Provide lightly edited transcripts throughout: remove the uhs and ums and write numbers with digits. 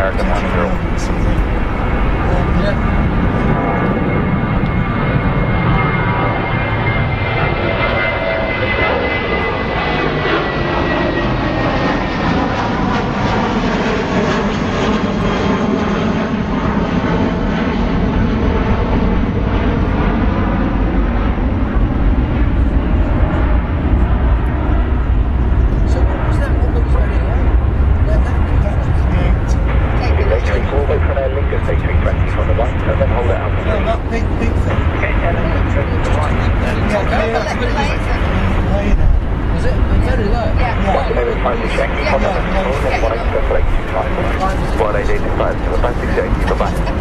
American 10.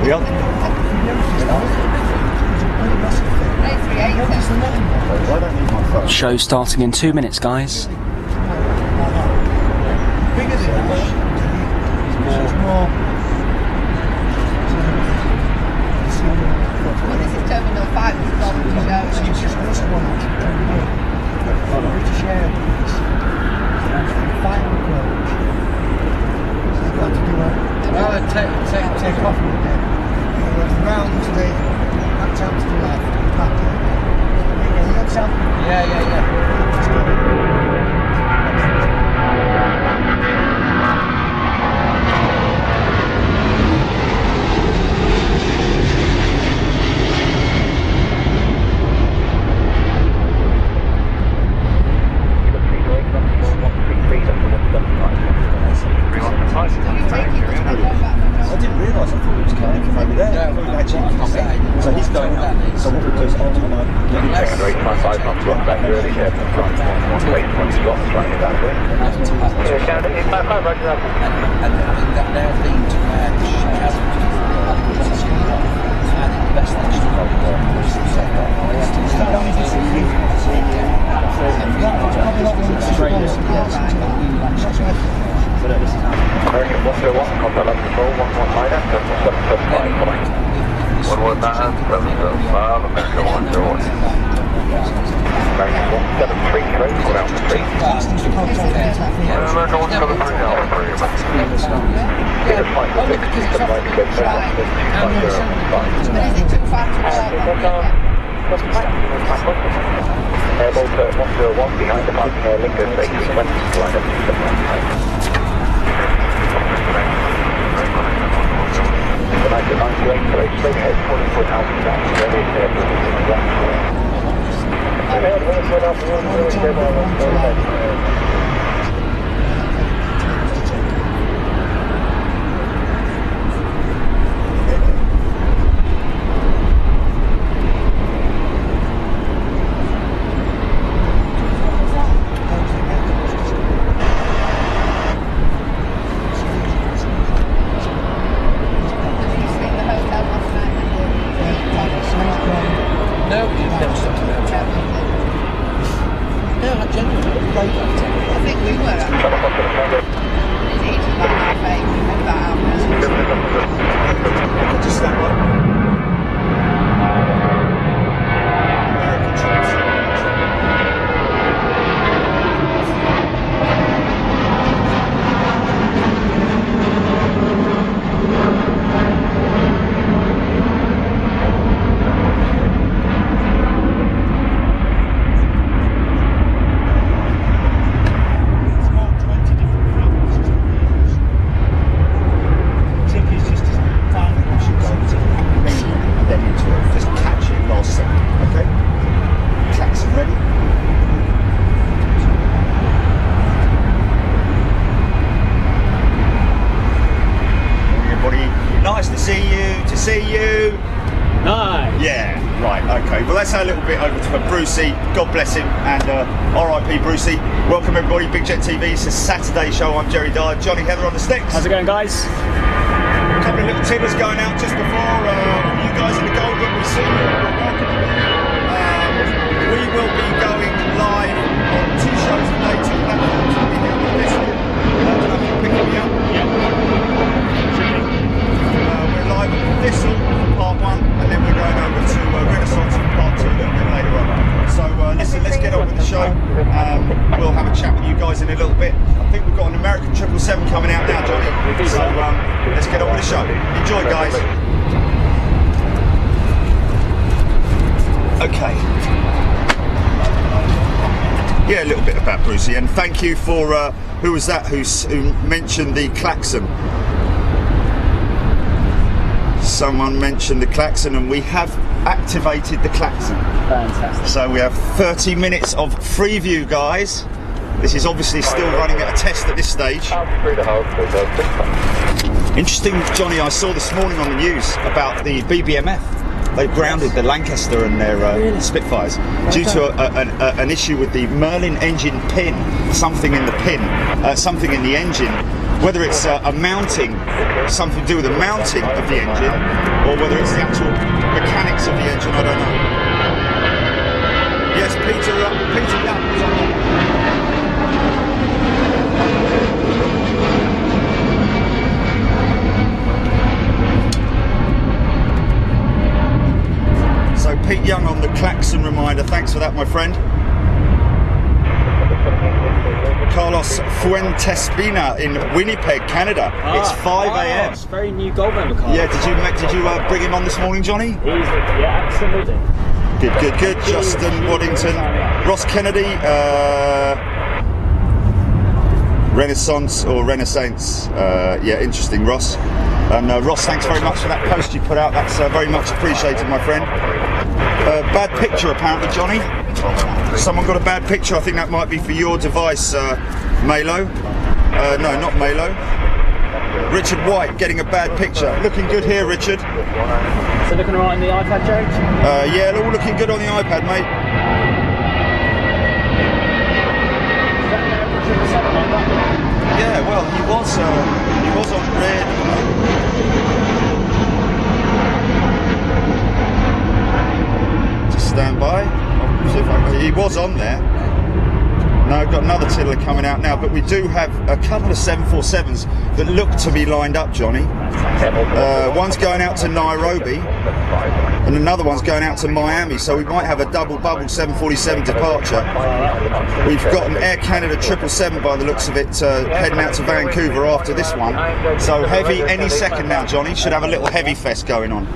Yeah. Show starting in 2 minutes, guys. Terminal 5 is gone to British Airways. Final approach. They've got to do take off with them. Round to the back down to the left. Back down. Yeah. I didn't realise, I thought it was coming from over there. So he's going up. So what we'll do is I'll do my Secondary 5 knots, rock back early, here from front, 120 knots, trying to get out of it. Canada 855, roger that. And having that there thing to match, I think the best thing to go American 101, contact left control, 11 775, 119, American 101. American 1733, call out for 3. American 173, Alpha 3. Get a flight for 6, keep the right to go down, 250. Airbus 101 behind the parking air Lincoln, Bakery 20, line up 279. The 1998 for a straight ahead 40-foot altitude, ready to God bless him, and RIP Brucey. Welcome everybody, Big Jet TV. It's a Saturday show. I'm Jerry Dyer, Johnny Heather on the sticks. How's it going, guys? A couple of little tinners going out just before you guys in the gold room. We see you. We're welcoming you. We will be going live on 2 shows a day, 2 platforms. We'll be here with this one. I don't know if you're picking me up. We're live at Thistle for part 1, and then we're going over to Renaissance for part 2 a little bit later on. So listen, let's get on with the show. We'll have a chat with you guys in a little bit. I think we've got an American 777 coming out now, Johnny. So let's get on with the show. Enjoy, guys. Okay. Yeah, a little bit about Brucey, and thank you for who was that who mentioned the Klaxon. Someone mentioned the Klaxon, and we have activated the Klaxon. Fantastic. So we have 30 minutes of free view, guys. This is obviously still running at a test at this stage. Interesting, Johnny, I saw this morning on the news about the BBMF. They've grounded the Lancaster and their Spitfires due to an issue with the Merlin engine pin, something in the pin, something in the engine. Whether it's a mounting, something to do with the mounting of the engine, or whether it's the actual mechanics of the engine, I don't know. Yes, Peter Young is on. So Pete Young on the Klaxon reminder, thanks for that, my friend. Carlos Fuentespina in Winnipeg, Canada. It's 5 a.m. It's very new gold member, Carlos. Yeah, did you bring him on this morning, Johnny? Yeah, absolutely. Good. Justin Waddington, Ross Kennedy, Renaissance or Renaissance. Yeah, interesting, Ross. And Ross, thanks very much for that post you put out. That's very much appreciated, my friend. Bad picture, apparently, Johnny. Someone got a bad picture. I think that might be for your device, Malo. No, not Malo. Richard White getting a bad picture. Looking good here, Richard. So looking alright on the iPad, Joe? Yeah, all looking good on the iPad, mate. Yeah, well, he was on red. Just stand by. I'll see if he was on there. No, got another tiddler coming out now, but we do have a couple of 747s that look to be lined up, Johnny. One's going out to Nairobi, and another one's going out to Miami, so we might have a double bubble 747 departure. We've got an Air Canada 777 by the looks of it heading out to Vancouver after this one. So heavy any second now, Johnny. Should have a little heavy fest going on.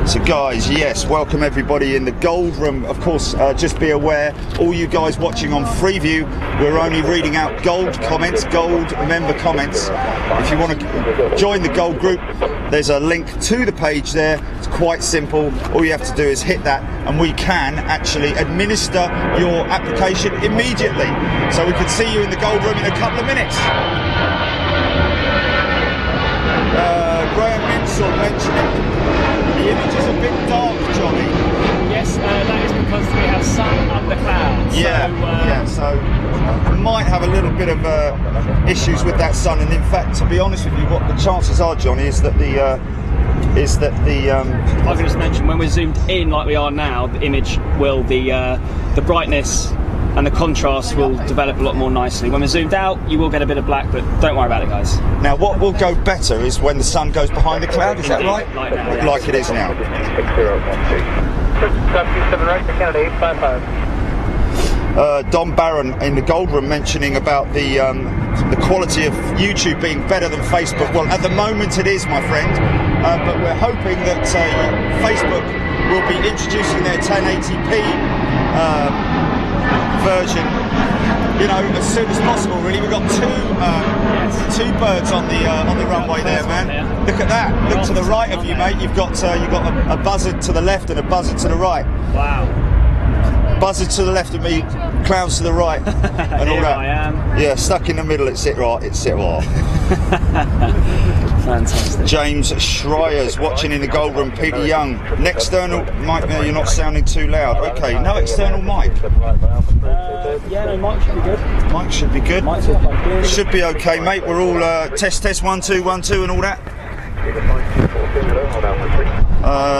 So guys, yes, welcome everybody in the gold room. Of course, just be aware, all you guys watching on Freeview, we're only reading out gold comments, gold member comments. If you want to join the gold group, there's a link to the page there. It's quite simple. All you have to do is hit that, and we can actually administer your application immediately. So we can see you in the gold room in a couple of minutes. Graham Minsell mentioning the image is a bit dark, Johnny. Yes, that is because we have sun under clouds. So we might have a little bit of issues with that sun. And in fact, to be honest with you, what the chances are, Johnny, is that I can just mention, when we're zoomed in like we are now, the image will the brightness and the contrast will develop a lot more nicely. When we're zoomed out, you will get a bit of black, but don't worry about it, guys. Now, what will go better is when the sun goes behind the cloud. Is that right? Like now, yeah. Like it is now. 737 right to Canada 855. Don Barron in the gold room mentioning about the quality of YouTube being better than Facebook. Well, at the moment it is, my friend, but we're hoping that Facebook will be introducing their 1080p version, you know, as soon as possible. Really, we've got two birds on the runway there, man. Look at that. Look to the right of you, mate. You've got a buzzard to the left and a buzzard to the right. Wow. Buzzard to the left of me, clouds to the right, and all that. I am. Yeah, stuck in the middle. It's it right. It's it right. Fantastic. James Schreier's watching in the gold room. Peter Young. Next external mic. No, you're not sounding too loud. Okay, no external mic. Yeah, no, mic should be good. Mic should be good. Mic's all quite good. Should be okay, mate. We're all test 1 2 1 2 and all that.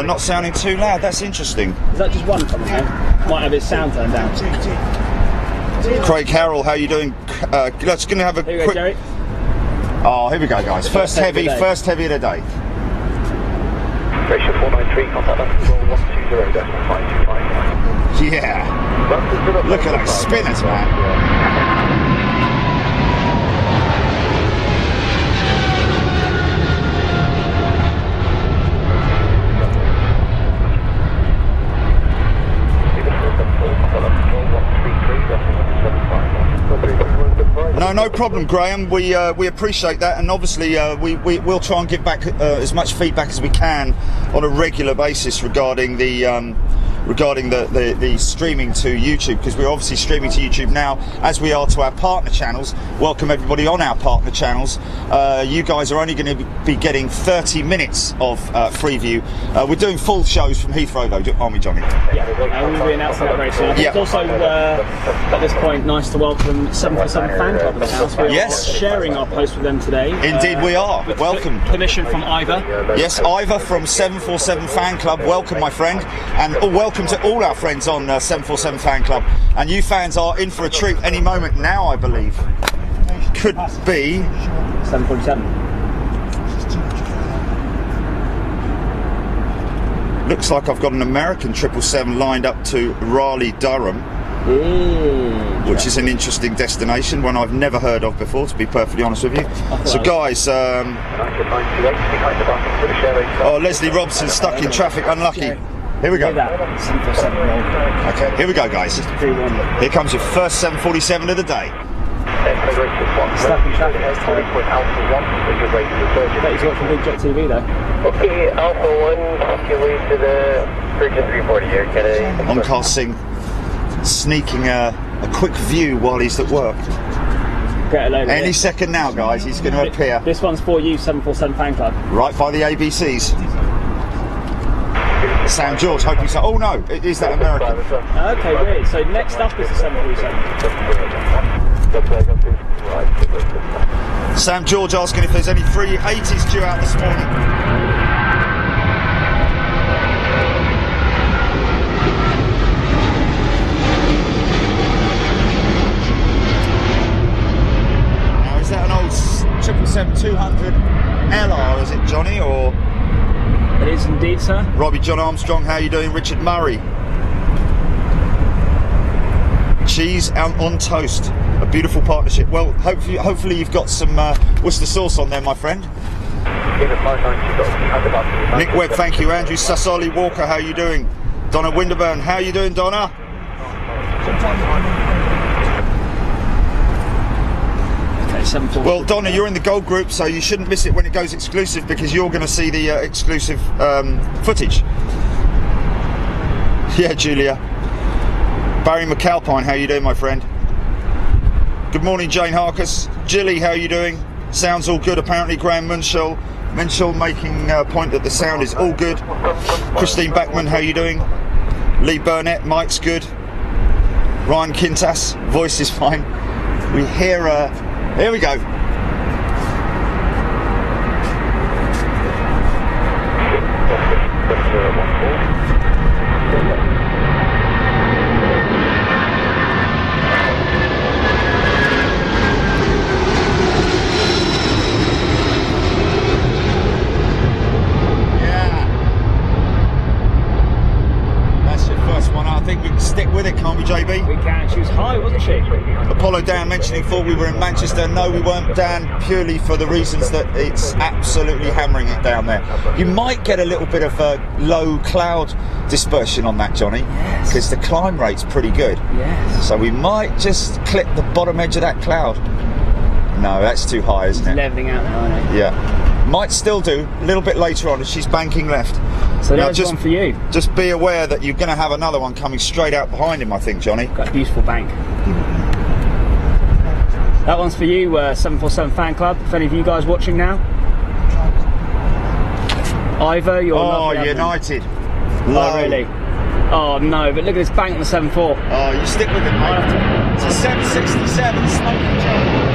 Not sounding too loud. That's interesting. Is that just one coming out? Might have his sound turned down. Craig Harrell, how you doing? Let's gonna have a Here we quick. go, Jerry. Oh, here we go, guys. First heavy of the day. Ratio 493, contact number 120.525. Yeah. Look at those spinners, man. no problem, Graham. We appreciate that, and obviously we'll try and give back as much feedback as we can on a regular basis regarding the streaming to YouTube, because we're obviously streaming to YouTube now, as we are to our partner channels. Welcome everybody on our partner channels. You guys are only going to be getting 30 minutes of free view. We're doing full shows from Heathrow though, aren't we, Johnny? Yeah, we'll be announcing that very soon. I think it's also at this point nice to welcome 747 Fan Club in the house. We are sharing our post with them today. Indeed we are. Welcome. Permission from Ivor. Yes, Ivor from 747 Fan Club. Welcome, my friend, and welcome to all our friends on 747 Fan Club. And you fans are in for a treat any moment now, I believe. Could be 747. Looks like I've got an American 777 lined up to Raleigh, Durham, which is an interesting destination, one I've never heard of before, to be perfectly honest with you. So guys, Leslie Robson's stuck in traffic, unlucky. Here we go. Okay, here we go, guys. Here comes your first 747 of the day. Stuck in traffic. That's terrible. Bet he's watching Big Jet TV though. Okay, Alpha 1, on your way to the Virgin 340 here. Oncasting, sneaking a quick view while he's at work. Get a load of Any it. second now, guys, he's going to appear. This one's for you, 747 Fan Club. Right by the ABCs. Sam George, hoping so. Oh no, is that American? Okay, weird. So next up is the 747. Sam George asking if there's any free 80s due out this morning. Now, is that an old 777-200 LR, is it, Johnny, or? It is indeed, sir. Robbie John Armstrong, how you doing? Richard Murray. Cheese on toast, a beautiful partnership. Well, hopefully you've got some Worcester sauce on there, my friend. Nick Webb, thank you. Andrew Sassoli Walker, how you doing? Donna Winterburn, how you doing, Donna? Well, Donna, you're in the gold group, so you shouldn't miss it when it goes exclusive, because you're going to see the exclusive footage. Yeah, Julia. Barry McAlpine, how you doing, my friend? Good morning, Jane Harkis. Jilly, how you doing? Sounds all good, apparently. Graham Munshall making a point that the sound is all good. Christine Backman, how you doing? Lee Burnett, mic's good. Ryan Quintas, voice is fine. We hear here we go. JB? We can. She was high, wasn't she? Apollo Dan mentioning thought we were in Manchester. No, we weren't, Dan, purely for the reasons that it's absolutely hammering it down there. You might get a little bit of a low cloud dispersion on that, Johnny, because the climb rate's pretty good. Yes. So we might just clip the bottom edge of that cloud. No, that's too high, isn't it? Levelling out now, isn't it? Yeah. Might still do a little bit later on as she's banking left. So there's one for you. Just be aware that you're going to have another one coming straight out behind him, I think, Johnny. Got a beautiful bank. That one's for you, 747 Fan Club. If any of you guys watching now. Ivor, you're lovely. Oh, United. Oh, really? Oh, no, but look at this bank on the 74. Oh, you stick with it, mate. It's a 767 Smokey Joe.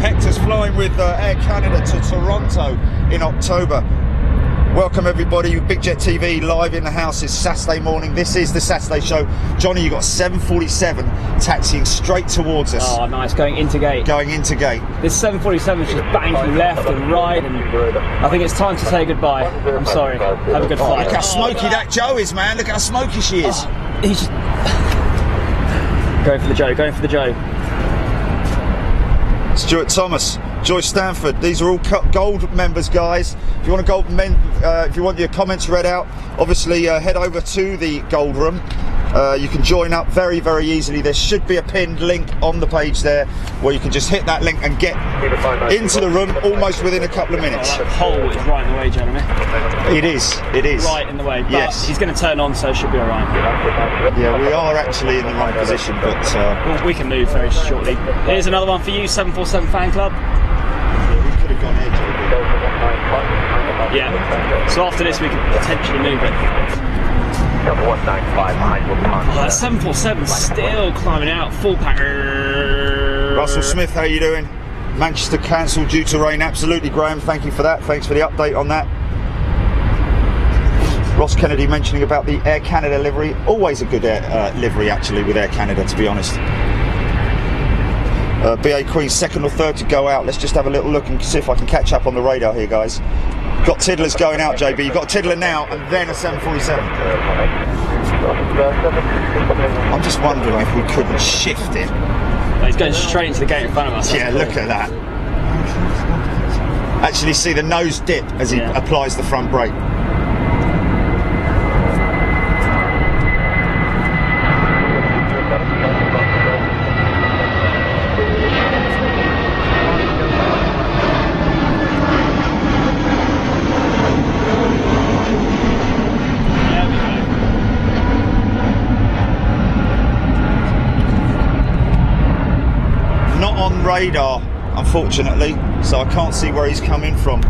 Hector's flying with Air Canada to Toronto in October. Welcome everybody, Big Jet TV live in the house. It's Saturday morning. This is the Saturday show. Johnny, you got 747 taxiing straight towards us. Oh, nice, going into gate. Going into gate. This 747 is just banking left and right, and I think it's time to say goodbye. I'm sorry. Have a good flight. Look how smoky that Joe is, man. Look how smoky she is. Oh, he's just going for the Joe. Going for the Joe. Stuart Thomas, Joyce Stanford. These are all gold members, guys. If you want if you want your comments read out, obviously head over to the gold room. You can join up very, very easily. There should be a pinned link on the page there where you can just hit that link and get into the room almost within a couple of minutes. That hole is right in the way, Jeremy. It is. Right in the way. But yes. He's going to turn on, so it should be all right. Yeah, we are actually in the wrong position, but well, we can move very shortly. Here's another one for you, 747 fan club. we could have gone here, JB. Yeah. So after this, we could potentially move it. Number 195 behind will come. Oh, that 747 still climbing out, full pack. Russell Smith, how you doing? Manchester cancelled due to rain. Absolutely, Graham. Thank you for that. Thanks for the update on that. Ross Kennedy mentioning about the Air Canada livery. Always a good livery, actually, with Air Canada, to be honest. BA Queen, second or third to go out. Let's just have a little look and see if I can catch up on the radar here, guys. Got tiddlers going out, JB. You've got a tiddler now and then a 747. I'm just wondering if we couldn't shift it. Oh, he's going straight into the gate in front of us. Yeah, cool. look at that. Actually see the nose dip as he applies the front brake. Radar, unfortunately, so I can't see where he's coming from.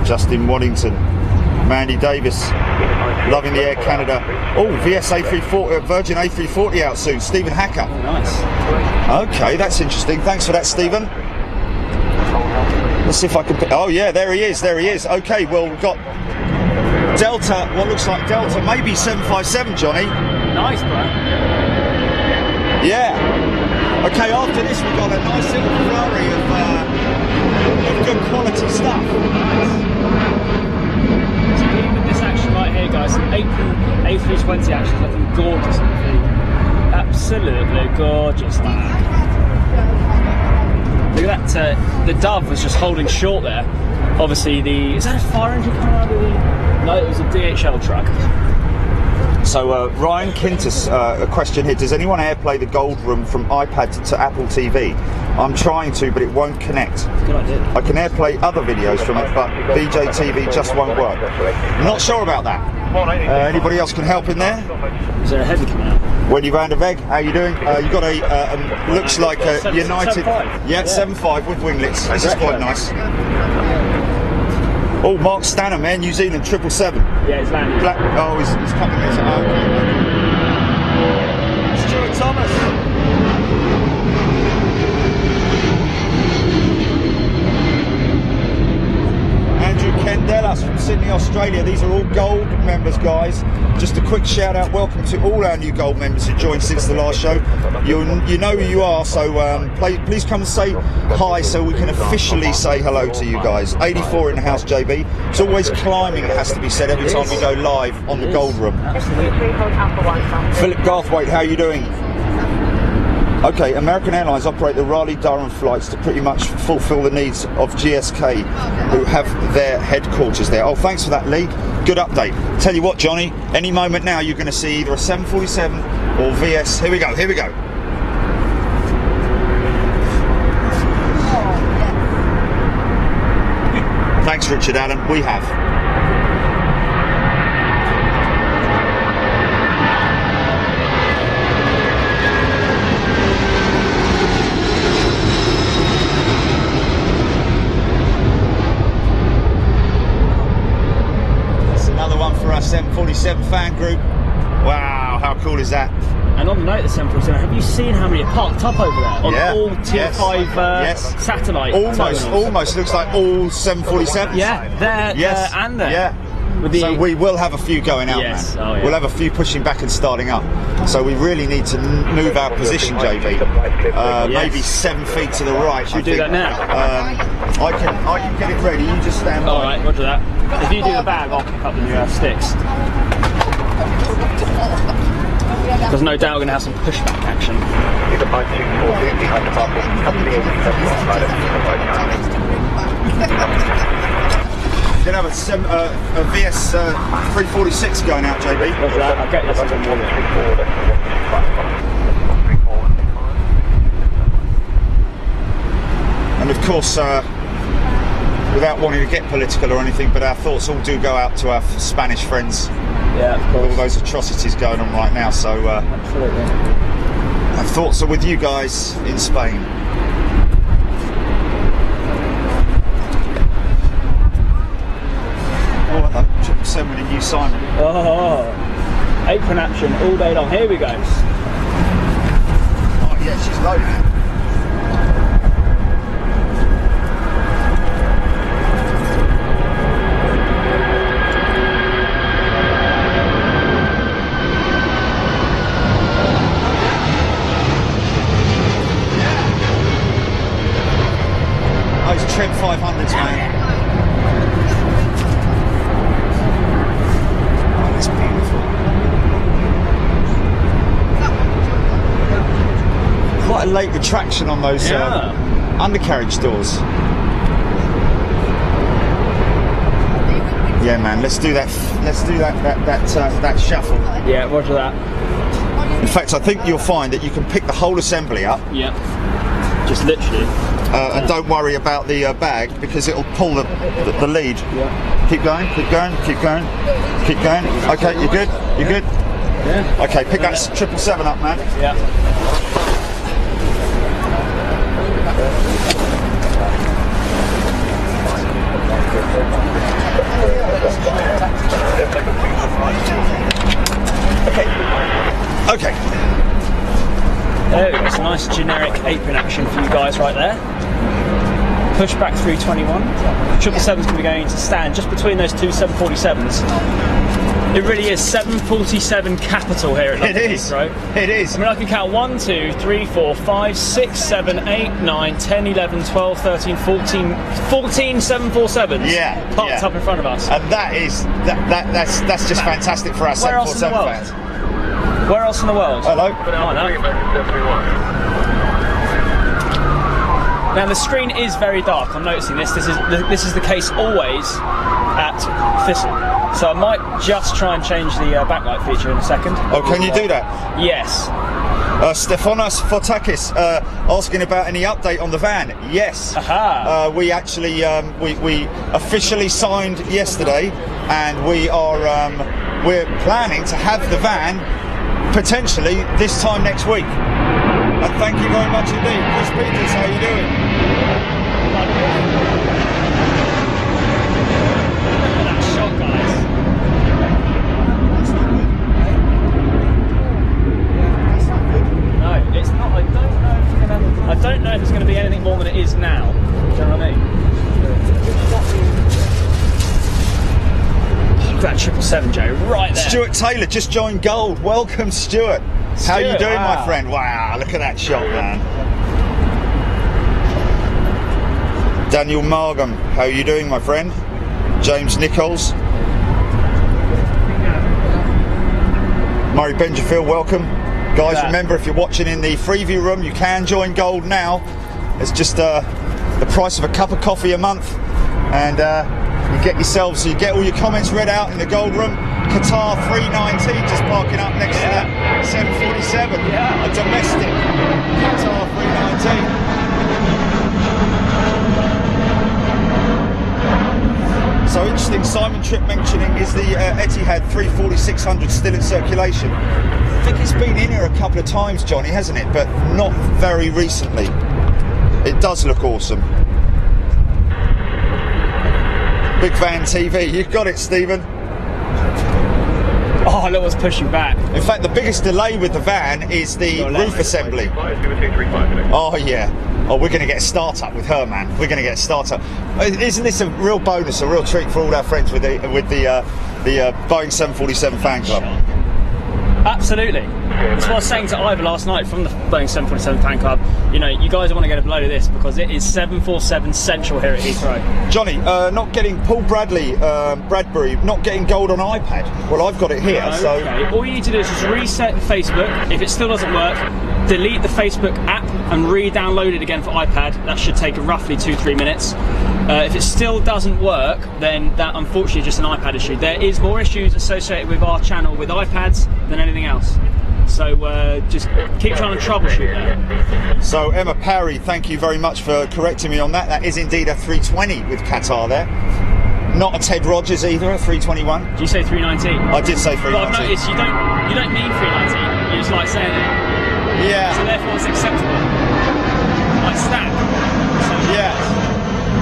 Justin Waddington, Mandy Davis, loving the Air Canada. Oh, VS A340, Virgin A340 out soon. Stephen Hacker. Oh, nice. Okay, that's interesting. Thanks for that, Stephen. Let's see if I can. Oh yeah, there he is. There he is. Okay, well we've got Delta. What looks like Delta, maybe 757, Johnny. Nice, bro. Yeah. Okay, after this we've got a nice little flurry of good quality stuff. So even this action right here, guys, Apron A320 action is looking gorgeous on the feed. Absolutely gorgeous, man. Look at that, the Dove was just holding short there. Obviously is that a fire engine coming out of the... No, it was a DHL truck. So Ryan Kintus, a question here. Does anyone airplay the gold room from iPad to Apple TV? I'm trying to, but it won't connect. Good idea. I can airplay other videos from it, but BJ TV just won't work. Not sure about that. Anybody else can help in there? Is there a heavy coming out? Wendy van der Weg, how you doing? You got a looks like a United 7.5. Yeah, 7.5 with winglets. This is quite nice. Oh, Mark Stanham, man, New Zealand 777. Yeah, it's landing. He's coming in. Stuart Thomas. Andrew Kendelas from Sydney, Australia. These are all gold members, guys. Just a quick shout out, welcome to all our new gold members who joined since the last show. You know who you are, so please come and say hi so we can officially say hello to you guys. 84 in the house, JB. It's always climbing, it has to be said, every time we go live on the gold room. Philip Garthwaite, how are you doing? Okay, American Airlines operate the Raleigh-Durham flights to pretty much fulfill the needs of GSK, who have their headquarters there. Oh, thanks for that, Lee. Good update. Tell you what, Johnny, any moment now you're going to see either a 747 or VS. Here we go, here we go. Thanks, Richard Allen. We have. For our 747 fan group. Wow, how cool is that? And on the note of the 747, have you seen how many are parked up over there on all Tier 5 satellite Almost looks like all 747s. Yeah, there and there. Yeah. So we will have a few going out, man. Oh, yeah. We'll have a few pushing back and starting up. So we really need to move our position, JB. Maybe 7 feet to the right. Should we do that now? I can get it ready. You just stand by. All right, roger that. If you do the bag, I'll pick up the new sticks. There's no doubt we're going to have some pushback action. the 9240 behind the parking. Come to the 87 pilot. You're going to have a VS 346 going out, JB. What's that? I'll get you something more. And of course, without wanting to get political or anything, but our thoughts all do go out to our Spanish friends. Yeah, of With course. all those atrocities going on right now. So Absolutely. our thoughts are with you guys in Spain. Oh, hello. 777 with a new Simon. Oh, apron action all day long. Here we go. Oh yeah, she's loaded. Those trim 500s, man. Oh, that's beautiful. Quite a late retraction on those undercarriage doors. Yeah, man. Let's do that. Let's do that shuffle. Yeah, roger that. In fact, I think you'll find that you can pick the whole assembly up. Yep. Just literally. And don't worry about the bag because it'll pull the lead. Yeah. Keep going, keep going, keep going, keep going. Okay, you're good? You're good? Yeah. Okay, pick that 777 up, man. Yeah. Okay. There we go. It's a nice generic apron action for you guys right there. Push back through 21. 777's going to be going to stand just between those two 747s. It really is 747 capital here at London Heathrow. It is. I mean, I can count 1, 2, 3, 4, 5, 6, 7, 8, 9, 10, 11, 12, 13, 14 747s parked up in front of us. And that's just fantastic for our Where else in the 747 world? fans. Where else in the world? Hello. Oh, no. Now the screen is very dark. I'm noticing this. This is the case always at Thistle. So I might just try and change the backlight feature in a second. Oh, can you do that? Yes. Stefanos Fotakis asking about any update on the van. Yes. Aha. We actually we officially signed yesterday, and we're planning to have the van potentially this time next week. And thank you very much indeed. Chris Peters, how you doing? Look at that shot, guys. No, it's not. I don't know if it's going to be anything more than it is now. Do you know what I mean? Look at that 777, Joe, right there. Stuart Taylor just joined Gold. Welcome, Stuart. How you doing, my friend? Wow, look at that shot, man. Daniel Margam, how are you doing, my friend? James Nichols. Murray Benjafield, welcome. Guys, remember, if you're watching in the Freeview room, you can join Gold now. It's just the price of a cup of coffee a month. And you get all your comments read out in the Gold room. Qatar 319 just parking up next to that 747. Yeah. A domestic Qatar 319. So interesting, Simon Tripp mentioning, is the Etihad 340-600 still in circulation? I think it's been in here a couple of times, Johnny, hasn't it? But not very recently. It does look awesome. Big Van TV, you've got it, Stephen. Oh, look what's pushing back. In fact, the biggest delay with the van is the roof assembly. Oh yeah. Oh, we're going to get a start-up with her, man. We're going to get a start-up. Isn't this a real bonus, a real treat for all our friends with the Boeing 747 fan club? Absolutely. That's what I was saying to Ivor last night from the Boeing 747 fan club. You know, you guys want to get a load of this because it is 747 central here at Heathrow. Johnny, not getting Paul Bradbury, not getting gold on iPad. Well, I've got it here, so... Okay, all you need to do is just reset Facebook. If it still doesn't work, delete the Facebook app and re-download it again for iPad. That should take roughly 2-3 minutes. If it still doesn't work, then that unfortunately is just an iPad issue. There is more issues associated with our channel with iPads than anything else. So just keep trying to troubleshoot that. So Emma Parry, thank you very much for correcting me on that. That is indeed a 320 with Qatar there. Not a Ted Rogers either, a 321. Did you say 319? I did say 319. But I've noticed you don't mean 319. You just like saying it. Yeah. So therefore it's acceptable. Like stack. So Yeah.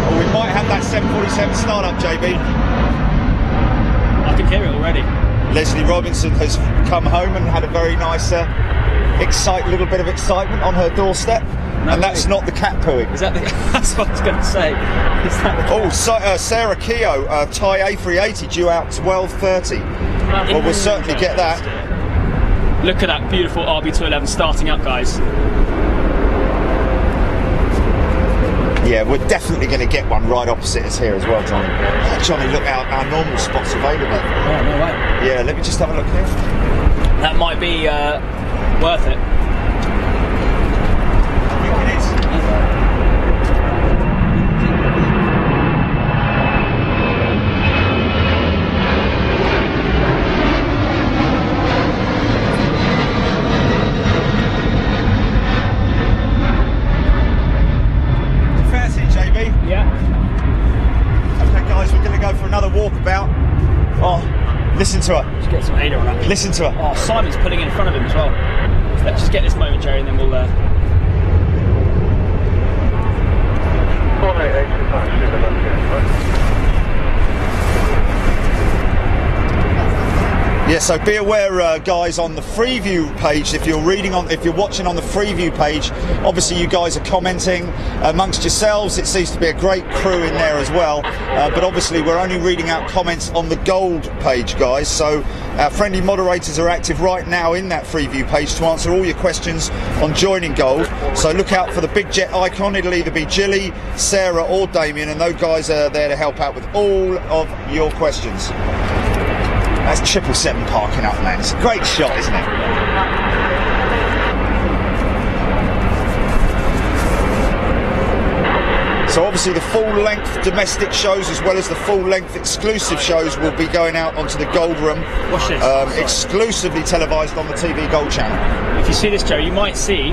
Well, we might have that 747 startup, JB. I can hear it already. Leslie Robinson has come home and had a very nice, little bit of excitement on her doorstep. And that's not the cat pooing. Is that the... That's what I was going to say. Is that the Sarah Keogh, Thai A380 due out 12:30. Well, we'll certainly get that. Look at that beautiful RB211 starting up, guys. Yeah, we're definitely going to get one right opposite us here as well, Johnny. Oh, Johnny, look, our normal spot's available. Oh, no way. Yeah, let me just have a look here. That might be worth it. I think it is. Fancy, JB? Yeah. Okay, guys, we're going to go for another walkabout. Oh, listen to her. Just get some ADA on that. Listen to her. Oh, Simon's pulling in front of him as well. Let's just get this moment, Jerry, and then we'll... Yeah, so be aware, guys, on the Freeview page, if you're watching on the Freeview page, obviously you guys are commenting amongst yourselves. It seems to be a great crew in there as well, but obviously we're only reading out comments on the Gold page, guys. So our friendly moderators are active right now in that Freeview page to answer all your questions on joining Gold. So look out for the big jet icon. It'll either be Jilly, Sarah or Damien, and those guys are there to help out with all of your questions. That's 777 parking up, man. It's a great shot, isn't it? So obviously the full-length domestic shows as well as the full-length exclusive shows will be going out onto the Gold Room. Watch this. Exclusively televised on the TV Gold channel. If you see this, Jerry, you might see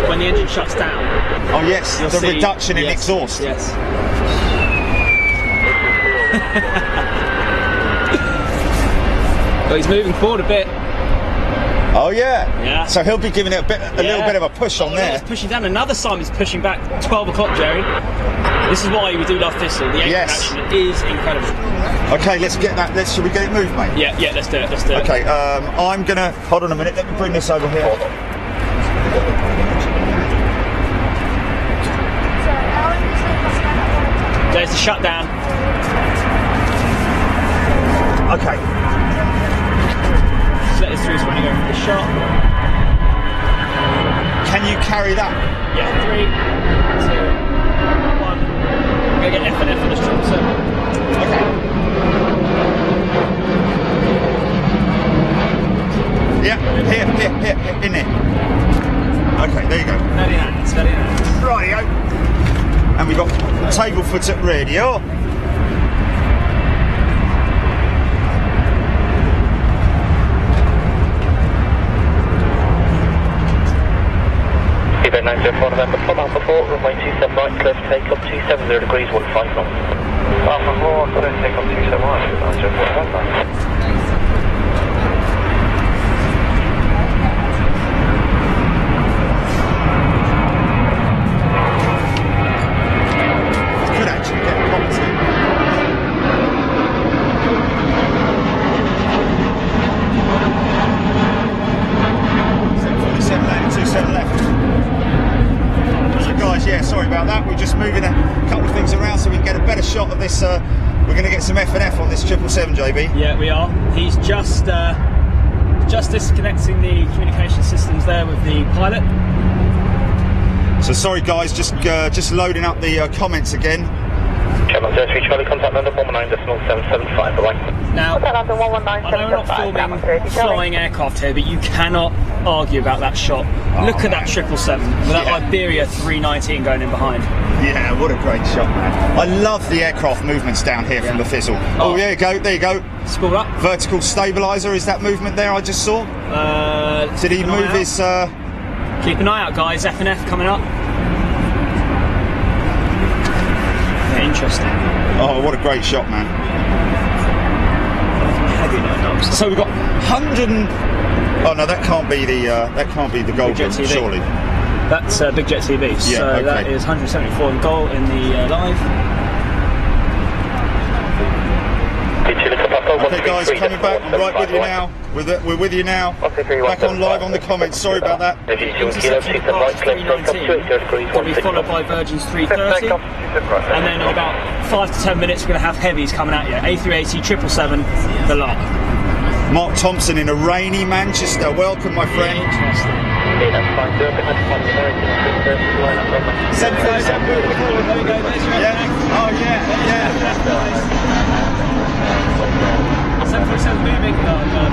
when the engine shuts down. Oh yes, the reduction in exhaust. Yes. Well, he's moving forward a bit. Oh yeah. Yeah. So he'll be giving it a little bit of a push on there. He's pushing down. Another Simon's pushing back. 12 o'clock, Jerry. This is why we do love Thistle. The engine action is incredible. Okay, let's get that. Should we get it moved, mate? Yeah, let's do it. Okay, I'm gonna hold on a minute. Let me bring this over here. There's the shutdown. Okay. Just let this through so when you go for the shot. Can you carry that? Yeah, 3, 2, 1. I'm gonna get F and F on this 777. Okay. Yeah, here, in there. Okay, there you go. Steady hands. Rightio. And we've got table foot at radio. Event 904 November, Pop Alpha 4, runway 27 right, clear for takeoff 270 degrees, 15 knots. Alpha 4, clear to takeoff 27 right, 904 November. Could actually get a prompt in. Left. So guys, yeah, sorry about that. We're just moving a couple of things around so we can get a better shot of this. We're going to get some F and F on this 777, JB. Yeah, we are. He's just just disconnecting the communication systems there with the pilot. So sorry guys, just loading up the comments again. Channel 03 Charlie, contact number 119.775, bye-bye. Now, I know we're not filming flying aircraft here, but you cannot argue about that shot. Look at that 777 with that Iberia 319 going in behind. Yeah, what a great shot, man. I love the aircraft movements down here from the fizzle. Oh, there you go, there you go. Spool up. Vertical stabiliser, is that movement there I just saw? Did he move his... Keep an eye out, guys. F and F coming up. Yeah, interesting. Oh, what a great shot, man. So we've got 100 and... Oh no, that can't be the gold room, surely. That's Big Jet TV. Yeah, so okay. that is 174 in goal in the live. Okay guys, coming back, I'm right with you now. We're with you now. Back on live on the comments, sorry about that. Interception Parks 319 will be followed by Virgin's 330. And then in about 5 to 10 minutes we're going to have heavies coming at you. A380, 777, the lot. Mark Thompson in a rainy Manchester, welcome my friend. Interesting. 737 There we go, there's your yeah. Oh yeah. 737 moving. Oh god.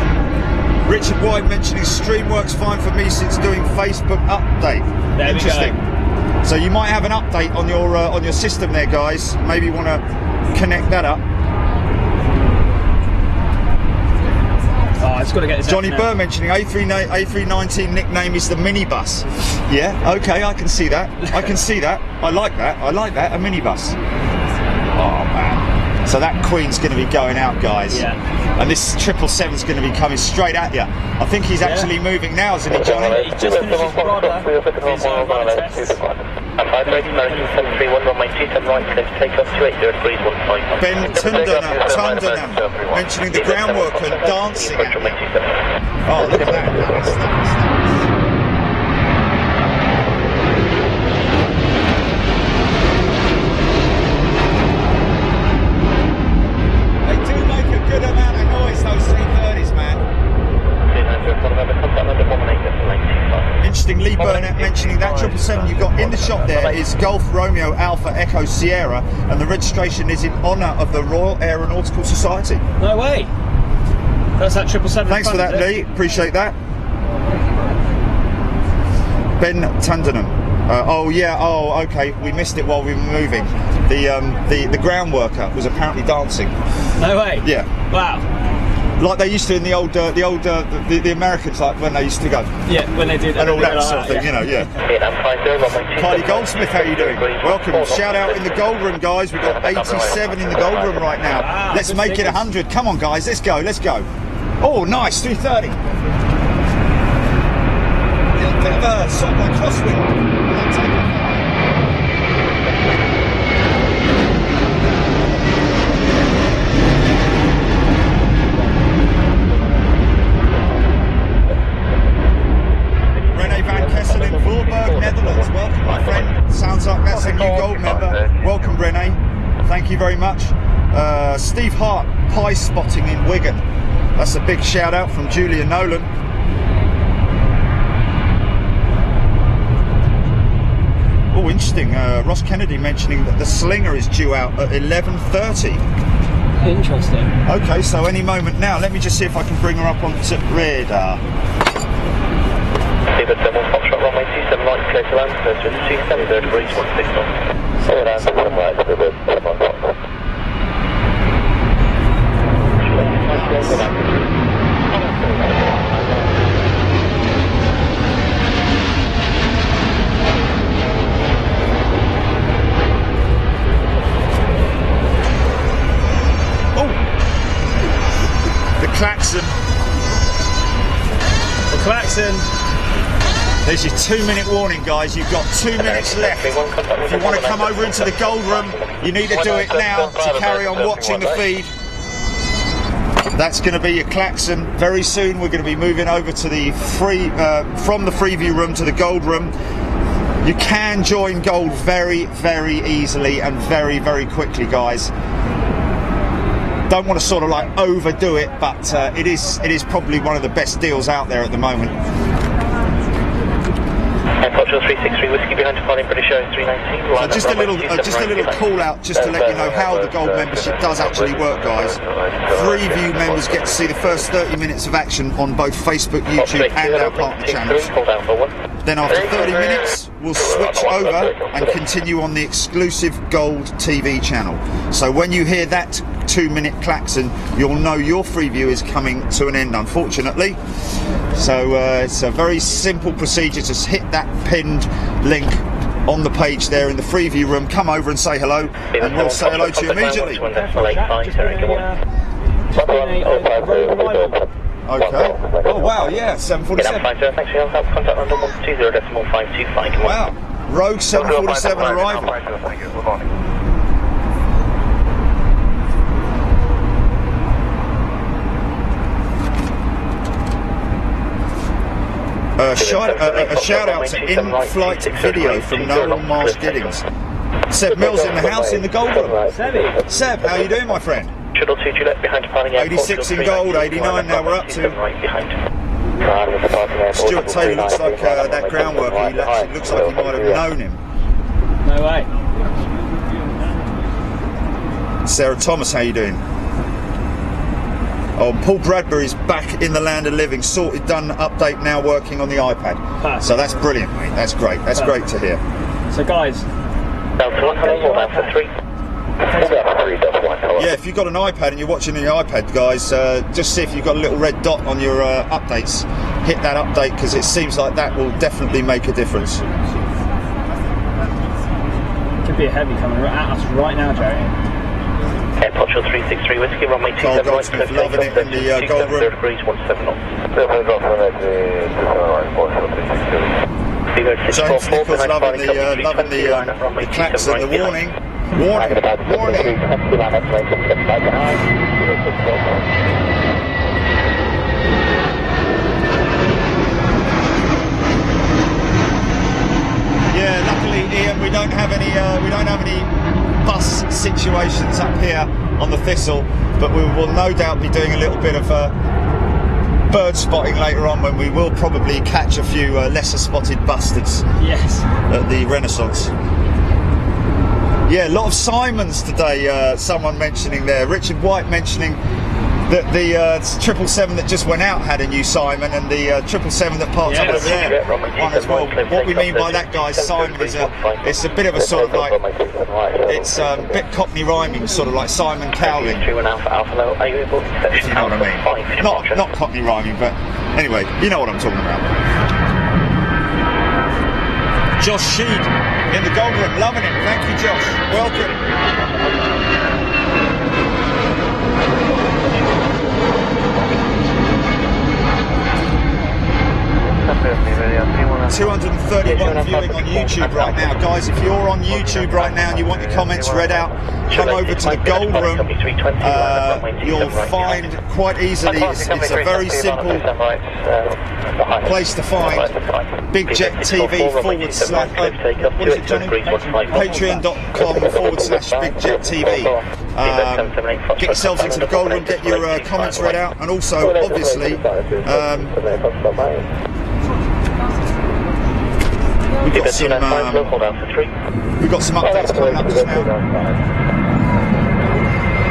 Richard White mentioning stream works fine for me since doing Facebook update. There Interesting. We go. So you might have an update on your system there, guys. Maybe you want to connect that up. Oh, I've got to get this. Johnny Burr mentioning A319 nickname is the minibus. Yeah, okay, I can see that. I can see that. I like that. I like that. A minibus. Oh man. So that Queen's going to be going out, guys. Yeah. And this 777's going to be coming straight at you. I think he's actually moving now, isn't he, Johnny? He just finished his rudder, his rudder test. Ben Tundenham mentioning the groundwork and dancing at me. Oh, look at that. They do make a good amount of noise, those 330s, man. Interesting, Lee Burnett mentioning that 777 you've got in the shot there is Golf Romeo Alpha Echo Sierra, and the registration is in honour of the Royal Aeronautical Society. No way. That's that 777. Thanks for that, Lee. Appreciate that. Ben Tundenham. Oh yeah. Oh, okay. We missed it while we were moving. The ground worker was apparently dancing. No way. Yeah. Wow. Like they used to in the Americans, like when they used to go. Yeah, when they did. And all that sort of thing, you know, yeah. Kylie Goldsmith, how you doing? Welcome. Shout out in the gold room, guys. We've got 87 in the gold room right now. Wow, let's make it 100. Come on, guys. Let's go. Let's go. Oh, nice. 330. A little bit of a sideline crosswind. Takeoff. Netherlands, welcome my friend. Sounds like that's a new gold member. Welcome Rene, thank you very much. Steve Hart, pie spotting in Wigan. That's a big shout out from Julia Nolan. Oh, interesting. Ross Kennedy mentioning that the Slinger is due out at 11:30. Interesting. Okay, so any moment now. Let me just see if I can bring her up onto radar. David 7 Foxtrot runway 27 right, clear to land, clear to 27 degrees 16 knots. So that's the one right, David 7 Foxtrot. Oh! The Klaxon. The Klaxon. There's your 2-minute warning, guys. You've got 2 minutes left. If you want to come over into the gold room, you need to do it now to carry on watching the feed. That's going to be your Klaxon. Very soon we're going to be moving over to the from the Freeview room to the gold room. You can join gold very, very easily and very, very quickly, guys. don't want to sort of like overdo it, but it is probably one of the best deals out there at the moment. Portugal 363 whiskey behind departing British Airways 319. So just a little call out, just to let you know how the gold membership does actually work, guys. Freeview members get to see the first 30 minutes of action on both Facebook, YouTube, and our partner channels. Then after 30 minutes, we'll switch over and continue on the exclusive Gold TV channel. So when you hear that 2-minute klaxon, you'll know your Freeview is coming to an end, unfortunately. So it's a very simple procedure. Just hit that pinned link on the page there in the Freeview room. Come over and say hello, and we'll say hello to you immediately. Okay. Oh wow, yeah, 747. Wow, Rogue 747 arrival. A shout out to in-flight video from Noel Marsh Giddings. Seb Mills in the house in the gold room. Seb, how you doing, my friend? 86 in gold, 89 now we're up to. Stuart Taylor looks like that ground worker. He actually looks like he might have known him. No way. Sarah Thomas, how you doing? Oh, Paul Bradbury's back in the land of living, sorted, done, update, now working on the iPad. Perfect. So that's brilliant, mate. That's great. That's great to hear. So guys, yeah, if you've got an iPad and you're watching on your iPad, guys, just see if you've got a little red dot on your updates. Hit that update, because it seems like that will definitely make a difference. could be a heavy coming at us right now, Jerry. Portugal 363 whiskey, runway 27 right, Goldsmith loving it in the gold room. 0 degrees, 17 knots. James Nichols loving the klaxon, the warning. Warning. Yeah, luckily, Ian, we don't have any bus situations up here on the Thistle, but we will no doubt be doing a little bit of bird spotting later on, when we will probably catch a few lesser spotted bustards. Yes. At the Renaissance. Yeah, a lot of Simons today. Someone mentioning there, Richard White mentioning that the 777 that just went out had a new Simon, and the 777 that parked over there one as well. What we mean by that, guys, Simon is it's a bit of a sort of like, it's a bit Cockney rhyming, sort of like Simon Cowling, if you know what I mean. Not Cockney rhyming, but anyway, you know what I'm talking about. Josh Sheed in the gold room, loving it. Thank you, Josh. Welcome. 231 viewing on YouTube right now, guys. If you're on YouTube right now and you want your comments read out, come over to the gold room. You'll find quite easily, it's a very simple place to find Big Jet TV / what is it, Johnny? Patreon.com/Big Jet TV. Get yourselves into the gold room, get your comments read out, and also obviously we've got some updates coming up just now.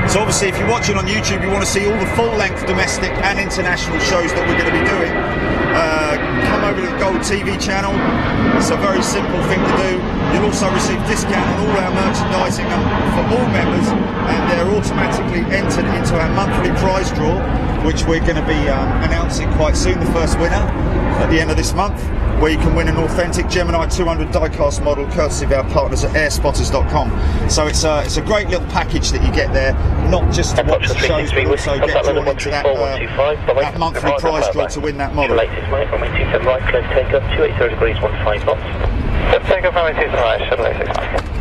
So obviously, if you're watching on YouTube, you want to see all the full-length domestic and international shows that we're going to be doing. Come over to the Gold TV channel. It's a very simple thing to do. You'll also receive discount on all our merchandising for all members, and they're automatically entered into our monthly prize draw, which we're going to be announcing quite soon, the first winner at the end of this month, where you can win an authentic Gemini 200 diecast model courtesy of our partners at airspotters.com. So it's a great little package that you get there, not just to watch the shows, but also get drawn into that monthly prize draw to win that model. Runway 27 right, close takeoff, 280 degrees, 15 knots. Takeoff, runway 27 right, shuttle 86.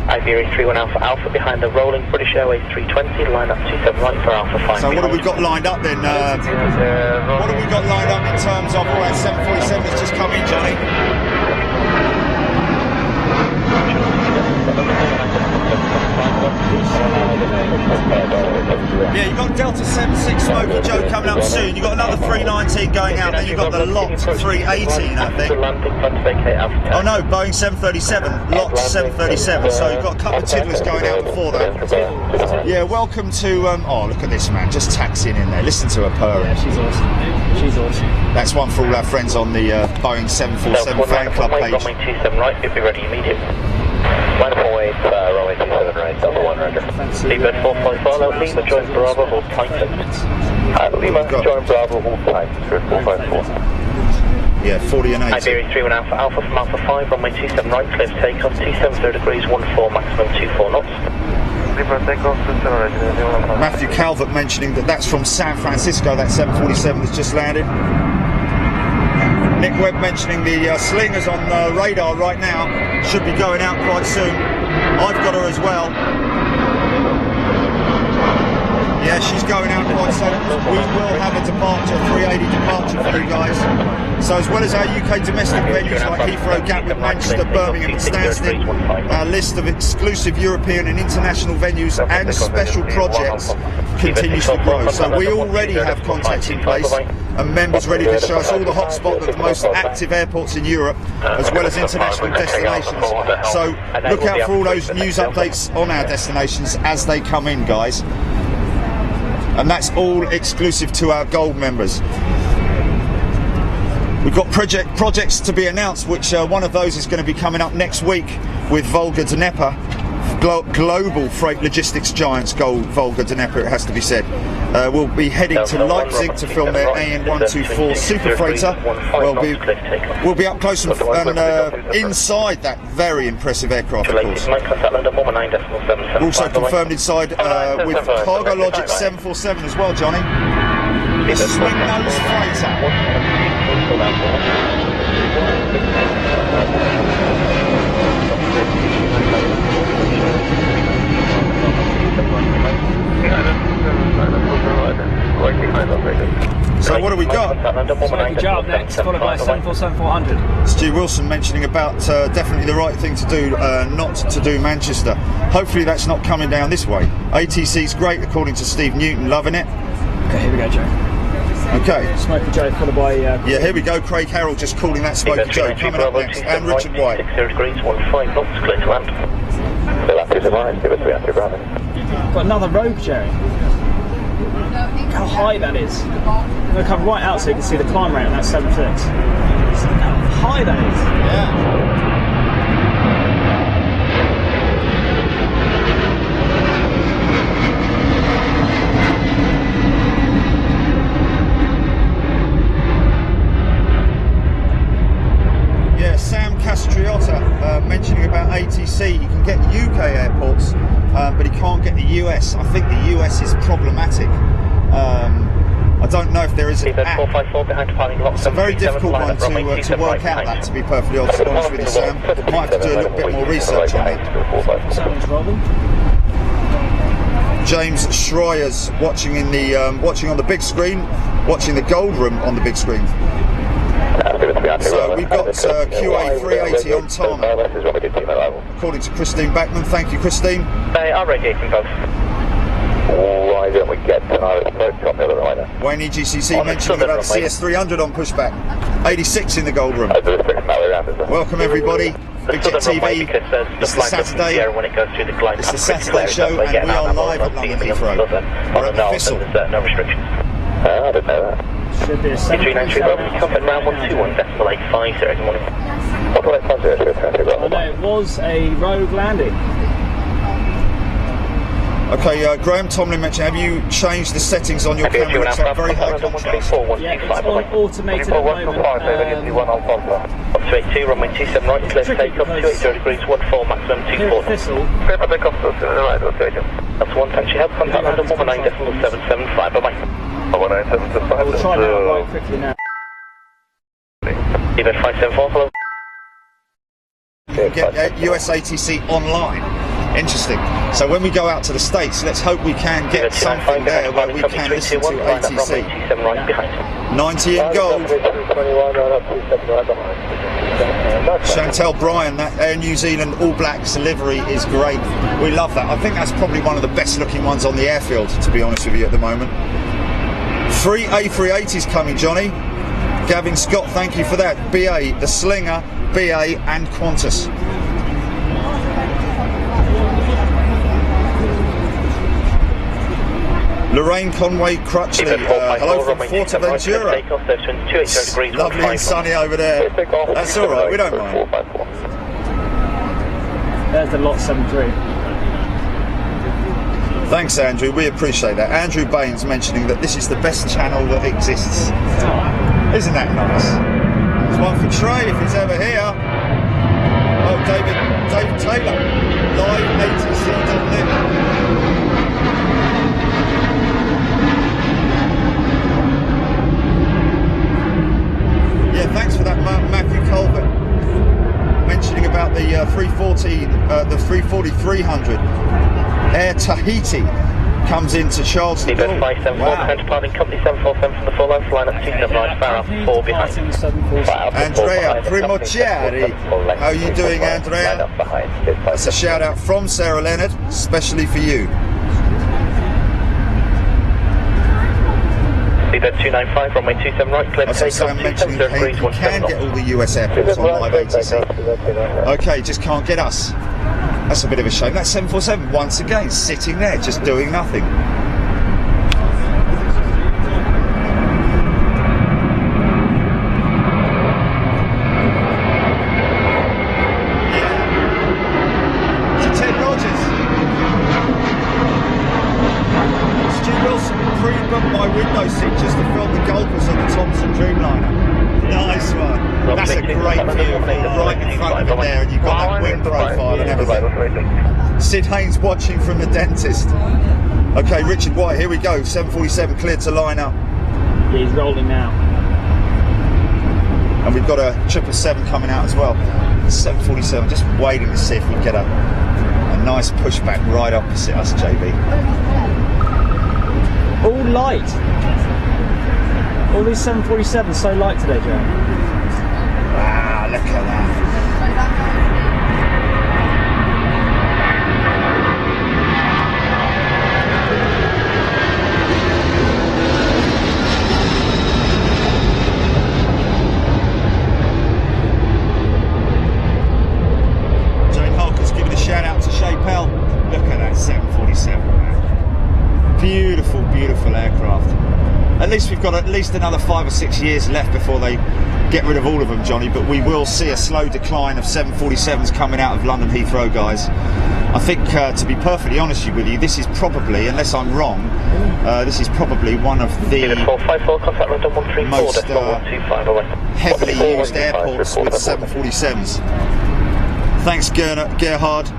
Iberia 31 Alpha behind the rolling British Airways 320, line up 27 right for Alpha 5. So what have we got lined up then? What have we got lined up in terms of all our 747 that's just come in, Johnny? Yeah, you've got Delta 76 Smokey Joe coming up soon. You've got another 319 going out, then you've got the lot 380, I think. Oh no, Boeing 737, lot 737. So you've got a couple of tiddlers going out before that. Yeah, welcome to, oh look at this man, just taxiing in there. Listen to her purring. Yeah, she's awesome. She's awesome. That's one for all our friends on the Boeing 747 fan club page. Runway 27 right, you'll be ready immediately. Line up away, runway 27 right, Delta 1 roger. Lima 454, Lima join Bravo, hold Titan. Lima join Bravo, hold Titan, 454. Yeah, 40 and 80. Iberia 31 Alpha, Alpha from Alpha 5, runway 27 right, clear for takeoff, 270 degrees, 14, maximum 24 knots. Matthew Calvert mentioning that that's from San Francisco, that 747 that's just landed. Nick Webb mentioning the slingers on the radar right now, should be going out quite soon. I've got her as well. Yeah, she's going out quite soon. We will have a departure, 380 departure for you guys. So as well as our UK domestic venues like Heathrow, Gatwick, Manchester, Birmingham and Stansted, our list of exclusive European and international venues and special projects continues to grow. So we already have contacts in place and members ready to show us all the hotspots of the most active airports in Europe, as well as international destinations. So look out for all those news updates on our destinations as they come in, guys. And that's all exclusive to our gold members. We've got projects to be announced, which one of those is going to be coming up next week with Volga Dnieper, global freight logistics giants, Volga Dnieper, it has to be said. We'll be heading to Leipzig to film their AN124 super freighter. We'll be up close and inside that very impressive aircraft, of course. We're also confirmed inside with Cargo Logic 747 as well, Johnny. The swing nose freighter. So what do we got? Smokey Joe next, followed by 747-400. Stu Wilson mentioning about definitely the right thing to do, not to do Manchester. Hopefully that's not coming down this way. ATC's great according to Steve Newton, loving it. Okay, here we go, Joe. Okay. Smokey Joe followed by... yeah, here we go. Craig Harrell just calling that Smokey Joe. Coming up next. And Richard White. 60 degrees, 15 knots, clear to land. Got another rogue, Jerry. Look how high that is. I'm going to come right out so you can see the climb rate on that 76. Look how high that is. Yeah. Sam Castriotta mentioning about ATC. You can get UK airports, but he can't get the US. I think the US is problematic. I don't know if there is an app. It's a very difficult one to work out that, to be perfectly honest with you, Sam. Might have to do a little bit more research on that. Sounds rolling. James Schreier's watching in the watching on the big screen, watching the Gold Room on the big screen. So we've got QA 380 on tarmac, according to Christine Backman. Thank you, Christine. I'm ready, folks. Why don't we get another smoke on the other rider? Wayne EGCC mentioning about the CS300 on pushback. 86 in the Gold Room. Welcome everybody. Big Jet TV. It's the Saturday. It's the Saturday show, and we are live at London Heathrow. We're at the Thistle. No restrictions. I didn't know that. Should be a 737. Comfort round 121.85 there, good morning. I know it was a rogue landing. Okay, Graham Tomlin mentioned, have you changed the settings on your camera? It's like very high contrast. Yeah, it's on automated at the moment. Up to 82, runway 27 right, clear takeoff, 280 degrees, 14, maximum 24. That's one, thanks for your help. Contact London 19.775, bye-bye. We'll try that right quickly now. Even 574, hello. You can get US ATC online. Interesting. So when we go out to the States, let's hope we can get something there where we can listen to ATC. 90 in gold. Chantel Bryan, that Air New Zealand All Blacks livery is great. We love that. I think that's probably one of the best looking ones on the airfield, to be honest with you, at the moment. 3 A380s coming, Johnny. Gavin Scott, thank you for that. BA, the Slinger, BA and Qantas. Lorraine Conway Crutchley, hello from Fortaventura. Lovely and sunny over there. That's all right, we don't mind. There's the lot 73. Thanks, Andrew. We appreciate that. Andrew Baines mentioning that this is the best channel that exists. Isn't that nice? There's one for Trey if he's ever here. Oh, David Taylor, live ATC.net. Yeah, thanks for that, Matthew Colbert, mentioning about the 340-300. Air Tahiti comes into Charleston. Seabird 574, counterparting company 747 from the full line, flying up 279, fire up 4 behind. Andrea Primociari, how are you doing, Andrea? That's a shout out from Sarah Leonard, especially for you. Seabird 295, runway 27 right, clear to take off, 270 degrees, you can get all the US airports on live ATC. Okay, just can't get us. That's a bit of a shame. That 747 once again sitting there, just doing nothing. So Ted Rogers, Stu Wilson pre-booked my window seat just to film the Gulpers on the Thompson Dreamliner. Nice one. That's a great view. Right in front of him there, and you've got that wind profile and everything. Sid Haynes watching from the dentist. Okay, Richard White, here we go. 747 cleared to line up. Yeah, he's rolling now. And we've got a 777 coming out as well. 747, just waiting to see if we can get a nice pushback right opposite us, JB. All light. All these 747s so light today, Joe. Wow, look at that. Jane Holker's giving a shout out to Shay Pell. Look at that 747, man. Beautiful, beautiful aircraft. At least we've got at least another 5 or 6 years left before they get rid of all of them, Johnny, but we will see a slow decline of 747s coming out of London Heathrow, guys. I think, to be perfectly honest with you, this is probably, unless I'm wrong, this is probably one of the most heavily used airports with 747s. Thanks, Gerhard.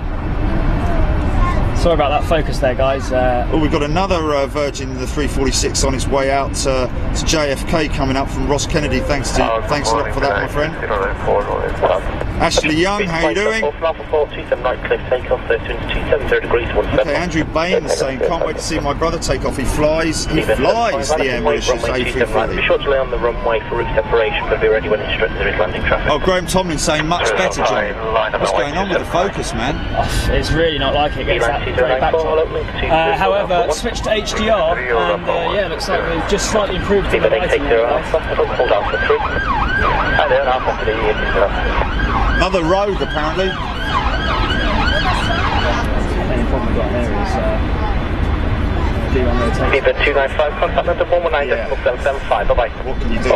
Sorry about that focus there, guys. Oh, we've got another Virgin, the 346, on its way out to JFK coming up from Ross Kennedy. Thanks a lot for that, my friend. Ashley Young, how you doing? Okay, Andrew Baines saying, can't wait to see my brother take off. He flies the Air Mauritius A330. Be sure to lay on the runway for route separation, but be ready when instructed there is landing traffic. Oh, Graham Tomlin saying, much better, John. What's going on with the focus, man? Oh, it's really not like it gets that great backdrop. However, switched to HDR, and yeah, looks like we've just slightly improved the lighting. Another rogue, apparently. The only problem we've got here is D1 rotation. Seabird 295, contact number 119.775, bye-bye. What can you do?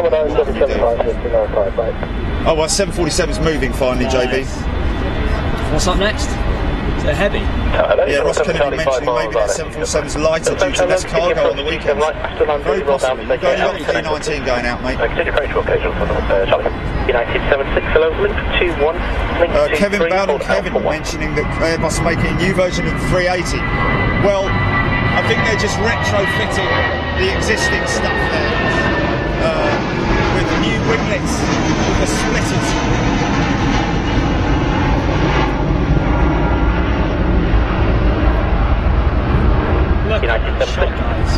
Oh, well, 747's moving finally, JB. What's up next? Is it heavy? Yeah, Ross Kennedy mentioning maybe that 747's lighter due to less cargo on the weekend. Very possibly. You've only got P19 going out, mate. United 76, hello, link 21, link Kevin Bowden Kevin mentioning that Airbus are making a new version of the 380. Well, I think they're just retrofitting the existing stuff there with new winglets, with the splitters. shot, guys.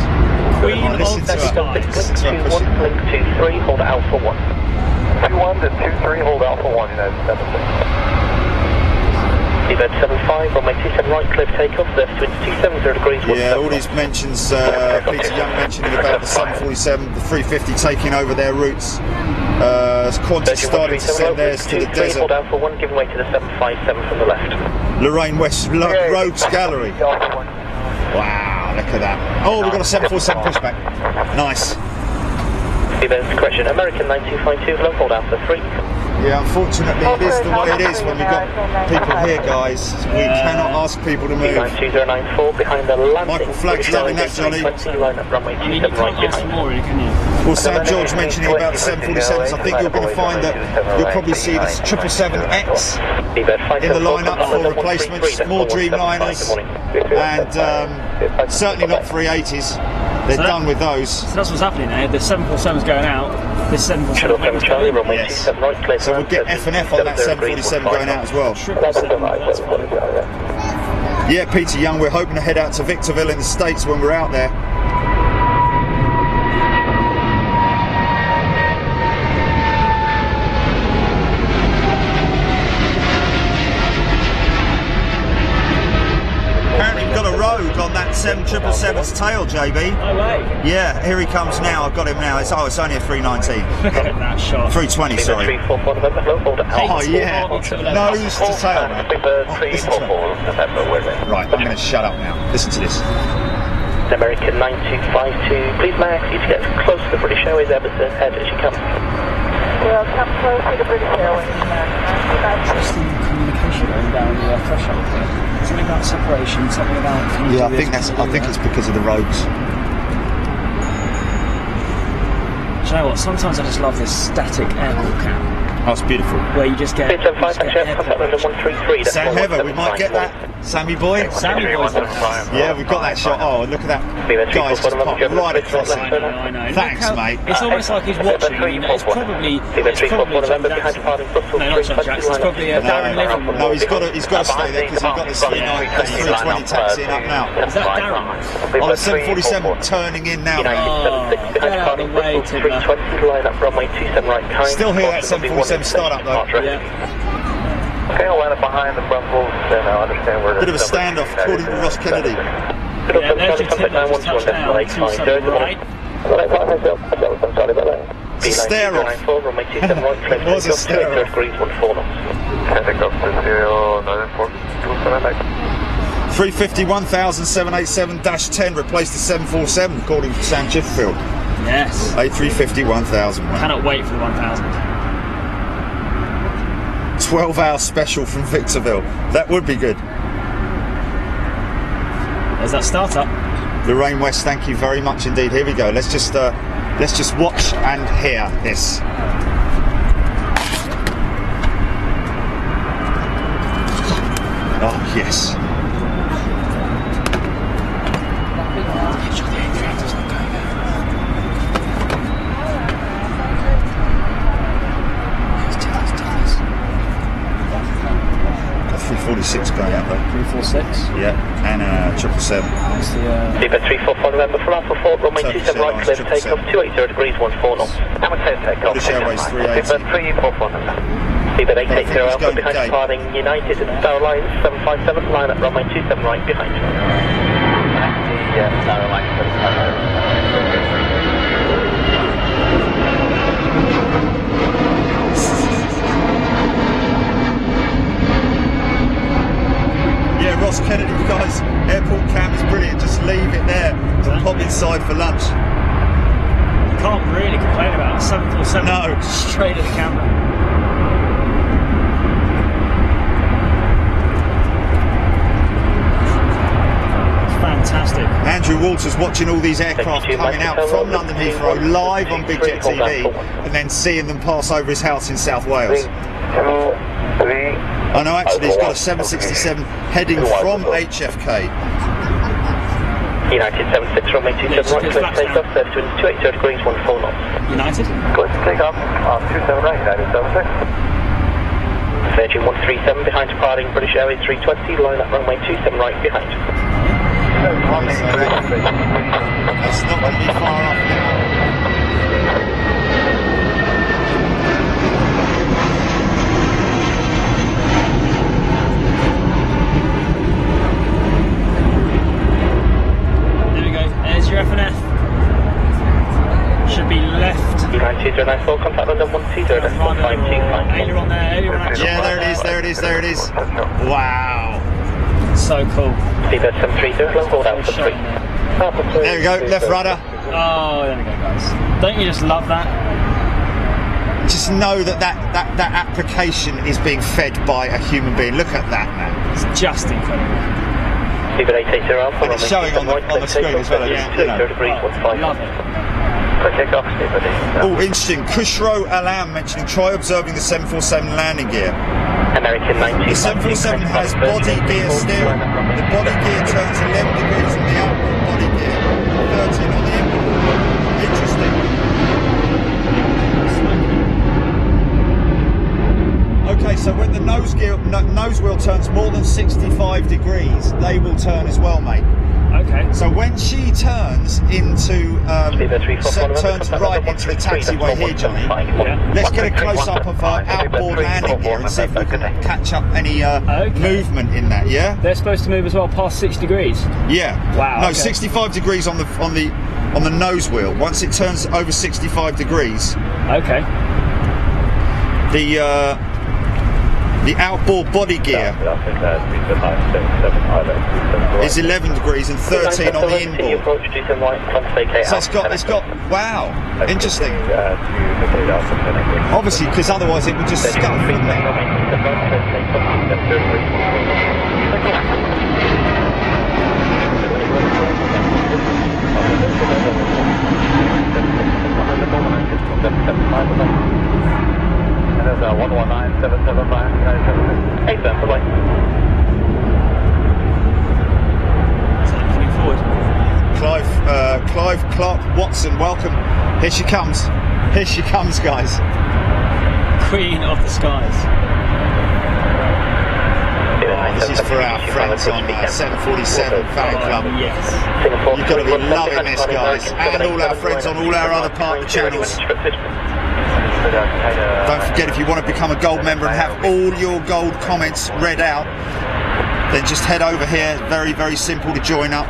Queen of the skies. 21, link 23, hold Alpha 1. 21 to 23, hold Alpha 1, United 76. Event 75, runway 27 right, clear for takeoff, left wind 270 degrees. Yeah, all these mentions, Peter Young mentioning about the 747, the 350 taking over their routes. Qantas starting to send theirs to the desert. Hold Alpha 1, giving way to the 757 from the left. Lorraine West Rogues Gallery. Wow, look at that. Oh, we've got a 747 pushback. Nice. Event correction, American 9252, low, hold Alpha 3. Yeah, unfortunately it is the way it is when we've got people here, guys. We cannot ask people to move. 92094 behind the landing. Michael Flagg's loving that, Johnny. Runway I mean, you 27 can't right ask behind. more, really, can you? Well, Sam George mentioning about the 747s. I think you're going to find that you'll probably see the 777X in the lineup for replacements, more Dreamliners, and certainly not 380s. They're done with those. So that's what's happening now. The 747's going out. This 747 Charlie, runway Yes. 27 right, clear. So we'll get F and F on that 747 going out as well. Yeah, Peter Young, we're hoping to head out to Victorville in the States when we're out there. Apparently we've got a rogue on that 777's tail, JB. No way. Yeah, here he comes now. I've got him now. It's only a 319. Look at that shot. 320, sorry. 344 November, low, hold Oh yeah, Nose to tail, man. Oh, listen to that. Right, I'm going to shut up now. Listen to this. American 9252, please may I ask you to get as close to the British Airways Airbus head as you can. We'll come close to the British Airways, Interesting communication going down the threshold here. Something about separation, something about... Yeah, I think it's because of the rogues. Do you know what? Sometimes I just love this static airport cam. Oh, it's beautiful. Where you just get... Sam Heather, we might get that. Sammy boy. Sammy boy's Yeah, we've got that shot. Oh, look at that. Guys, just popped right across it. I know. Thanks, mate. It's almost like he's watching. You know, it's probably John Jackson. No, not John Jackson. It's probably Darren Livermore. No, he's got to stay there because he's got this 320 taxi up now. Is that Darren? Oh, the 747 turning in now. Oh, get out of the way, Timber. Still hear that 747 start up though. Yeah. Okay, I'll line up behind the front wheels and I'll understand where... Bit of a standoff according to Ross Kennedy. Yeah, there's your tip that just touched down. 27 right. It's a stare off. It was a stare off. 350 1787-10 replaced the 747 according to Sam Chipperfield. Yes. A350 1000. Cannot wait for the 1000. 12-hour special from Victorville. That would be good. There's that startup. Lorraine West, thank you very much indeed. Here we go. Let's just watch and hear this. Oh yes. A 346 going out though. 346. Yeah, and 777. That's the. Lever 344 November for Alpha 4, runway 27 right, clear for takeoff, 280 degrees, 14 knots. Amateur takeoff. British Airways 380. Lever 344 November. Lever 880 Alpha behind departing United and Star Alliance 757, line up runway 27 right behind. Yeah, Star Alliance. Yeah, Ross Kennedy, guys, airport cam is brilliant. Just leave it there to pop inside for lunch. Can't really complain about it. 747. No. Straight at the camera. Fantastic. Andrew Walters watching all these aircraft coming out from London Heathrow live on Big Jet TV and then seeing them pass over his house in South Wales. 2, 3. I know actually he's got a 767 heading from HFK. United 76 runway 27 right, clear to takeoff, left wind 280 degrees, 14 knots. United? Clear to takeoff, 27 right, United 76. Virgin 137 behind departing British Airways 320, line up runway 27 right behind. It's not going to be far off now. There we go. There's your F&F. Should be left. 9294, contact London 120, that's 152. Aileron there, aileron action. Yeah, there it is, there it is, there it is. Wow. So cool. Seabird 730, long hold out for 3. There we go, left rudder. Oh, there we go, guys. Don't you just love that? Just know that application is being fed by a human being. Look at that, man. It's just incredible. Seabird 880 Alpha, And it's showing on the screen as well. Yeah, You know. 0 degrees, 15. Love it. Takeoff, Seabird 880. Oh, interesting. Kushro Alam mentioning try observing the 747 landing gear. American 90. The 747 has body gear steer. The body gear turns 11 degrees on the outboard body gear, 13 on the inboard. Interesting. Okay, so when the nose wheel turns more than 65 degrees, they will turn as well, mate. Okay. So when she turns into turns right into the taxiway here, Johnny, Yeah. let's get a close up of her outboard landing gear and see if we can catch up any movement in that. Yeah. They're supposed to move as well past 6 degrees. Yeah. Wow, No, okay. 65 degrees on the nose wheel. Once it turns over 65 degrees, Okay. the outboard body gear is 11 degrees and 13 on the inboard. So it's got wow, interesting. Obviously, because otherwise it would just scuff, wouldn't it? There's 119-775. 8 then, bye-bye. Looking forward. Clive Clark Watson, welcome. Here she comes. Here she comes, guys. Queen of the skies. This is for our friends on 747 fan club. Yes. You've got to be loving this, guys, and all our friends on all our other partner channels. Don't forget, if you want to become a gold member and have all your gold comments read out, then just head over here. Very, very simple to join up.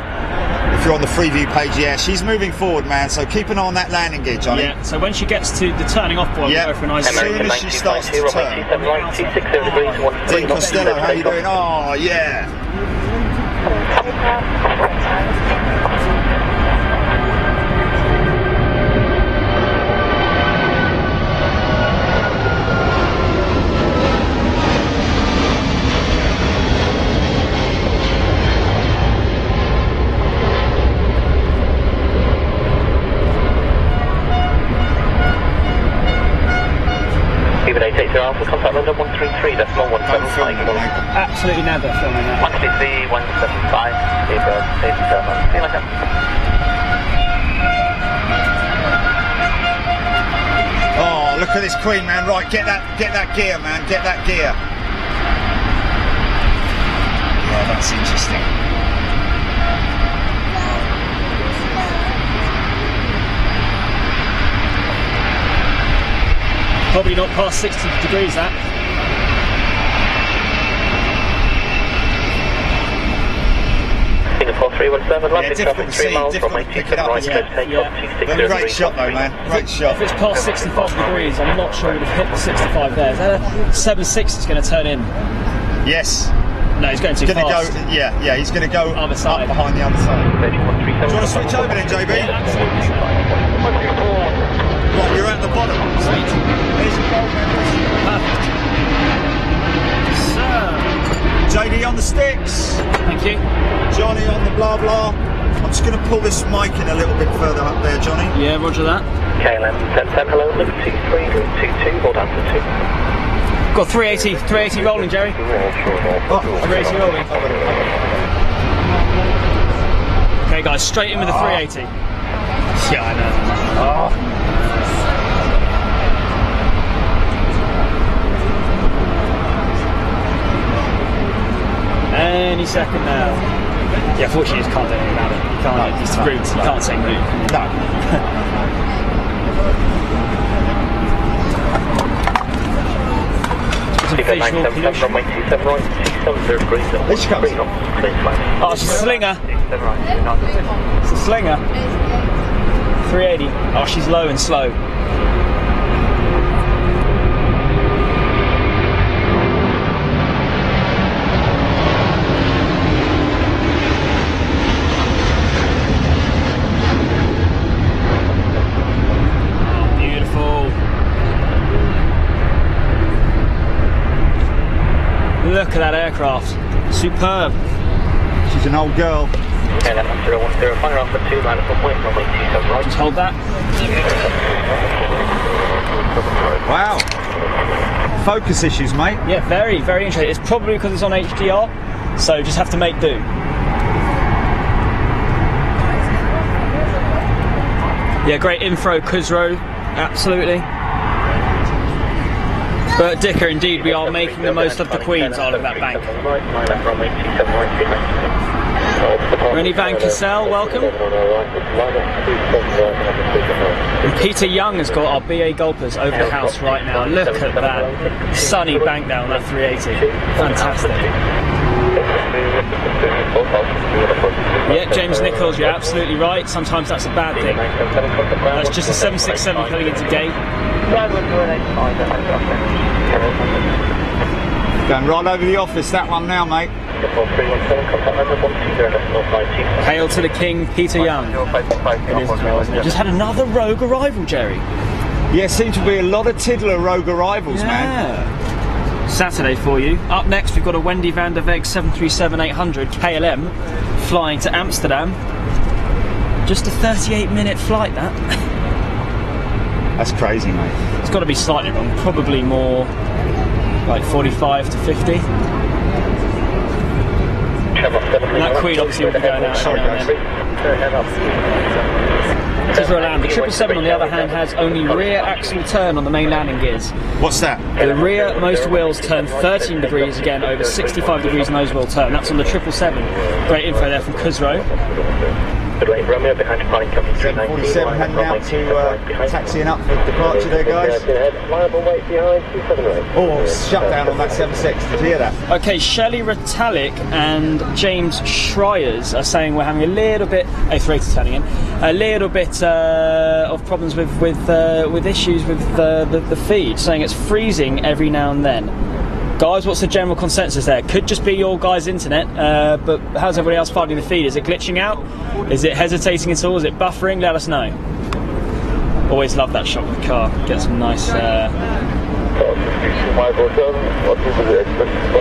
If you're on the Freeview page, yeah, she's moving forward, man. So keep an eye on that landing gear, Johnny. Yeah. So when she gets to the turning off point, Yeah. we'll go for a nice. As soon as she starts to turn. Dean Costello, how you doing? Oh, yeah. Alpha, contact London 133, decimal 175. Absolutely never filming that. 123, 175, Seabird 87. See you later. Oh, look at this queen, man. Right, get that gear, man. Get that gear. Yeah, that's interesting. Probably not past 60 degrees, that. Singapore 317, landing difficult traffic to 3 see, miles from difficult to pick 87 it up, right, isn't close it? takeoff, Yeah. 260 Great shot, though, man. Great shot. If it's past 65 degrees, I'm not sure we'd have hit the 65 there. Is that a 7.6 is going to turn in? Yes. No, he's going too He's going to fast. go. Yeah. He's going to go Other up side. behind the other side. Do you want to switch over then, JB? Right, you're at the bottom. Sweet. There's your gold members. Perfect. So, JD on the sticks. thank you. Johnny on the blah blah. I'm just going to pull this mic in a little bit further up there, Johnny. Yeah, roger that. KLM 1010, hello, look 2322, hold on to 2. Got 380 rolling, Jerry. Oh, 380 rolling. Okay, guys, straight in with the 380. Yeah, I know. Any second now. Yeah, fortunately, you just can't do anything about it. You can't, it's routes, you can't say move. No. Visual pollution. There she comes. Oh, it's a slinger. It's a slinger. 380. Oh, she's low and slow. Look at that aircraft. Superb. She's an old girl. Just hold that. Wow. Focus issues, mate. Yeah, very, very interesting. It's probably because it's on HDR, so just have to make do. Yeah, great info, Heathrow. Absolutely. But Dicker, indeed, we are making the most of the Queens out of that bank. Rennie Van Cassel, welcome. And Peter Young has got our BA gulpers over the house right now. Look at that sunny bank down that 380. Fantastic. Yeah, James Nichols, you're absolutely right. Sometimes that's a bad thing. That's just a 767 pulling into gate. Going right over the office, that one now, mate. Hail to the King, Peter Young. It is as well, isn't it? Just had another rogue arrival, Jerry. Yeah, seems to be a lot of Tiddler rogue arrivals, man. Saturday for you. Up next, we've got a Wendy van der Weg 737-800 KLM flying to Amsterdam. Just a 38-minute flight, that. That's crazy, mate. It's got to be slightly wrong. Probably more like 45 to 50. And that Queen obviously will be going out. Sorry, guys. Heathrow land. The 777 on the other hand has only rear axle turn on the main landing gears. What's that? The rear most wheels turn 13 degrees, again over 65 degrees nose wheel turn. That's on the 777. Great info there from Heathrow. 747 heading out to taxiing up for departure there, guys. Oh, shut down on that 76. Did you hear that? Okay, Shelley Retallick and James Schreiers are saying we're having a little bit, A380 turning in, a little bit of problems with issues with the feed, saying it's freezing every now and then. Guys, what's the general consensus there? Could just be your guys' internet, but how's everybody else finding the feed? Is it glitching out? Is it hesitating at all? Is it buffering? Let us know. Always love that shot of the car. Get some nice... Yeah,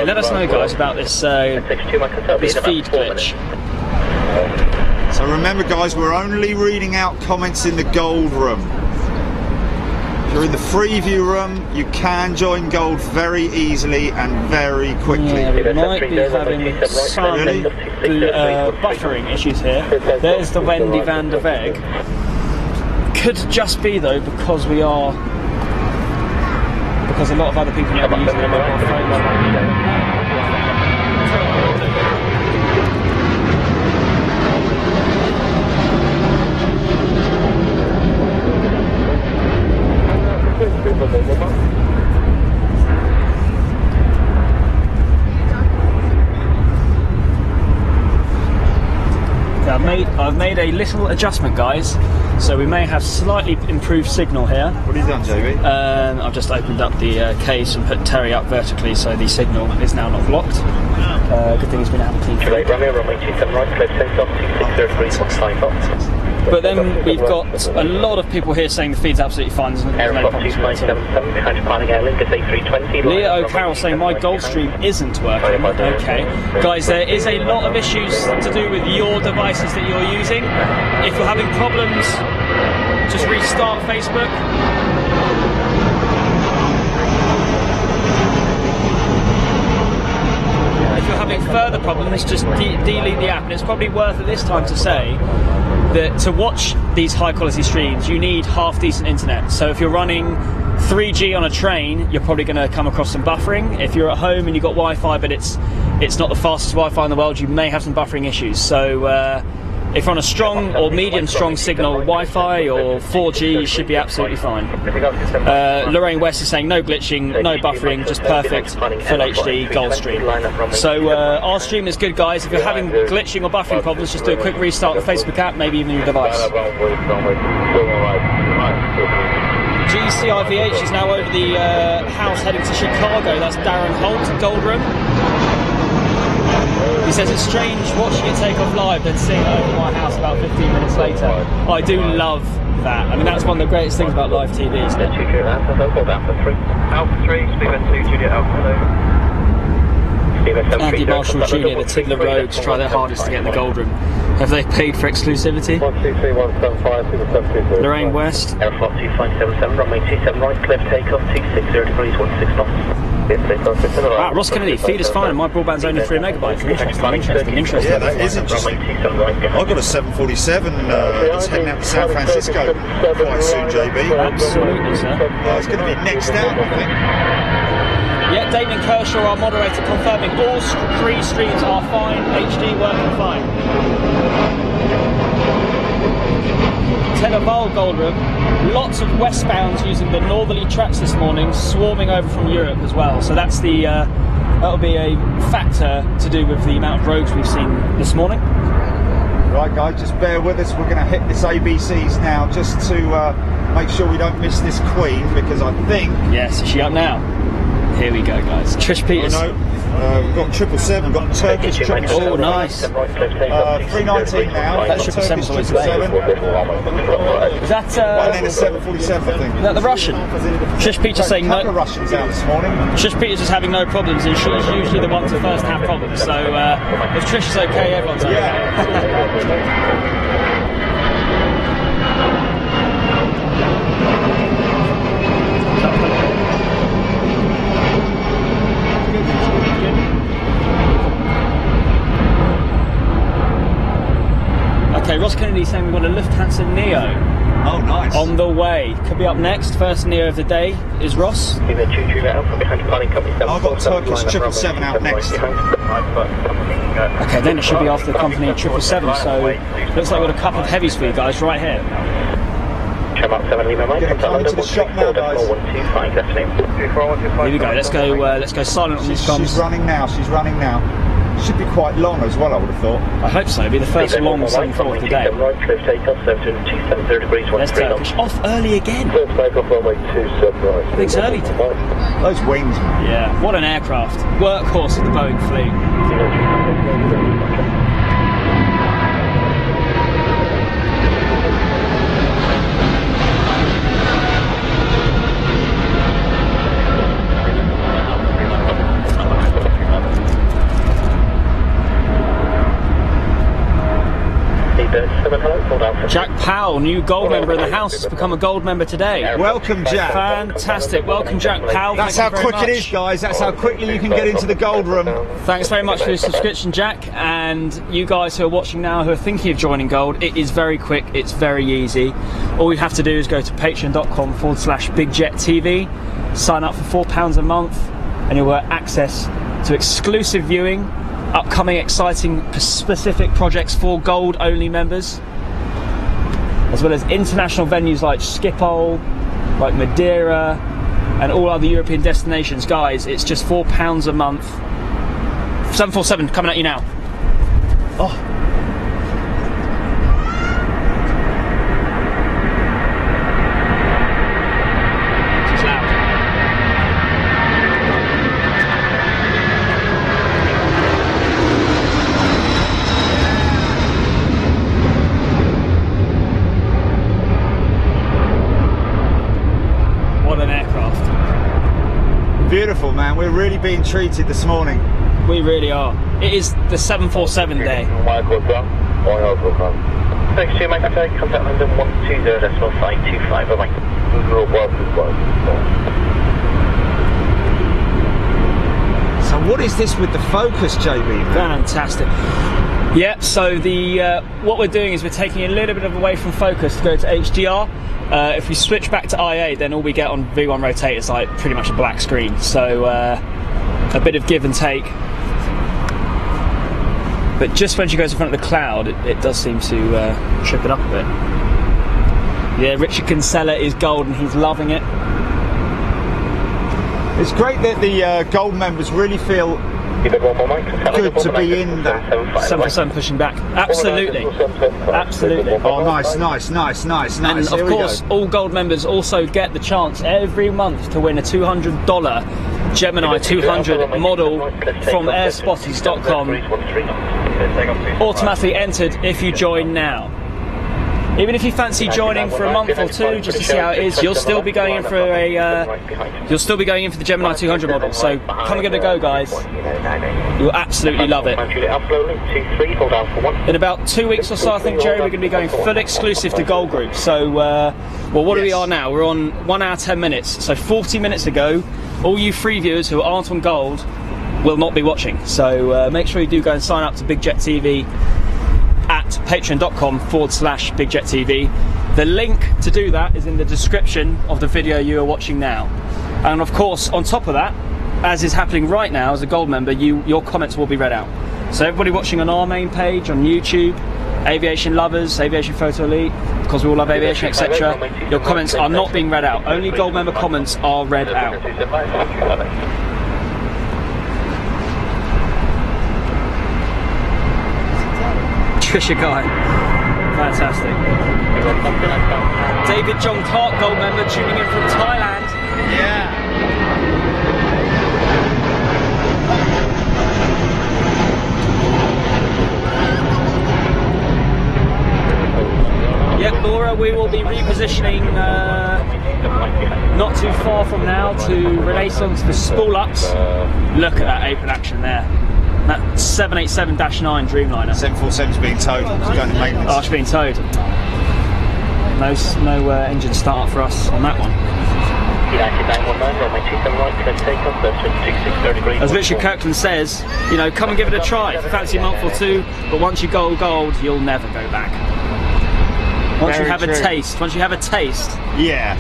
let us know, guys, about this feed glitch. So remember, guys, we're only reading out comments in the gold room. If you're in the Freeview room, you can join gold very easily and very quickly. Yeah, we might be having some buffering issues here. There's the Wendy van der Weg. Could just be though because a lot of other people might be using their mobile phones. I've made a little adjustment, guys, so we may have slightly improved signal here. What have you done, JB? I've just opened up the case and put Terry up vertically, so the signal is now not blocked. Good thing he's been out of clean. But then we've got a lot of people here saying the feed's absolutely fine. There's no problems with it. Leah O'Carroll saying my Gulfstream isn't working. Okay, guys, there is a lot of issues to do with your devices that you're using. If you're having problems, just restart Facebook. If you're having further the problems, just delete the app. And it's probably worth at this time to say that to watch these high quality streams, you need half decent internet. So if you're running 3G on a train, you're probably going to come across some buffering. If you're at home and you've got Wi-Fi, but it's not the fastest Wi-Fi in the world, you may have some buffering issues. So if you're on a strong or medium strong signal Wi-Fi or 4G, you should be absolutely fine. Lorraine West is saying no glitching, no buffering, just perfect full HD gold stream. So our stream is good, guys. If you're having glitching or buffering problems, just do a quick restart of the Facebook app, maybe even your device. GCIVH is now over the house heading to Chicago. That's Darren Holt, Gold Room. He says it's strange watching it take off live then seeing it over my house about 15 minutes later. I do love that. I mean, that's one of the greatest things about live TV, isn't it? Alpha 3, Speedbird 2, Juliet Alpha. Andy Marshall Jr., the Tiddler Rogues, try their hardest to get in the Gold Room. Have they paid for exclusivity? 123-175, Lorraine West. Airflot 2577, runway 27 right, clear for takeoff, 260 degrees, 16 knots. Wow, Ross Kennedy, feed is fine and my broadband's only 3 megabytes. Interesting. Yeah, that is interesting. I've got a 747 that's heading out to San Francisco quite soon, JB. Absolutely, sir. It's going to be next out, I think. Yeah, Damien Kershaw, our moderator, confirming all 3 streams are fine, HD working fine. Tenaval Gold Room, lots of westbounds using the northerly tracks this morning, swarming over from Europe as well. So that's the that'll be a factor to do with the amount of rogues we've seen this morning. Right, guys, just bear with us. We're going to hit this ABCs now just to make sure we don't miss this Queen, because I think... Yes, is she up now? Here we go, guys. Trish Peters. Oh, no. We've got 777, we've got Turkish 777. Oh, nice. 319 now. That 777's always late. Is that and then a 747, I think. is that the Russian? Trish Peters saying no. Russians out this morning. Trish Peters is having no problems, and she's usually the one to first have problems. So if Trish is okay, everyone's okay. Yeah. Okay, Ross Kennedy saying we've got a Lufthansa Neo. Oh, nice. On the way. Could be up next. First Neo of the day is Ross. I've got Turkish 777 out next. Okay, then it should be after the company 777. So looks like we've got a couple of heavies for you guys right here. Get coming to the shop now, guys. Here we go. Let's go silent on these comms. She's running now. Should be quite long as well, I would have thought. I hope so. It'll be the first long 74 of the day. There's Turkish. Off early again. I think it's early today. Those wings, man. Yeah, what an aircraft. Workhorse of the Boeing fleet. Jack Powell, new gold member in the house, has become a gold member today. Welcome, Jack. Fantastic. Welcome, Jack Powell. That's how quick it is, guys. That's how quickly you can get into the Gold Room. Thanks very much for your subscription, Jack. And you guys who are watching now, who are thinking of joining Gold, it is very quick. It's very easy. All you have to do is go to patreon.com/BigJetTV, sign up for £4 a month, and you'll get access to exclusive viewing, upcoming exciting specific projects for Gold only members, as well as international venues like Schiphol, like Madeira, and all other European destinations. Guys, it's just £4 a month. 747 coming at you now. Oh. It's loud. What an aircraft. Beautiful, man. We're really being treated this morning. We really are. It is the 747 day. Thanks to you, Mike. Contact London 120.525. Bye-bye. what is this with the focus, JB? Fantastic. Yeah, so the what we're doing is we're taking a little bit of away from focus to go to HDR. If we switch back to IA, then all we get on V1 Rotate is like pretty much a black screen. So a bit of give and take. But just when she goes in front of the cloud, it does seem to trip it up a bit. Yeah, Richard Kinsella is gold and he's loving it. It's great that the gold members really feel good to be in that. 747 pushing back. Absolutely. Absolutely. Oh, nice. And of course, all gold members also get the chance every month to win a $200 Gemini 200 model from airspotters.com. Automatically entered if you join now. Even if you fancy joining for a month or two just to see how it is, you'll still be going in for the Gemini 200 model. So come and give it a go, guys. You'll absolutely love it. In about 2 weeks or so, I think, Jerry, we're going to be going full exclusive to Gold Group. So, well, what we are now? We're on 1 hour 10 minutes. So 40 minutes ago, all you free viewers who aren't on Gold will not be watching. So make sure you do go and sign up to Big Jet TV at patreon.com/BigJetTV. The link to do that is in the description of the video you are watching now. And of course, on top of that, as is happening right now as a gold member, your comments will be read out. So everybody watching on our main page on YouTube, Aviation Lovers, Aviation Photo Elite, because we all love aviation, etc., your comments are not being read out. Only gold member comments are read out. Trisha Guy, fantastic. David John Clark, gold member, tuning in from Thailand. Yeah. Yep, Laura, we will be repositioning not too far from now to Renaissance for spool ups. Look at that apron action there. That 787-9 Dreamliner. 747's being towed. It's going to maintenance. Oh, it's being towed. No engine start for us on that one. As Richard Kirkland says, you know, come and give it a try. Fancy a month or two, but once you go gold, you'll never go back. Once you have a taste. Yeah.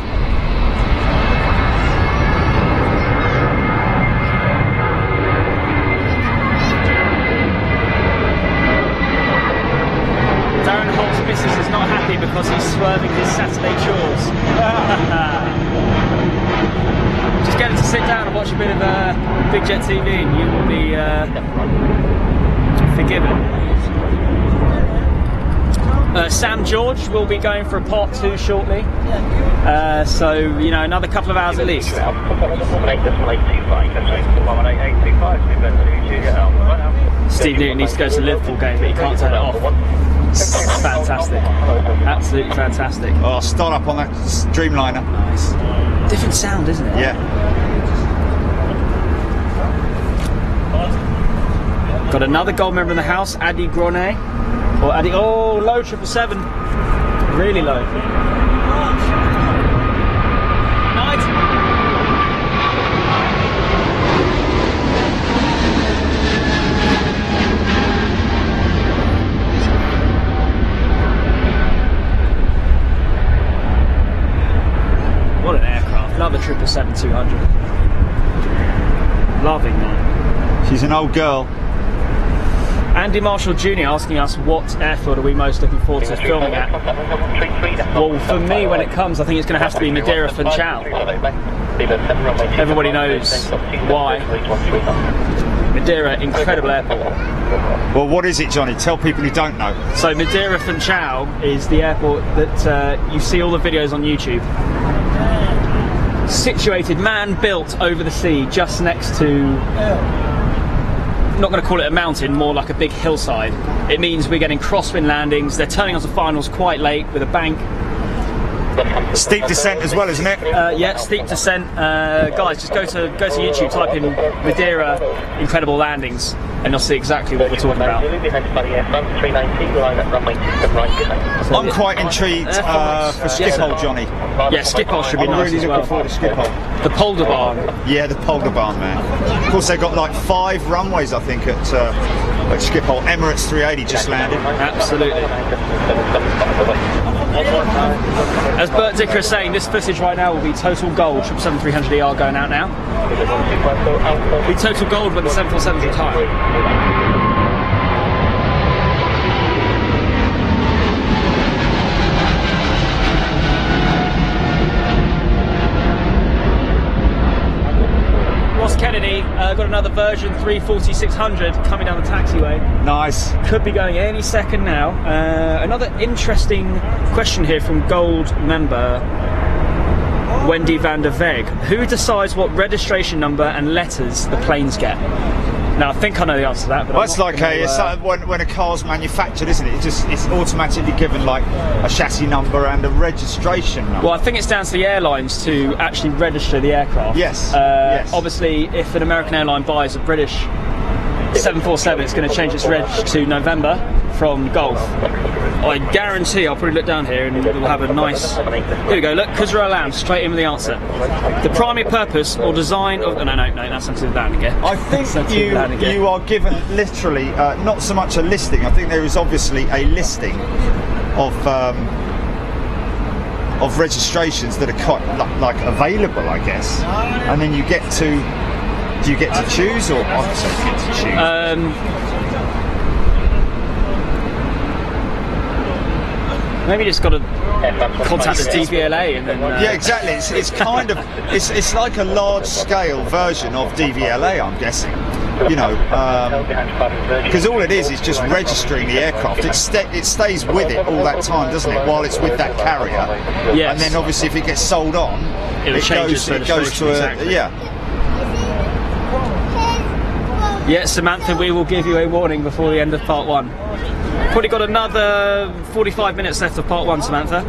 Is not happy because he's swerving his Saturday chores. Just get him to sit down and watch a bit of Big Jet TV and you will be forgiven. Sam George will be going for a part 2 shortly. So, you know, another couple of hours at least. Steve Newton needs to go to the Liverpool game, but he can't turn it off. Fantastic. Absolutely fantastic. Oh, start up on that Dreamliner. Nice. Different sound, isn't it? Yeah. Got another gold member in the house, Adi Gronet. Or Adi, oh, low 777. Really low. Nice. What an aircraft. Another 777-200. Loving that. She's an old girl. Andy Marshall Jr. asking us what airfield are we most looking forward to filming at. Well, for me, when it comes, I think it's going to have to be Madeira Funchal. Everybody knows why. Madeira, incredible airport. Well, what is it, Johnny? Tell people who don't know. So Madeira Funchal is the airport that you see all the videos on YouTube. Situated, man-built over the sea, just next to... not going to call it a mountain, more like a big hillside. It means we're getting crosswind landings. They're turning us to finals quite late with a bank. Steep descent as well, isn't it? Yeah, steep descent. Guys, just go to YouTube, type in Madeira incredible landings, and you'll see exactly what we're talking about. I'm quite intrigued for Schiphol, Johnny. Yeah, Schiphol should be I'm nice really as well. looking forward to Schiphol. The Polder Barn. Yeah, the Polder Barn, man. Of course, they've got like 5 runways, I think, at Schiphol. Emirates 380 just landed. Absolutely. As Bert Dicker is saying, this footage right now will be total gold. 777-300ER going out now. It'll be total gold when the 747s retire. Kennedy, got another version 340-600 coming down the taxiway. Nice. Could be going any second now. Another interesting question here from Gold member Wendy van der Weg. Who decides what registration number and letters the planes get? Now, I think I know the answer to that. But well, it's like when a car's manufactured, isn't it? It's automatically given like a chassis number and a registration number. Well, I think it's down to the airlines to actually register the aircraft. Yes. Yes. Obviously, if an American airline buys a British 747, it's going to change its reg to November from Golf. I guarantee, I'll probably look down here and we'll have a nice... Here we go, look, Khusra Alam, straight in with the answer. The primary purpose or design of... No, that's something to that again. I think you are given literally, not so much a listing, I think there is obviously a listing of registrations that are quite like available, I guess. And then you get to... Do you get to choose, or obviously you get to choose? Maybe you just got to contact the DVLA and then... Yeah, exactly. It's kind of... It's like a large-scale version of DVLA, I'm guessing. You know, because all it is just registering the aircraft. It stays with it all that time, doesn't it, while it's with that carrier. Yes. And then obviously if it gets sold on, it goes to exactly. Yeah. Yeah, Samantha, we will give you a warning before the end of part 1. Probably got another 45 minutes left of part 1, Samantha.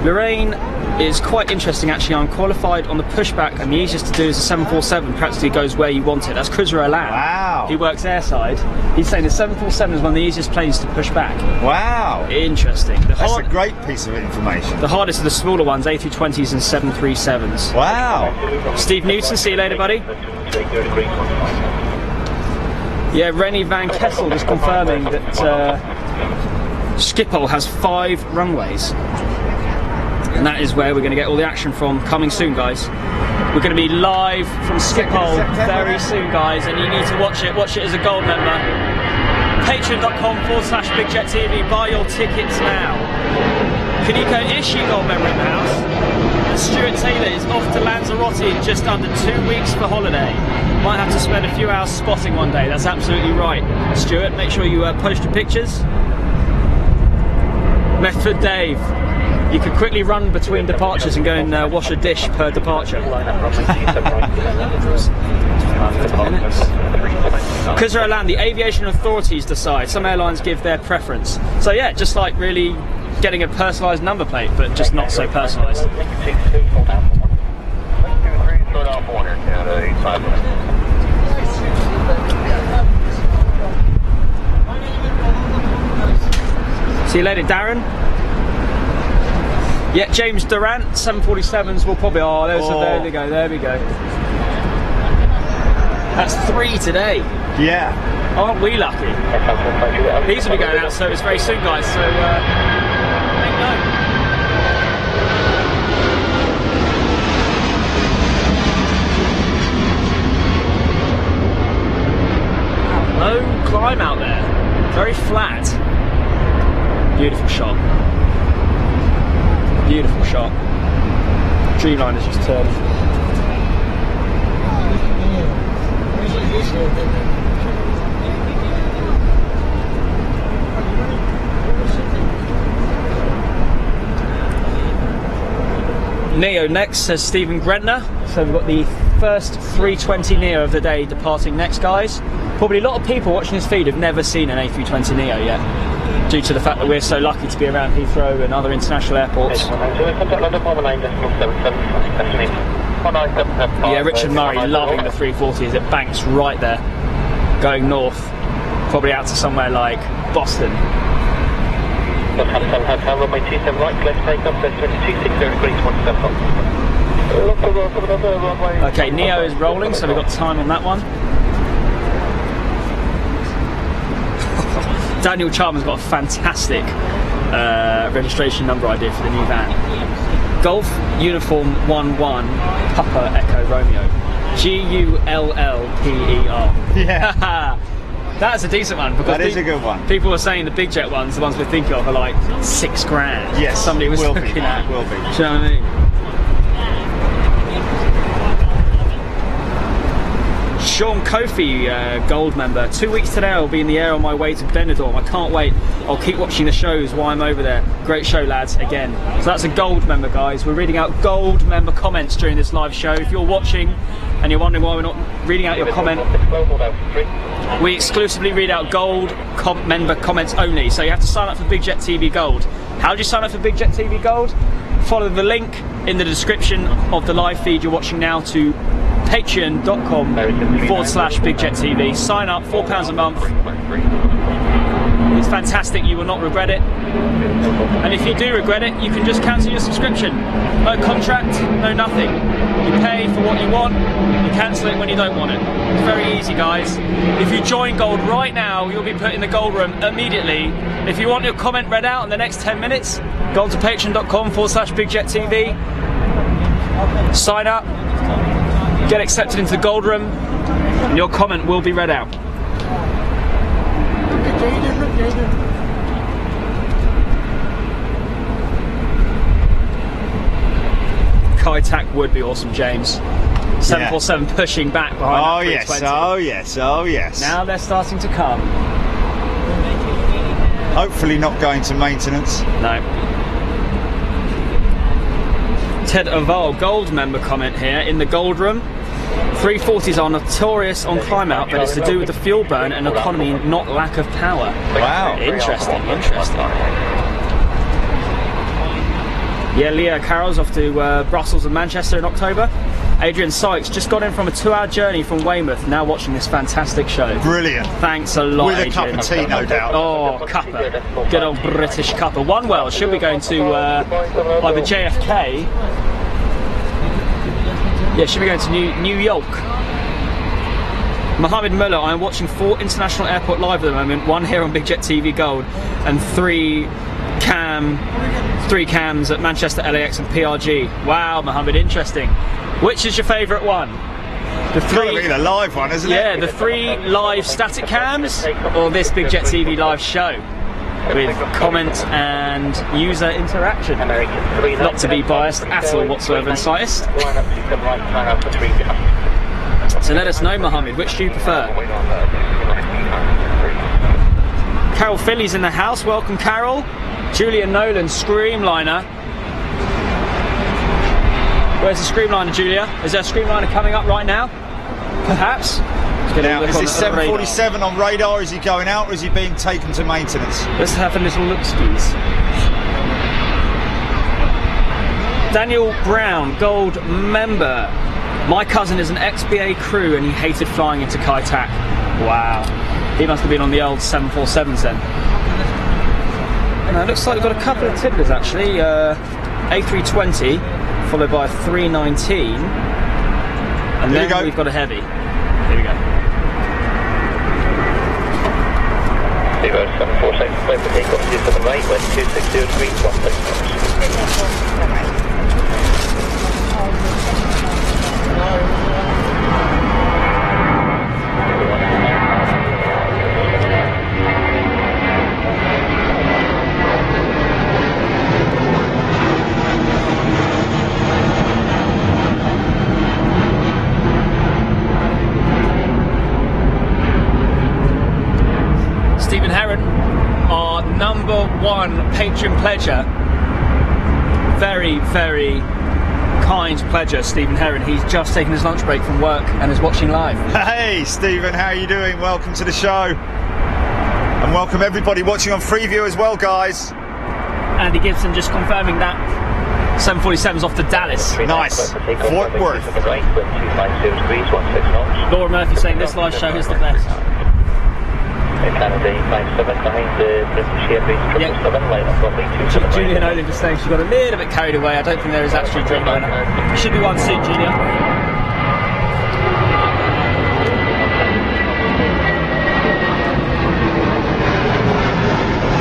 Lorraine is quite interesting actually. I'm qualified on the pushback and the easiest to do is the 747, practically goes where you want it. That's Khusra Alam. Wow. He works airside. He's saying the 747 is one of the easiest planes to push back. Wow. Interesting. That's a great piece of information. The hardest are the smaller ones, A320s and 737s. Wow. Steve Newton, see you later, buddy. Yeah, Rennie Van Kessel just confirming that Schiphol has 5 runways. And that is where we're going to get all the action from coming soon, guys. We're going to be live from Schiphol very soon, guys, and you need to watch it. Watch it as a Gold member. Patreon.com/BigJetTV. Buy your tickets now. Kaniko Ishii, Gold member in the house. And Stuart Taylor is off to Lanzarote in just under 2 weeks for holiday. Might have to spend a few hours spotting one day. That's absolutely right, Stuart. Make sure you post your pictures. Method Dave. You could quickly run between departures and go and wash a dish per departure. Khusra Alam, the aviation authorities decide. Some airlines give their preference. So yeah, just like really getting a personalised number plate, but just not so personalised. See you later, Darren. Yeah, James Durant, 747s will probably... Oh, there we go, there we go. That's 3 today. Yeah. Aren't we lucky? These will be going out service very soon, guys, so make note. Low climb out there. Very flat. Beautiful shot. Beautiful shot. Dreamliner's just turned. Neo next, says Stephen Grentner. So we've got the first 320 Neo of the day departing next, guys. Probably a lot of people watching this feed have never seen an A320 Neo yet. due to the fact that we're so lucky to be around Heathrow and other international airports. Yeah, Richard Murray loving the 340 as it banks right there, going north, probably out to somewhere like Boston. Runway 27 right, let's take off, let's 260 degrees, 17 off. Okay, Neo is rolling, so we've got time on that one. Daniel Charman's got a fantastic registration number idea for the new van. Golf Uniform 11 Papa Echo Romeo. GULLPER. Yeah. That's a decent one, because that is a good one. People were saying the big jet ones, the ones we think of, are like $6,000. Yes, somebody was looking at. Will be. Do you know what I mean? Sean Kofi, gold member. 2 weeks today I'll be in the air on my way to Benidorm. I can't wait. I'll keep watching the shows while I'm over there. Great show, lads, again. So that's a gold member, guys. We're reading out gold member comments during this live show. If you're watching and you're wondering why we're not reading out your comment, we exclusively read out gold member comments only. So you have to sign up for Big Jet TV Gold. How do you sign up for Big Jet TV Gold? Follow the link in the description of the live feed you're watching now to patreon.com/BigJetTV. Sign up, £4 a month. It's fantastic, you will not regret it. And if you do regret it, you can just cancel your subscription. No contract, no nothing. You pay for what you want, you cancel it when you don't want it. It's very easy, guys. If you join Gold right now, you'll be put in the Gold room immediately. If you want your comment read out in the next 10 minutes, go to patreon.com/BigJetTV. Sign up. Get accepted into the Gold room, and your comment will be read out. Kai-Tak would be awesome, James. 747 pushing back behind. Oh yes, oh yes, oh yes. Now they're starting to come. Hopefully not going to maintenance. No. Ted Oval, gold member comment here in the Gold room. 340s are notorious on climb out, but it's to do with the fuel burn and economy, not lack of power. Wow. Interesting, interesting. Yeah, Leah Carroll's off to Brussels and Manchester in October. Adrian Sykes just got in from a 2-hour journey from Weymouth, now watching this fantastic show. Brilliant. Thanks a lot, With a Adrian. cup of tea, no doubt. Oh, cuppa. Good old British cuppa. One well, should be going to either JFK. Yeah, should be going to New York. Mohammed Muller, I'm watching 4 international airport live at the moment, 1 here on Big Jet TV Gold, and 3 cams at Manchester, LAX and PRG. Wow, Mohammed, interesting. Which is your favourite one? The 3, the live one, isn't it? Yeah, the 3 live static cams, or this Big Jet TV live show with comment and user interaction. Not to be biased at all whatsoever in slightest. So let us know, Mohammed, which do you prefer? Carol Philly's in the house, welcome Carol. Julia Nolan, Screamliner. Where's the Screamliner, Julia? Is there a Screamliner coming up right now? Perhaps? Now, is this 747 on radar? Is he going out or is he being taken to maintenance? Let's have a little look, skis. Daniel Brown, gold member. My cousin is an ex-BA crew and he hated flying into Kai-Tak. Wow. He must have been on the old 747s then. And it looks like we've got a couple of tipplers actually. A320 followed by a 319. And then we've got a heavy. Here we go. 0746, wait for takeoff, 27 right, wind 260 degrees, 16. Stephen Heron, our #1 patron pledger. Very, very kind pledger, Stephen Heron. He's just taken his lunch break from work and is watching live. Hey Stephen, how are you doing? Welcome to the show. And welcome everybody watching on Freeview as well, guys. Andy Gibson just confirming that 747's off to Dallas. Nice. Fort Worth. Laura Murphy saying this live show is the best. Julia Nolan just saying she got a little bit carried away. I don't think there is actually a drink liner. It should be one soon, Julia.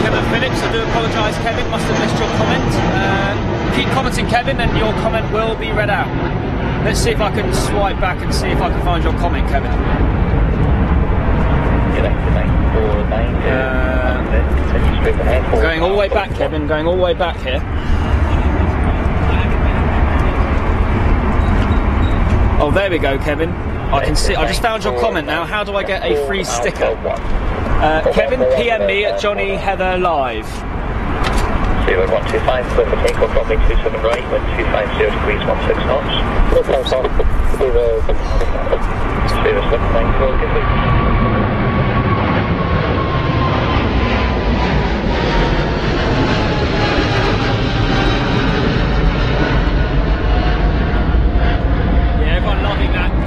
Kevin Phillips, I do apologise, Kevin, must have missed your comment. Keep commenting, Kevin, and your comment will be read out. Let's see if I can swipe back and see if I can find your comment, Kevin. Going all the way back, Kevin, going all the way back here. Oh, there we go, Kevin. I can see, I just found your comment now. How do I get a free sticker? Kevin, PM me at Johnny Heather Live. 125, clear for takeoff, runway 27 right, wind 250 degrees, 16 knots. 0794, good week.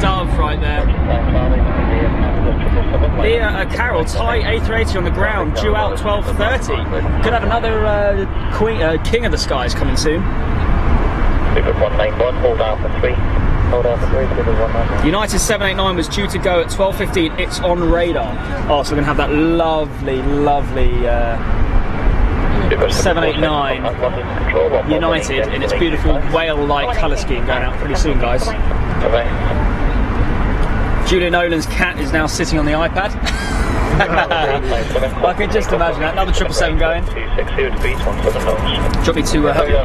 Dove right there. Leah Carroll, Thai A380 on the ground, due out 12:30. Could have another King of the Skies coming soon. 191, hold down for 3. Hold down for 3, United 789 was due to go at 12:15. It's on radar. Oh, so we're going to have that lovely 789 United in its beautiful whale-like colour scheme going out pretty soon, guys. Julia Nolan's cat is now sitting on the iPad. I can just imagine that. Another 777 going. Do you want me to help you?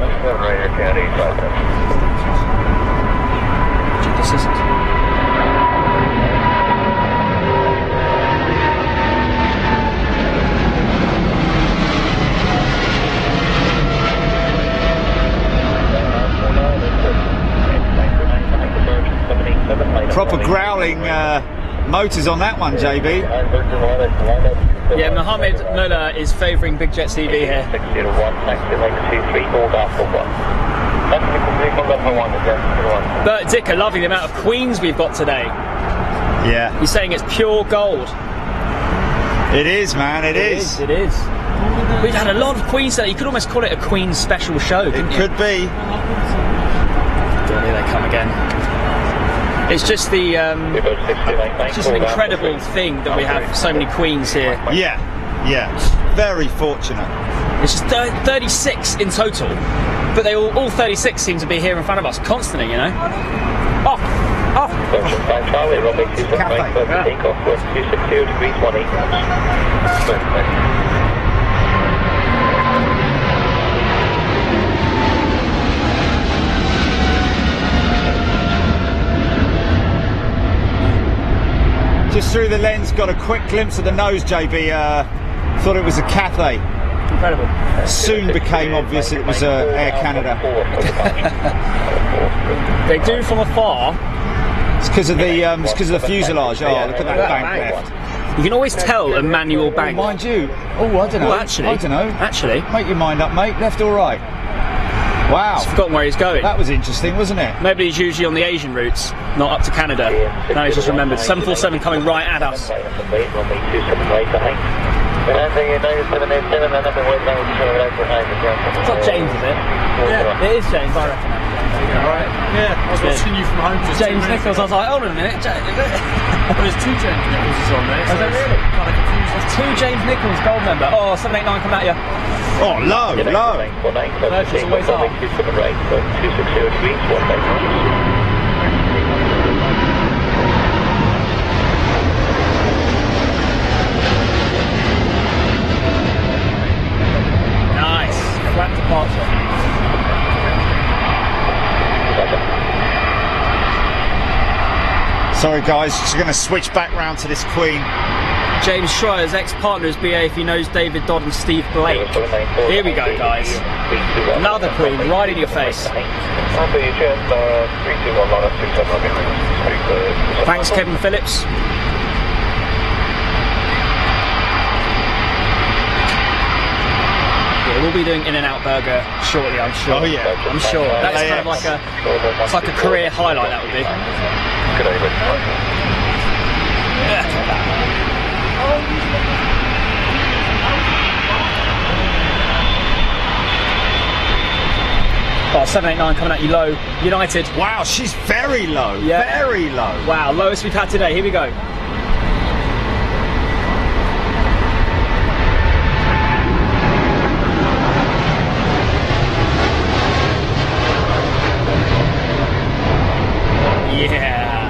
Proper growling motors on that one, JB. Yeah, Mohammed Mullah is favouring Big Jet TV here. 601, taxi like 23, hold off for 1. Bert Dicker loving the amount of Queens we've got today. Yeah. He's saying it's pure gold. It is, man, it is. It is. We've had a lot of Queens today. You could almost call it a Queen special show, couldn't you? It could be. Here they come again. It's just the it's just an incredible thing that we have so many Queens here. Yeah, yeah, very fortunate. It's just 36 in total, but they all 36 seem to be here in front of us constantly, you know. Off. Charlie, runway 27 right, clear for takeoff, wind 260 degrees, 18 knots. Just through the lens, got a quick glimpse of the nose, JB. Thought it was a Cathay. Incredible. Soon became obvious it was Air Canada. They do from afar. It's because of the fuselage. Oh, look at that bank left. You can always tell a manual bank. Mind you. Oh, I don't know. Well, actually, I don't know. Actually, make your mind up, mate. Left or right? Wow. He's forgotten where he's going. That was interesting, wasn't it? Maybe he's usually on the Asian routes, not up to Canada. Now he's just remembered. 747 coming right at us. It's not James, is it? Yeah, it is James, I reckon. Alright. Yeah, I was watching you from home. James Nichols, I was like, hold on a minute. There's two James Nichols on there. So really? Kind of confused. There's two James Nichols gold member. Oh, 789 come at you. Oh, low. It's always up. 260 degrees, 1 Nice. Flat departure. Sorry, guys. Just going to switch back round to this Queen. James Schreier's ex-partner is BA if he knows David Dodd and Steve Blake. Here we go, guys. Another Queen right in your face. Thanks, Kevin Phillips. we'll be doing In-N-Out Burger shortly, I'm sure. Oh yeah. I'm sure. That is kind of like it's like a career highlight, that would be. Good day, Yeah. Oh, 789 coming at you low. United. Wow, she's very low. Yeah. Very low. Wow, lowest we've had today. Here we go. Yeah.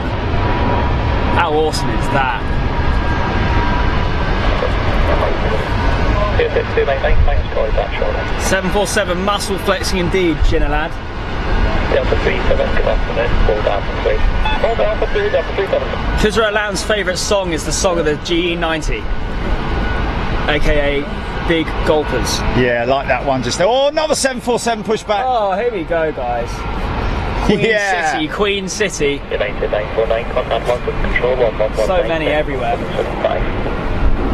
How awesome is that? 262, mate, thanks, Corey, that short. 747 muscle flexing indeed, Ginner lad. Delta 37, come up and then fall down for 3. Fall down for 3, Delta 37. Kuzra Alan's favourite song is the song of the GE90, aka Big Gulpers. Yeah, I like that one. Just oh, another 747 pushback. Oh, here we go, guys. Queen City. United 949, contact 1 with control 111. So many everywhere.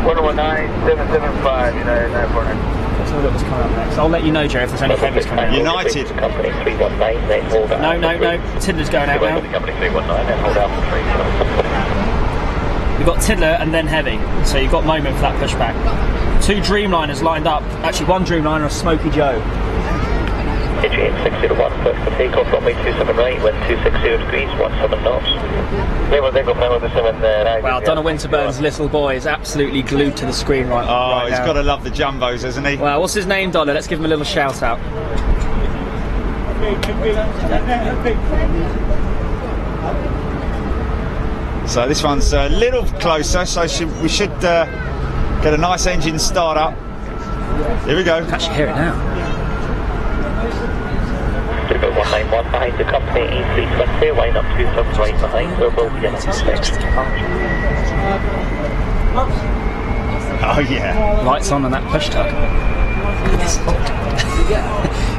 119775, United 949. Let's have a look what's coming up next. I'll let you know, Joe, if there's any heavies coming out. United. Company 319, then hold out. No. Tiddler's going out now. Company 319, then hold out for 3. You've got Tiddler and then Heavy. So you've got moment for that pushback. 2 Dreamliners lined up. Actually, 1 Dreamliner and Smokey Joe. Pitching 601, first for takeoff, runway 27 right, wind 260 degrees, 17 knots. Wow, Donna Winterburn's little boy is absolutely glued to the screen right now. Oh, he's got to love the jumbos, hasn't he? Wow, what's his name, Donna? Let's give him a little shout out. So this one's a little closer, so we should get a nice engine start up. Here we go. I can actually hear it now. 191 behind the company, E320, line up 27 right behind, we're both in on 6. Oh yeah. Lights on and that push tuck.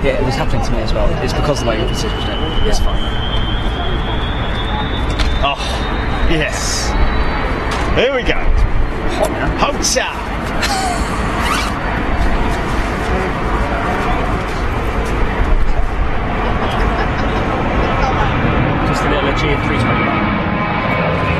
Yeah, it was happening to me as well. It's because of the way your position was doing. It's fine. Oh, yes. Here we go. Hot now. Hotel. Just a little Aegean 321.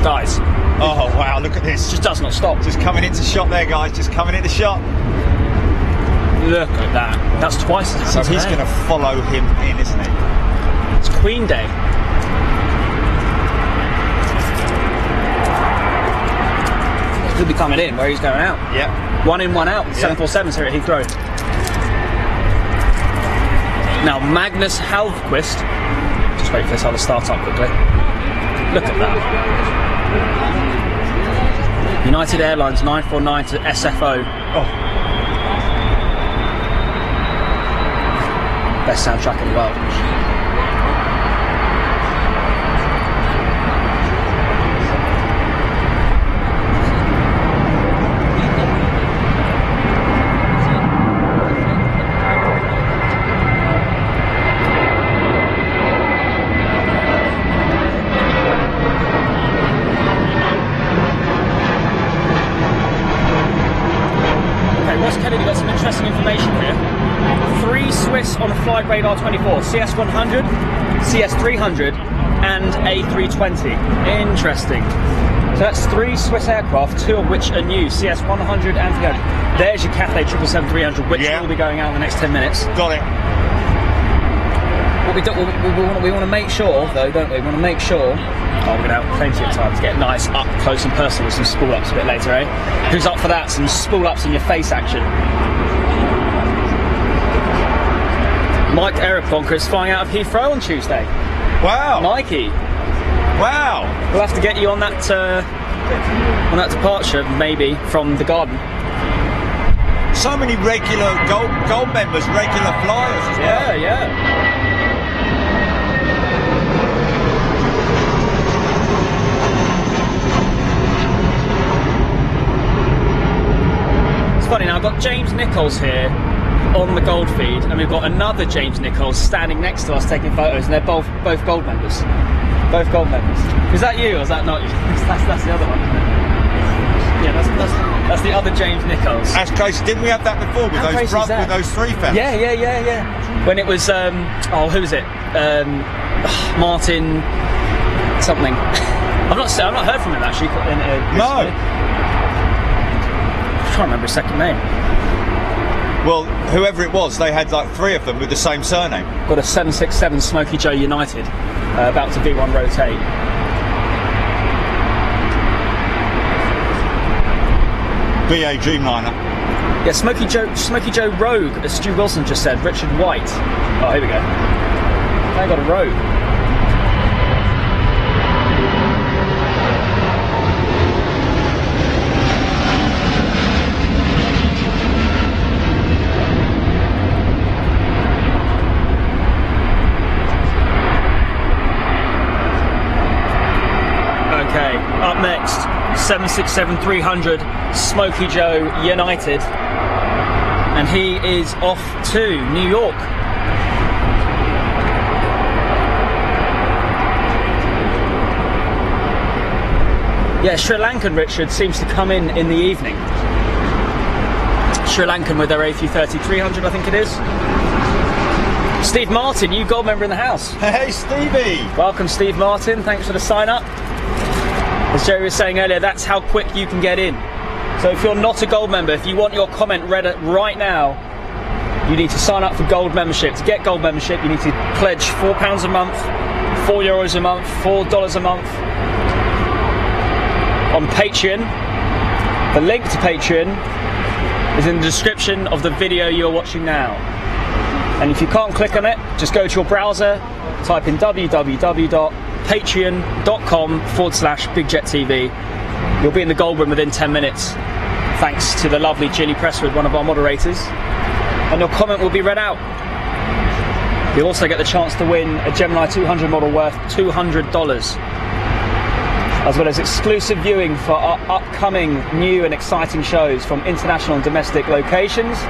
Guys, Oh wow, look at this. just does not stop. Just coming into shot there, guys. Just coming into shot. Look at that. That's twice as So hard. he's going to follow him in, isn't he? It's Queen Day. He'll be coming in where he's going out. Yeah. 1 in, 1 out. 747s here at Heathrow. Now Magnus Halvquist. Just wait for this other start up quickly. Look at that. United Airlines 949 to SFO. Oh. Best soundtrack in the world. Okay, Ross Kennedy got some interesting information here. 3 Swiss on a flight radar 24, CS100, CS300 and A320. Interesting. So that's 3 Swiss aircraft, 2 of which are new, CS100 and 300. There's your Cathay 777-300, which will be going out in the next 10 minutes. Got it. What we want to make sure, though, don't we? We want to make sure. Oh, we're going to have plenty of time to get nice up close and personal with some spool ups a bit later, eh? Who's up for that? Some spool ups in your face action. Mike Aeroplonker is flying out of Heathrow on Tuesday. Wow. Mikey, Wow. we'll have to get you on that departure, maybe from the garden. So many regular gold members, regular flyers as well. Yeah. It's funny now, I've got James Nichols here on the gold feed, and we've got another James Nichols standing next to us taking photos, and they're both gold members. Both gold members. Is that you, or is that not you? That's the other one, isn't it? Yeah, that's the other James Nichols. That's crazy. Didn't we have that before with those three fellas? Yeah. When it was, who was it? Martin something. I've not heard from him actually. No. I'm trying to remember his second name. Well, whoever it was, they had like 3 of them with the same surname. Got a 767 Smokey Joe United, about to V1 rotate. BA Dreamliner. Yeah, Smokey Joe Rogue, as Stu Wilson just said. Richard White. Oh, here we go. They got a Rogue. Okay, up next, 767-300 Smokey Joe United, and he is off to New York. Yeah, Sri Lankan Richard seems to come in the evening. Sri Lankan with their A330-300, I think it is. Steve Martin, you gold member in the house. Hey, Stevie! Welcome, Steve Martin. Thanks for the sign up. As Jerry was saying earlier, that's how quick you can get in. So if you're not a gold member, if you want your comment read right now, you need to sign up for gold membership. To get gold membership, you need to pledge £4 a month, €4 a month, $4 a month on Patreon. The link to Patreon is in the description of the video you're watching now. And if you can't click on it, just go to your browser, type in www.patreon.com/BigJetTV. You'll be in the gold room within 10 minutes, thanks to the lovely Ginny Presswood, one of our moderators. And your comment will be read out. You'll also get the chance to win a Gemini 200 model worth $200, as well as exclusive viewing for our upcoming new and exciting shows from international and domestic locations,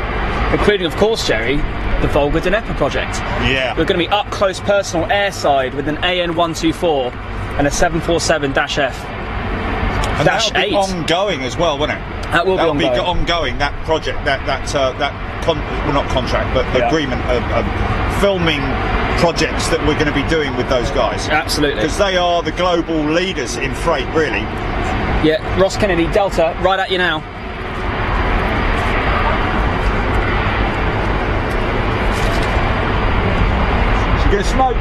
including, of course, Jerry, the Volga Dnieper project. Yeah. We're going to be up close personal airside with an AN-124 and a 747-F. And that'll be ongoing as well, won't it? That'll be ongoing. That project, not contract, but agreement of filming projects that we're going to be doing with those guys. Absolutely. Because they are the global leaders in freight, really. Yeah, Ross Kennedy, Delta, right at you now. She's going to smoke.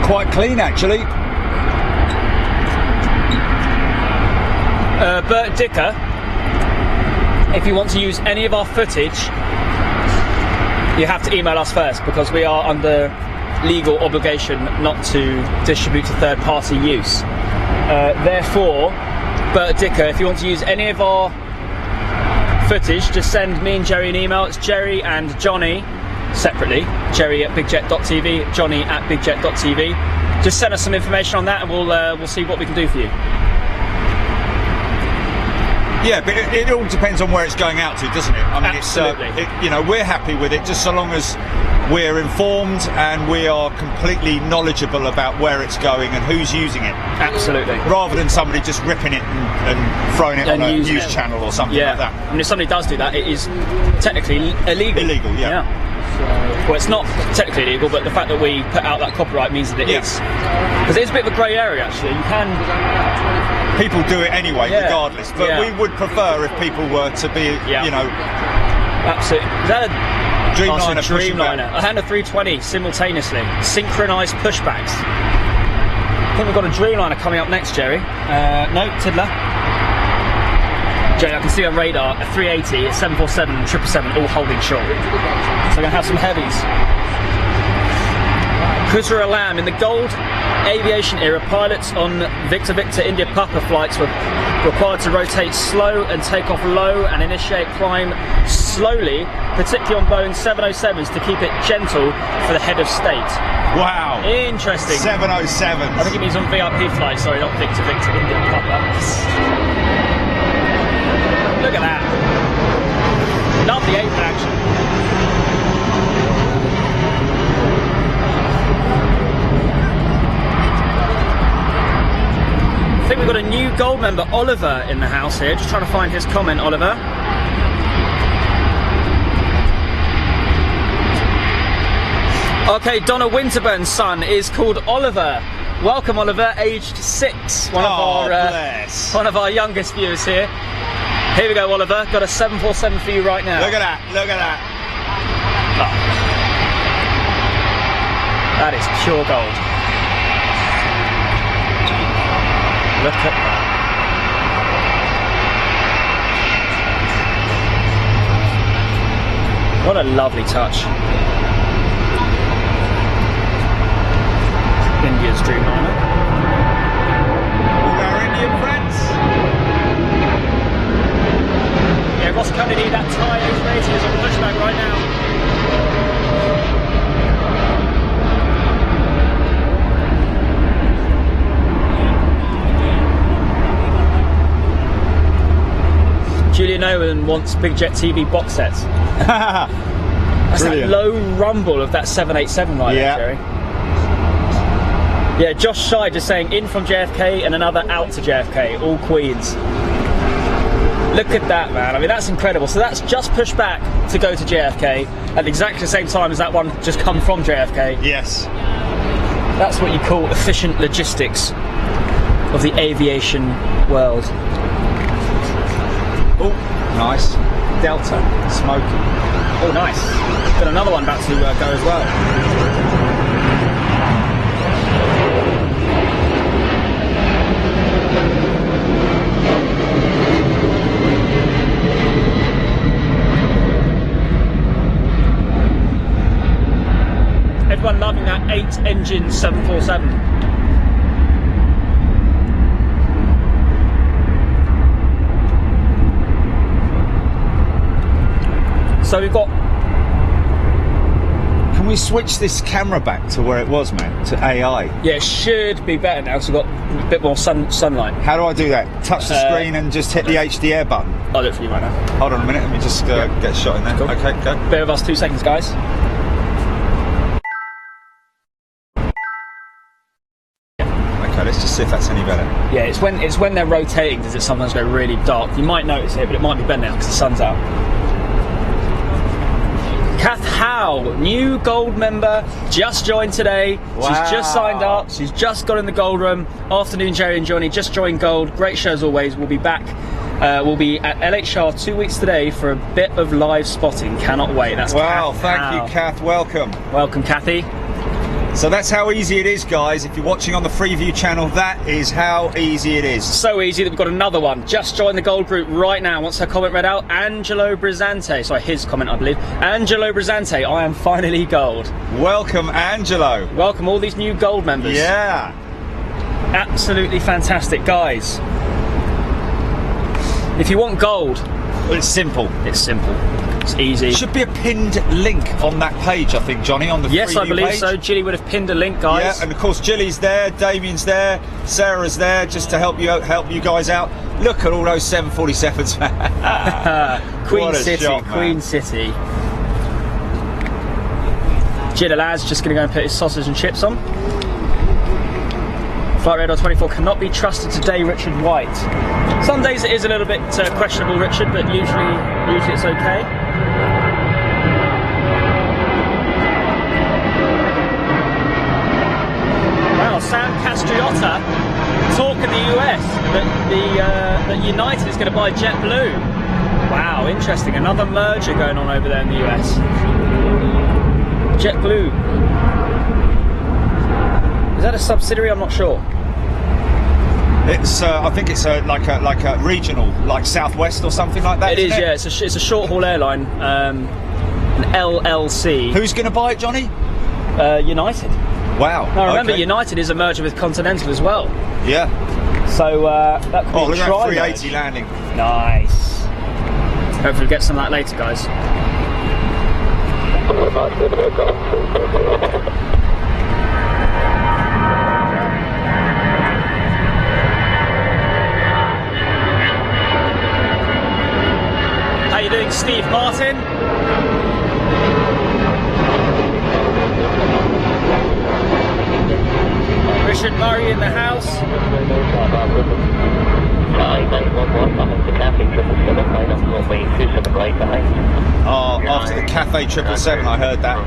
Quite clean, actually. Bert Dicker, if you want to use any of our footage, you have to email us first, because we are under legal obligation not to distribute to third-party use. Therefore, Bert Dicker, if you want to use any of our footage, just send me and Jerry an email. It's Jerry and Johnny separately, Jerry at bigjet.tv, Johnny at bigjet.tv. Just send us some information on that, and we'll see what we can do for you. Yeah, but it all depends on where it's going out to, doesn't it? I mean, absolutely. We're happy with it, just so long as we're informed and we are completely knowledgeable about where it's going and who's using it. Absolutely. Rather than somebody just ripping it and throwing it on a news channel or something like that. I mean, if somebody does do that, it is technically illegal. Illegal, yeah. Well, it's not technically illegal, but the fact that we put out that copyright means that it is. Because it is a bit of a grey area, actually. You can... People do it anyway, regardless. But we would prefer if people were to be, Absolutely. Is that a Dreamliner? And a 320 simultaneously. Synchronised pushbacks. I think we've got a Dreamliner coming up next, Jerry. No, Tiddler. Jerry, I can see on radar a 380, a 747 and 777 all holding short. So we're going to have some heavies. Kuzra Alam, in the gold aviation era, pilots on Victor Victor India Papa flights were required to rotate slow and take off low and initiate climb slowly, particularly on Boeing 707s to keep it gentle for the head of state. Wow. Interesting. 707s. I think it means on VIP flights, sorry, not Victor Victor India Papa. Look at that. Lovely apron action. I think we've got a new gold member, Oliver, in the house here. Just trying to find his comment, Oliver. Okay, Donna Winterburn's son is called Oliver. Welcome, Oliver, aged 6. One of our youngest viewers here. Here we go, Oliver. Got a 747 for you right now. Look at that, look at that. Oh. That is pure gold. Look at that. What a lovely touch. India's Dreamliner. All our Indian friends. Yeah, Ross Kennedy, that Thai A380 is on pushback right now. Julian Owen wants Big Jet TV box sets. That's that low rumble of that 787 right there, Jerry. Yeah, Josh Shy just saying in from JFK and another out to JFK, all Queens. Look at that, man. I mean, that's incredible. So that's just pushed back to go to JFK at exactly the same time as that one just come from JFK. Yes. That's what you call efficient logistics of the aviation world. Oh, nice. Delta, Smokey. Oh, nice. Got another one about to go as well. Everyone loving that 8-engine 747. So we've got... Can we switch this camera back to where it was, man? To AI? Yeah, it should be better now because we've got a bit more sunlight. How do I do that? Touch the screen and just hit the HDR button? I'll do it for you right now. Hold on a minute, let me just get a shot in there. Cool. Okay, go. Bear with us 2 seconds, guys. Okay, let's just see if that's any better. Yeah, it's when they're rotating does it sometimes go really dark. You might notice it, but it might be better now because the sun's out. Kath Howe, new gold member, just joined today. Wow. She's just signed up. She's just got in the gold room. Afternoon, Jerry and Johnny, just joined gold. Great show as always. We'll be back. We'll be at LHR 2 weeks today for a bit of live spotting. Cannot wait. That's wow, Kath thank Howe. you, Kath. Welcome. Welcome, Kathy. So that's how easy it is, guys. If you're watching on the Freeview channel, that is how easy it is. So easy that we've got another one. Just joined the gold group right now. Wants her comment read out? Angelo Brizante. Sorry, his comment, I believe. Angelo Brizante, I am finally gold. Welcome, Angelo. Welcome all these new gold members. Yeah. Absolutely fantastic, guys. If you want gold, Well, it's simple. it's simple. It's easy. Should be a pinned link on that page, I think, Johnny, on the Yes, I Freeview believe page. so. Gilly would have pinned a link, guys. Yeah, and of course Jilly's there, Damien's there, Sarah's there, just to help you guys out. Look at all those 747s, man. Queen What a City, shot, man. Queen City. Gillilad's just going to go and put his sausage and chips on. Flight Radar 24 cannot be trusted today, Richard White. Some days it is a little bit questionable, Richard, but usually it's okay. Wow, Sam Castriotta talk in the US that United is going to buy JetBlue. Wow, interesting. Another merger going on over there in the US. JetBlue. Is that a subsidiary? I'm not sure. It's I think it's like a regional, like Southwest or something like that. It is, isn't yeah. It's a short haul airline, an LLC. Who's going to buy it, Johnny? United. Wow. Now remember, okay. United is a merger with Continental as well. Yeah. So that could be Look a at try that 380 landing. Nice. Hopefully get some of that later, guys. How you doing, Steve Martin? Richard Murray in the house. Oh, after the Cafe 777, I heard that.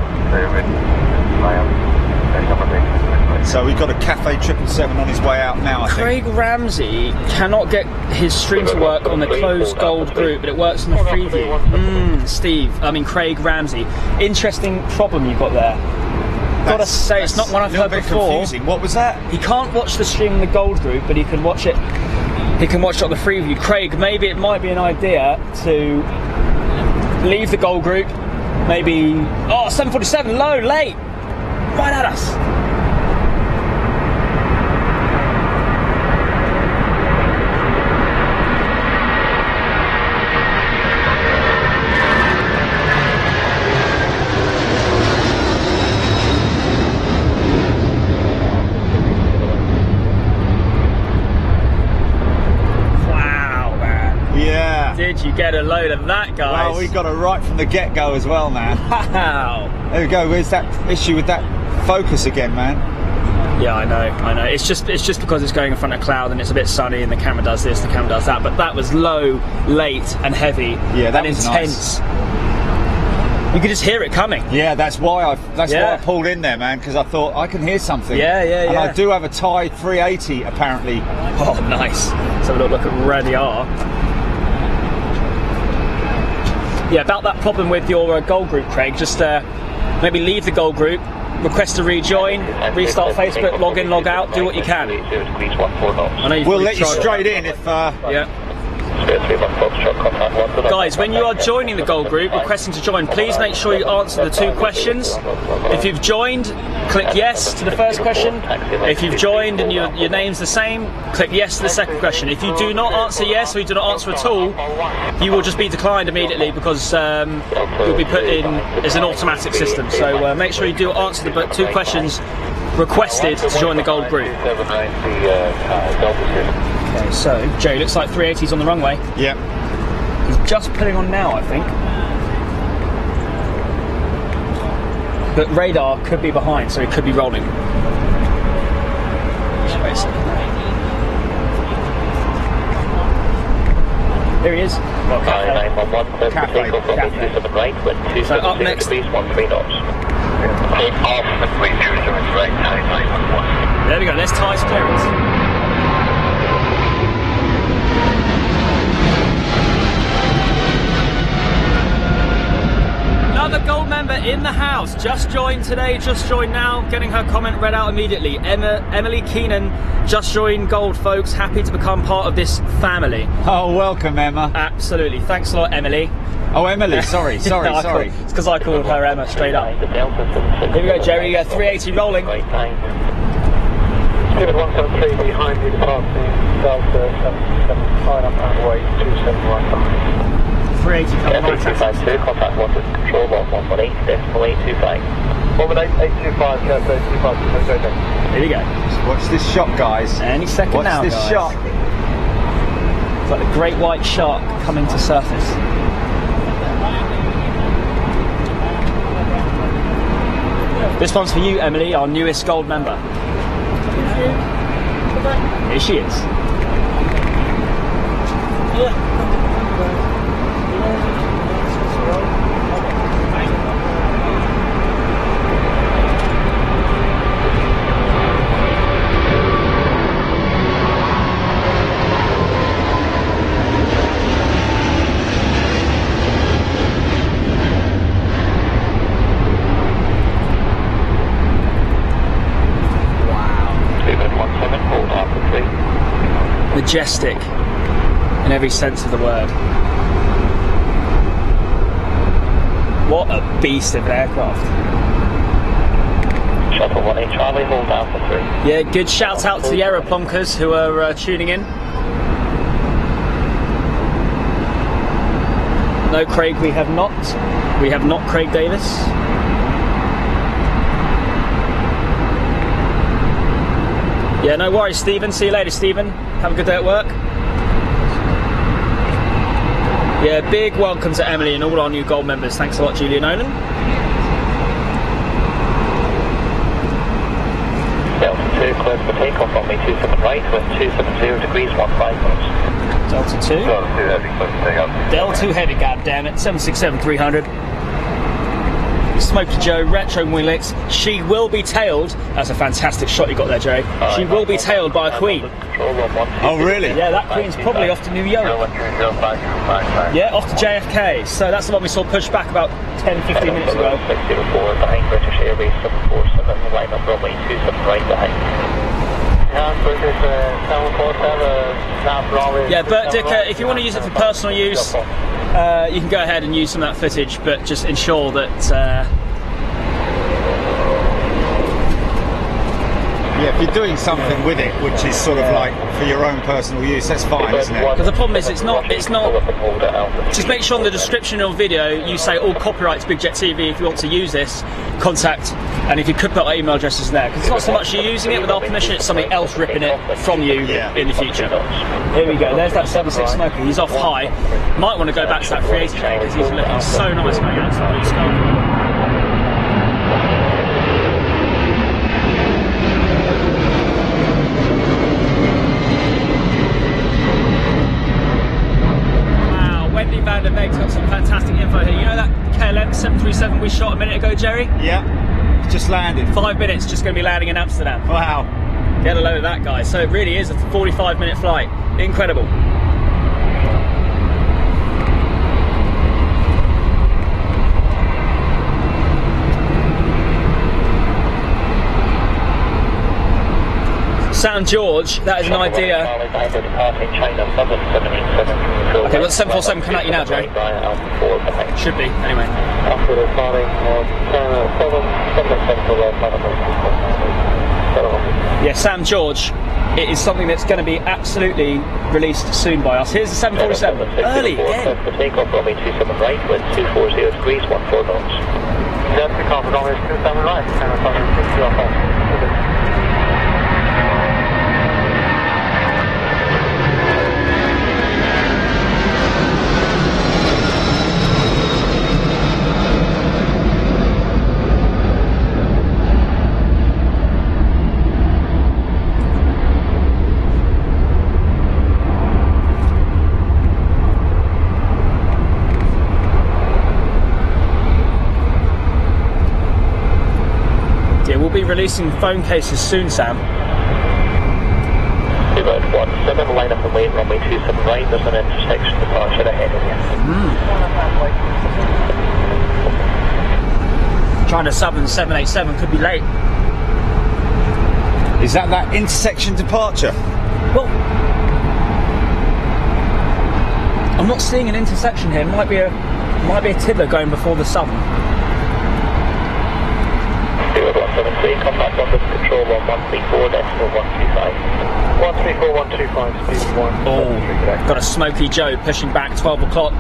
So we've got a Cafe 777 on his way out now, I think. Craig Ramsey cannot get his stream to work on the closed gold group, but it works on the freeview. Craig Ramsey. Interesting problem you've got there. Gotta say, it's not one I've heard before. Confusing. What was that? He can't watch the stream in the gold group, but he can watch it. He can watch it on the freeview. Craig, maybe it might be an idea to leave the gold group. Maybe 747, low, late, right at us. Did you get a load of that, guys? Well, we got it right from the get-go as well, man. Wow. There we go. Where's that issue with that focus again, man? Yeah, I know. It's just because it's going in front of cloud and it's a bit sunny and the camera does this, the camera does that. But that was low, late, and heavy. Yeah, that and was intense. Nice. You could just hear it coming. Yeah, that's why I pulled in there, man, because I thought I can hear something. Yeah. And I do have a Thai 380 apparently. Oh, nice. Let's have a look at where they are. Yeah, about that problem with your gold group, Craig, just maybe leave the gold group, request to rejoin, restart Facebook, log in, log out, do what you can. I know we'll let you straight in if... Yeah. Guys, when you are joining the gold group, requesting to join, please make sure you answer the 2 questions. If you've joined, click yes to the first question. If you've joined and your name's the same, click yes to the second question. If you do not answer yes or you do not answer at all, you will just be declined immediately because you'll be put in as an automatic system. So make sure you do answer the 2 questions requested to join the gold group. Okay, so Jay, looks like 380's on the runway. Yep. He's just putting on now, I think. But radar could be behind, so he could be rolling. Just wait a second. Here he is. Cafe. So up next. There we go, there's Ty's clearance. Another gold member in the house, just joined today, just joined now, getting her comment read out immediately. Emily Keenan, just joined gold, folks, happy to become part of this family. Oh, welcome, Emma. Absolutely, thanks a lot, Emily. Oh, Emily, sorry. It's because I called her Emma straight up. Here we go, Jerry, 380 rolling. David 173 behind you, departing Delta 775 up that way, 2715. 380 coming right at us. 252, contact water control, 118.825. 118.825, Delta 252, Here we go. Watch this shot, guys. Any second now, Watch this guys. shot. It's like the great white shark coming to surface. This one's for you, Emily, our newest gold member. Here she is. Majestic in every sense of the word. What a beast of an aircraft. Shuttle 18 Charlie, hold down for 3. Yeah, good shout out to the aeroplunkers who are tuning in. No, Craig, we have not. We have not Craig Davis. Yeah, no worries, Stephen. See you later, Stephen. Have a good day at work. Yeah, big welcome to Emily and all our new gold members. Thanks a lot, Julia Nolan. Delta 2, clear for takeoff on me 27 right, wind 270 degrees, 15 knots. Delta 2. Delta 2 heavy, clear for takeoff. Delta 2 heavy, goddammit. 767-300. Smokey Joe, retro Winglix. She will be tailed. That's a fantastic shot you got there, Jerry. She will be tailed by a queen. Oh, really? Yeah, that queen's probably off to New York. Yeah, off to JFK. So that's the one we saw pushed back about 10-15 minutes ago. 604 behind British Airways 747, line up runway 27 right behind. Yeah, Bert Dicker, if you want to use it for personal use, you can go ahead and use some of that footage, but just ensure that Yeah, if you're doing something with it, which is sort of like for your own personal use, that's fine, isn't it? because the problem is it's not. Just make sure in the description of the video you say all copyright to Big Jet TV. If you want to use this, contact, and if you could put our email addresses there, because it's not so much you using it with our permission, it's somebody else ripping it from you in the future. Here we go, there's that 76 Smoker, he's off high. Might want to go back to that 380 train because he's looking so nice going out to the blue sky. Wendy Van der Veeg's got some fantastic info here. You know that KLM 737 we shot a minute ago, Jerry? Yeah, just landed. 5 minutes, just going to be landing in Amsterdam. Wow. Get a load of that, guys. So it really is a 45-minute flight. Incredible. St. George, that is an idea. Okay, got 747 coming at you now, Jerry. Should be, anyway. Yeah, St. George, it is something that's going to be absolutely released soon by us. Here's the 747, early again. Takeoff runway 27 right, wind 240 degrees, 14 knots. That's the takeoff runway 27 right, Releasing phone cases soon, Sam. About 17, line up and wait, runway 27 right, there's an intersection departure ahead of you. Trying to Southern 787 could be late. Is that intersection departure? Well, I'm not seeing an intersection here. Might be a tiddler going before the Southern. 173, come back on this control 1134, decimal 125. 134, 125, speed 1. Oh, got a Smokey Joe pushing back 12 o'clock.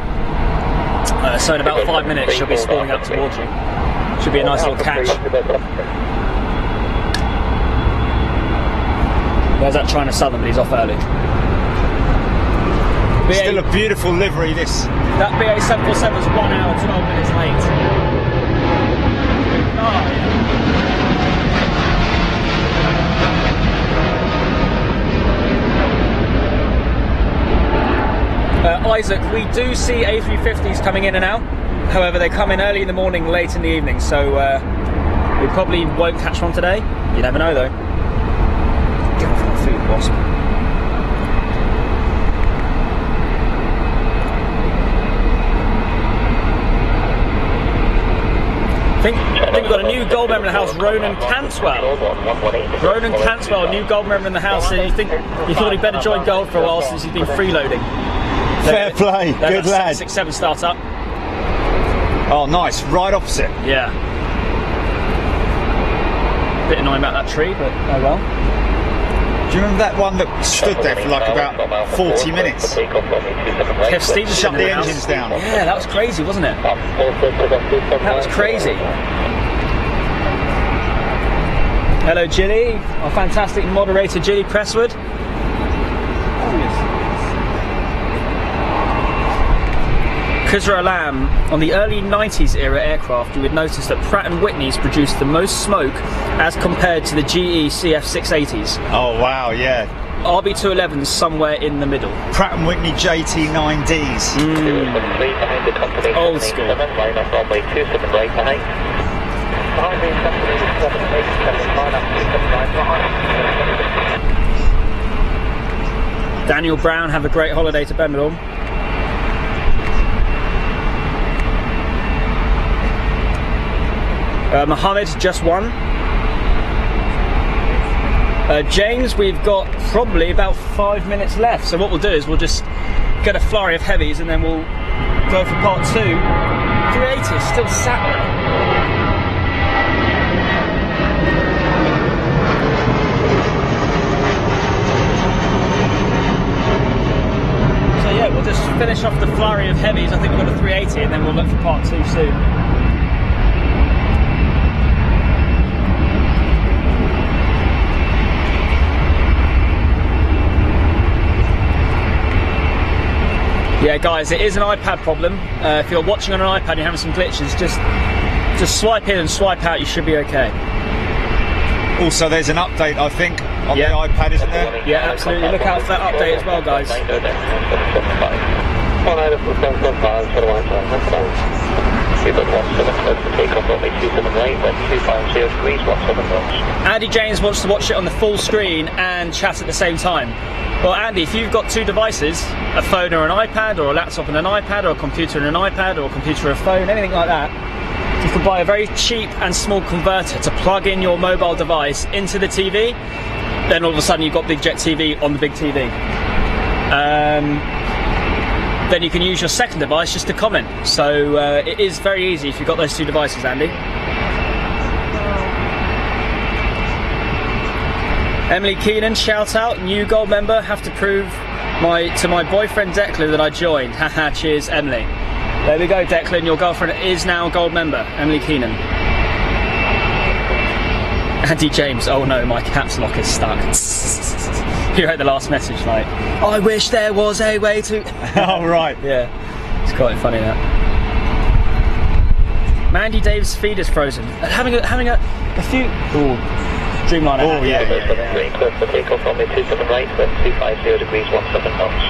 So in about 5 minutes she'll be spawning up towards you. Should be a nice little catch. There's that China Southern, but he's off early. Still a beautiful livery, this. That BA 747 is 1 hour, 12 minutes late. Oh, yeah. Isaac, we do see A350s coming in and out. However, they come in early in the morning, late in the evening, so we probably won't catch one today. You never know, though. Get off my food, wasp. I think we've got a new gold member in the house, Ronan Cantwell. Ronan Cantwell, new gold member in the house. And you thought he'd better join gold for a while since he's been freeloading. Fair play, good lad. 767 starts up. Oh, nice, right opposite. Yeah. Bit annoying about that tree, but oh well. Do you remember that one that stood there for like about 40 minutes? Kev Stevens Shut the engines down. Yeah, that was crazy, wasn't it? That was crazy. Hello, Gilly, our fantastic moderator, Gilly Presswood. Khusra Alam, on the early 90s era aircraft, you would notice that Pratt & Whitney's produced the most smoke as compared to the GE CF680s. Oh wow, yeah. RB211's somewhere in the middle. Pratt & Whitney JT9Ds. Old school. Daniel Brown, have a great holiday to Benidorm. Mohammed just won. James, we've got probably about 5 minutes left. So what we'll do is we'll just get a flurry of heavies and then we'll go for part 2. 380 is still sat there. So yeah, we'll just finish off the flurry of heavies. I think we've got a 380 and then we'll look for part 2 soon. Yeah, guys, it is an iPad problem. If you're watching on an iPad and you're having some glitches, just swipe in and swipe out, you should be okay. Also, there's an update, I think, on the iPad, isn't there? Yeah, absolutely. Look out for that update as well, guys. Andy James wants to watch it on the full screen and chat at the same time. Well, Andy, if you've got 2 devices, a phone or an iPad, or a laptop and an iPad, or a computer and an iPad, or a computer and a phone, anything like that, you can buy a very cheap and small converter to plug in your mobile device into the TV. Then all of a sudden you've got Big Jet TV on the big TV. Then you can use your second device just to comment. So it is very easy if you've got those 2 devices, Andy. Emily Keenan, shout out, new gold member. Have to prove to my boyfriend Declan that I joined. Haha, cheers, Emily. There we go, Declan. Your girlfriend is now a gold member. Emily Keenan. Andy James. Oh no, my caps lock is stuck. You wrote the last message like, I wish there was a way to. Oh right, yeah. It's quite funny that. Mandy Davis' feed is frozen. Having a few. Ooh. Dreamliner. Oh yeah. Close for takeoff on the 27 right, with 250 degrees, 17 knots.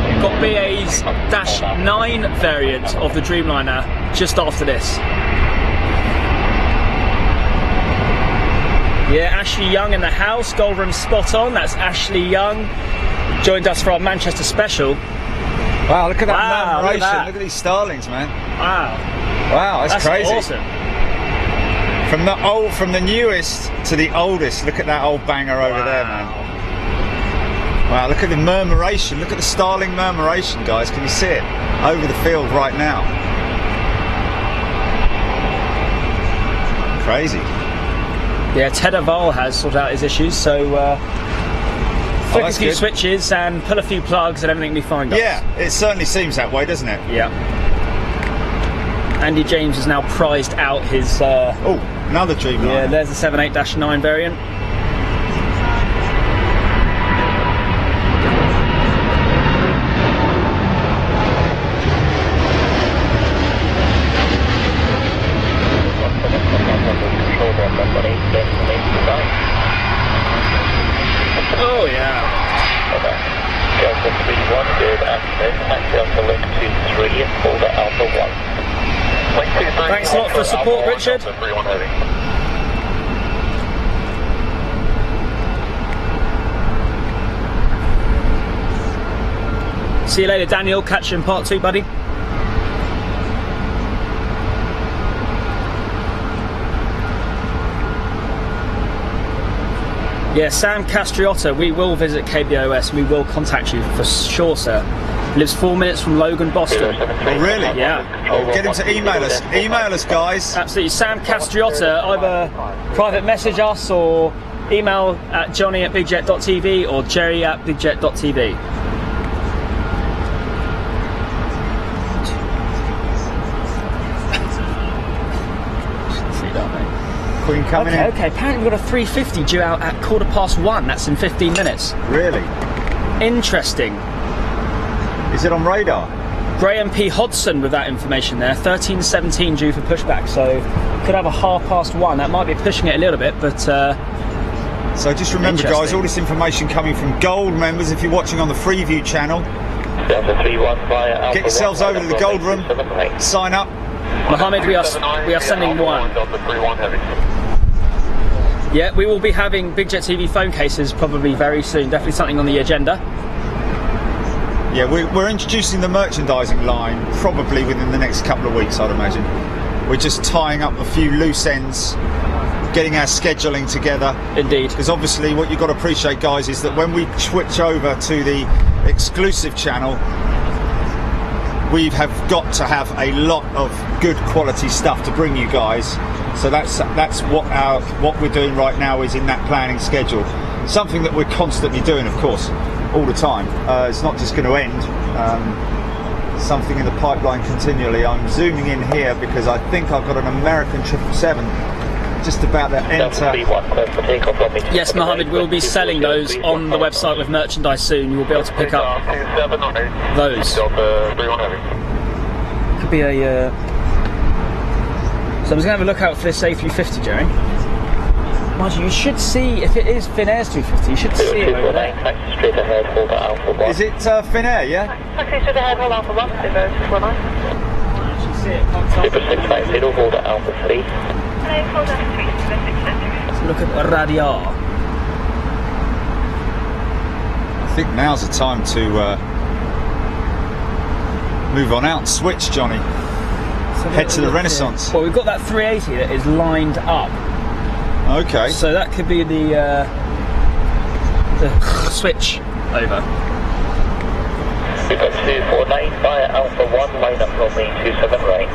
You've got BA's -9 variant of the Dreamliner just after this. Yeah, Ashley Young in the house, gold room spot on. That's Ashley Young. Joined us for our Manchester special. Wow, look at that murmuration. Look at these starlings, man. Wow. Wow, that's crazy. Awesome. From the newest to the oldest, look at that old banger over there, man. Wow, look at the murmuration. Look at the starling murmuration, guys. Can you see it? Over the field right now. Crazy. Yeah, Ted Aval has sorted out his issues, so flick a few switches and pull a few plugs and everything will be fine, guys. Yeah, it certainly seems that way, doesn't it? Yeah. Andy James has now prized out his... oh, another Dreamliner. Yeah, there's the 78-9 variant. Oh yeah. Okay. Delta 31, good afternoon. Taxi on to link 23 and hold at Alpha 1. Thanks a lot for support, Richard. See you later, Daniel. Catch you in part 2, buddy. Yeah, Sam Castriotta, we will visit KBOS and we will contact you for sure, sir. He lives 4 minutes from Logan, Boston. Oh, really? Yeah. Oh, get him to email us. Email us, guys. Absolutely. Sam Castriotta, either private message us or email at johnny@bigjet.tv or jerry@bigjet.tv. Queen coming in. Okay, apparently we've got a 350 due out at 1:15. That's in 15 minutes. Really? Interesting. Is it on radar? Graham P. Hodson with that information there. 13:17 due for pushback, so could have a 1:30. That might be pushing it a little bit, but so just remember, guys, all this information coming from Gold members. If you're watching on the Freeview channel, get yourselves over to the Gold Room, sign up. Mohammed, we are sending one. Yeah, we will be having Big Jet TV phone cases probably very soon. Definitely something on the agenda. Yeah, we're introducing the merchandising line probably within the next couple of weeks, I'd imagine. We're just tying up a few loose ends, getting our scheduling together. Indeed. Because obviously what you've got to appreciate, guys, is that when we switch over to the exclusive channel, we have got to have a lot of good quality stuff to bring you guys. So that's what we're doing right now, is in that planning schedule. Something that we're constantly doing, of course, all the time. It's not just going to end. Something in the pipeline continually. I'm zooming in here because I think I've got an American 777 just about to enter. Yes, Mohammed, we'll be selling those on the website with merchandise soon. You will be able to pick up those. Could be a... So I'm just going to have a look out for this A350, Jerry. Mind you, you should see, if it is Finnair's 350, you should see it over there. Straight ahead, hold at Alpha 1. Is it Finnair, yeah? Taxi straight ahead, hold Alpha 1, 209. Super 650, hold at Alpha 3. Let's look at the radar. I think now's the time to move on out and switch, Johnny. Head to the Renaissance. Well, we've got that 380 that is lined up. Okay. So that could be the switch over. We've got 249 via Alpha 1, line up runway 27 right.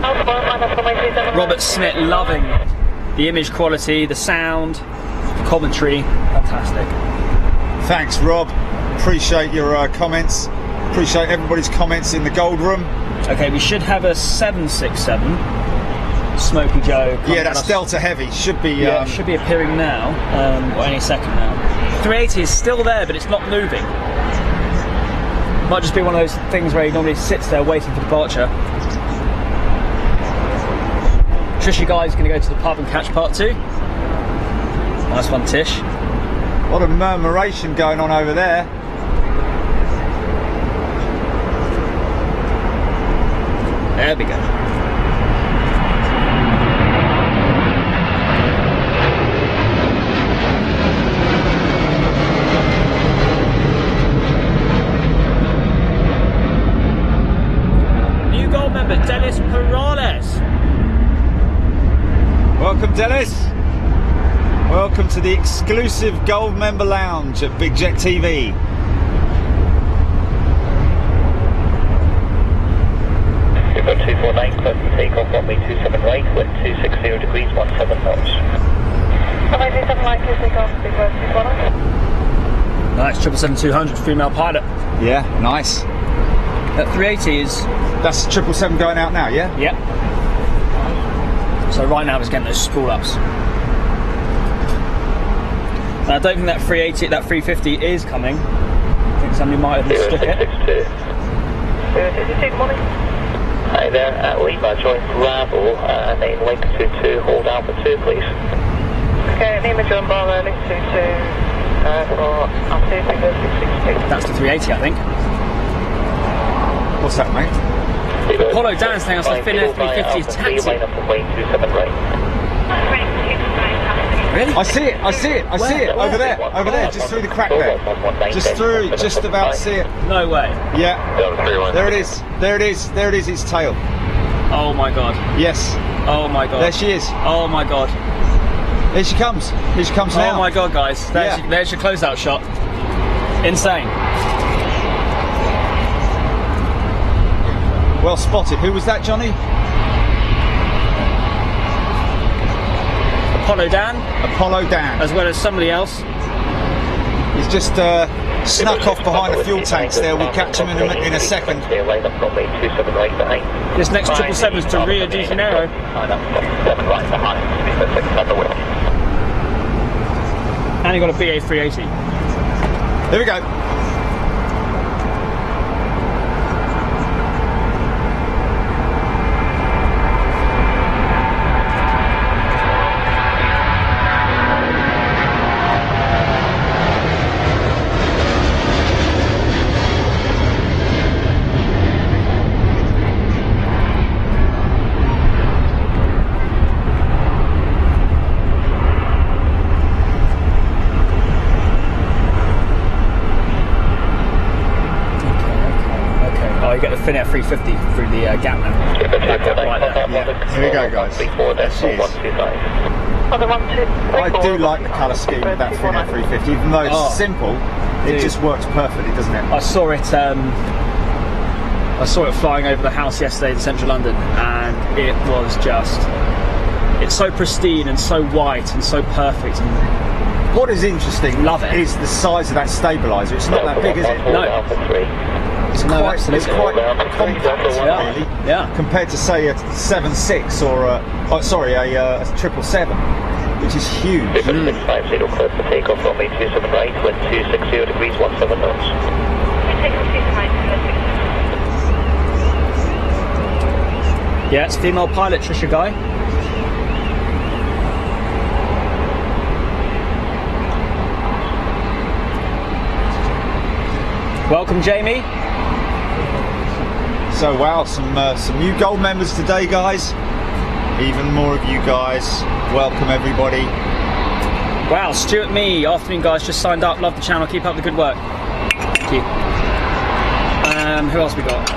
Alpha 1, line up runway 27 right. Robert Smith loving the image quality, the sound, the commentary. Fantastic. Thanks, Rob. Appreciate your comments. Appreciate everybody's comments in the Gold Room. Okay, we should have a 767 Smokey Joe. Yeah, that's Delta Heavy. Should be. Yeah, should be appearing now, or any second now. 380 is still there, but it's not moving. Might just be one of those things where he normally sits there waiting for departure. Trishy Guy's going to go to the pub and catch part 2. Nice one, Tish. A lot of murmuration going on over there. There we go. New gold member, Dennis Perales. Welcome, Dennis. Welcome to the exclusive Gold Member Lounge at Big Jet TV. We've got 249, close to takeoff, runway 27 right, wind 260 degrees, 17 knots. Runway 27 right, please take off, big road 249. Nice, 777-200 female pilot. Yeah, nice. That 380 is... That's 777 going out now, yeah? Yep. So right now it's getting those spool ups. And I don't think that 380, that 350 is coming. I think somebody might have mistook it. 062, good morning. Hi there, Lima, join Bravo, name link 22, hold Alpha 2 please. Okay, Lima, John Bravo, link 22, for Alpha 2, big road 662. That's the 380, I think. What's that, mate? Apollo Dan's telling us the Finnair 350 is taxi. Line up runway 27 right. Really? I see it, I see it, I see it. Over there, just through the crack there. Just about see it. No way. Yeah, there it is, its tail. Oh my god. Yes. Oh my god. There she is. Oh my god. Here she comes. Here she comes now. Oh my god, guys. There's your closeout shot. Insane. Well spotted. Who was that, Johnny? Apollo Dan. Apollo Dan. As well as somebody else. He's just snuck off behind the fuel tanks there. We'll catch him in a second. This next 777 is to Rio de Janeiro. And he got a BA 380. Here we go. You get the fin at 350 through the gap now. Here we go, guys. There she is. I do like the colour scheme of that fin at 350, even though it's simple. It just works perfectly, doesn't it? I saw it flying over the house yesterday in central London, and it was just, it's so pristine and so white and so perfect. And what is interesting Love it. is the size of that stabiliser. It's not that big, is it? no. It's quite compact, really, compared to say a 7.6 or a 777, which is huge. 650 clear for takeoff, runway 27 right, wind 260 degrees, 17 knots. Yeah, it's female pilot, Trisha Guy. Welcome, Jamie. So wow, some new gold members today, guys. Even more of you guys. Welcome everybody. Wow, Stuart Me, afternoon guys, just signed up. Love the channel. Keep up the good work. Thank you. Who else we got?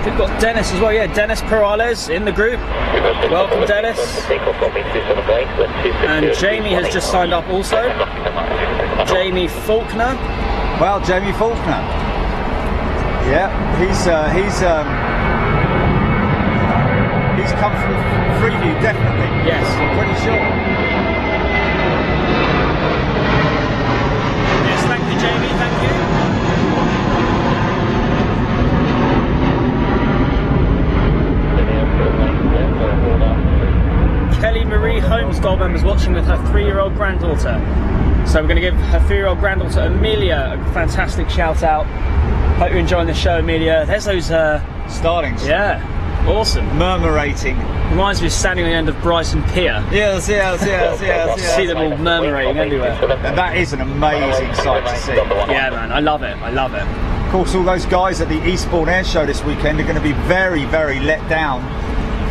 We've got Dennis as well, yeah, Dennis Perales in the group. Welcome, Dennis. And Jamie has just signed up also. Jamie Faulkner. Well, Jamie Faulkner. Yeah, he's come from Freeview, definitely. Yes. I'm pretty sure. Yes, thank you, Jamie, thank you. Kelly Marie Holmes, gold members, watching with her 3-year-old granddaughter. So we're going to give her 3-year-old granddaughter Amelia a fantastic shout out. Hope you're enjoying the show, Amelia. There's those starlings. Yeah, awesome. Murmurating. Reminds me of standing on the end of Brighton Pier. Yes. See them all murmurating everywhere. And that is an amazing sight to see. Yeah, man, I love it. Of course, all those guys at the Eastbourne Air Show this weekend are going to be very, very let down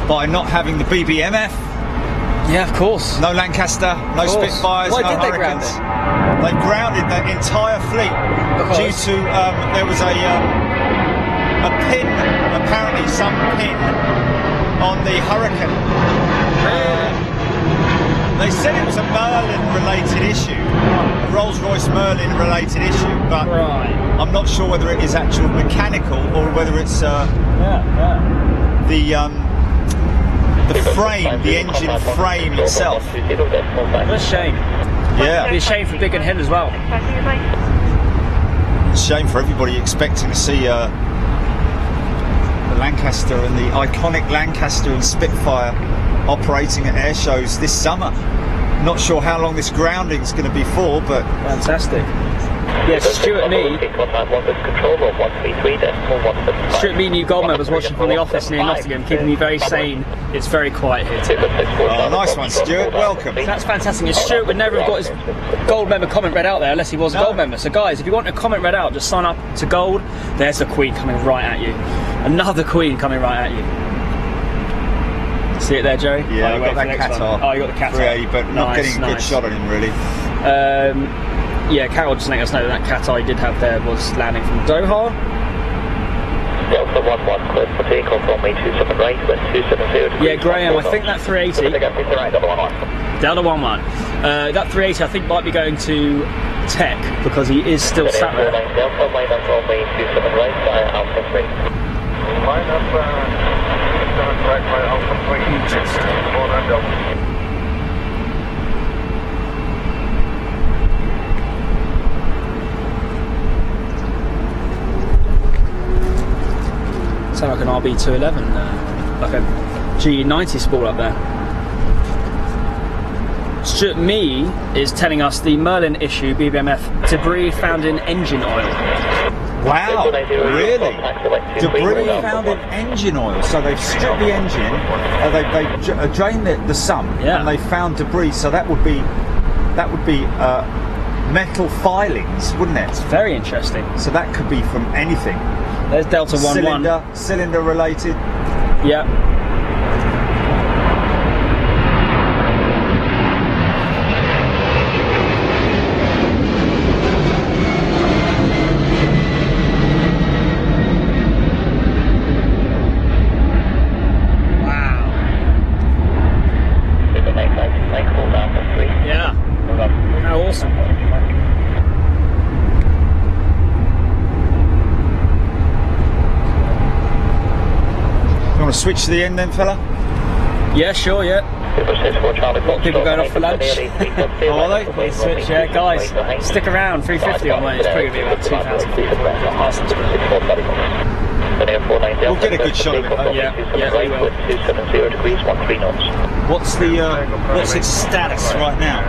by not having the BBMF. Yeah, of course. No Lancaster, no Spitfires, Why no did Hurricanes. They grounded the entire fleet due to there was a pin, apparently some pin on the Hurricane. They said it was a Merlin-related issue, a Rolls-Royce Merlin-related issue, but I'm not sure whether it is actual mechanical or whether it's the frame, the engine frame itself. What a shame. Yeah. It'd be a shame for Big and Hen as well. A shame for everybody expecting to see the Lancaster and the iconic Lancaster and Spitfire operating at air shows this summer. Not sure how long this grounding is going to be for, but fantastic. Yes, Stuart Me. Stuart Me, new gold members watching from the office near Nottingham, keeping me very sane. It's very quiet here today. Oh, nice one, Stuart. Welcome. That's fantastic. And Stuart would never have got his gold member comment read out there unless he was a gold member. So guys, if you want a comment read out, just sign up to gold. There's the Queen coming right at you. Another Queen coming right at you. See it there, Jerry? Yeah, I got that Qatar. Oh, you got the Qatar. 380, but not getting a good shot on him really. Yeah, Carol just letting us know that Qatar he did have there was landing from Doha. Delta 11 clear for takeoff on me 27 right, with 270. Yeah, Graham, I think that 380. Delta 11. That 380 I think might be going to Tech because he is still sat there. Delta minus on me 27 right, Alpha 3. Minus 27 right, Alpha 3. Just 4 Delta. Sound like an RB211, like a G90 spool up there. Stuart Mee is telling us the Merlin issue BBMF debris found in engine oil. Wow, really? Debris found in engine oil. So they've stripped the engine, they've drained the sump, and they found debris. So that would be metal filings, wouldn't it? It's very interesting. So that could be from anything. There's Delta 11. Cylinder related. Yeah. Yeah. How awesome. You want to switch to the end then, fella? Yeah, sure, yeah. People going off for lunch. Oh, are they? Please switch, yeah. Guys, stick around. 350 on mine. It's probably going to be about 2,000 We'll get a good shot of it. Yeah, we will. 270 degrees, 13 knots. What's its status right now?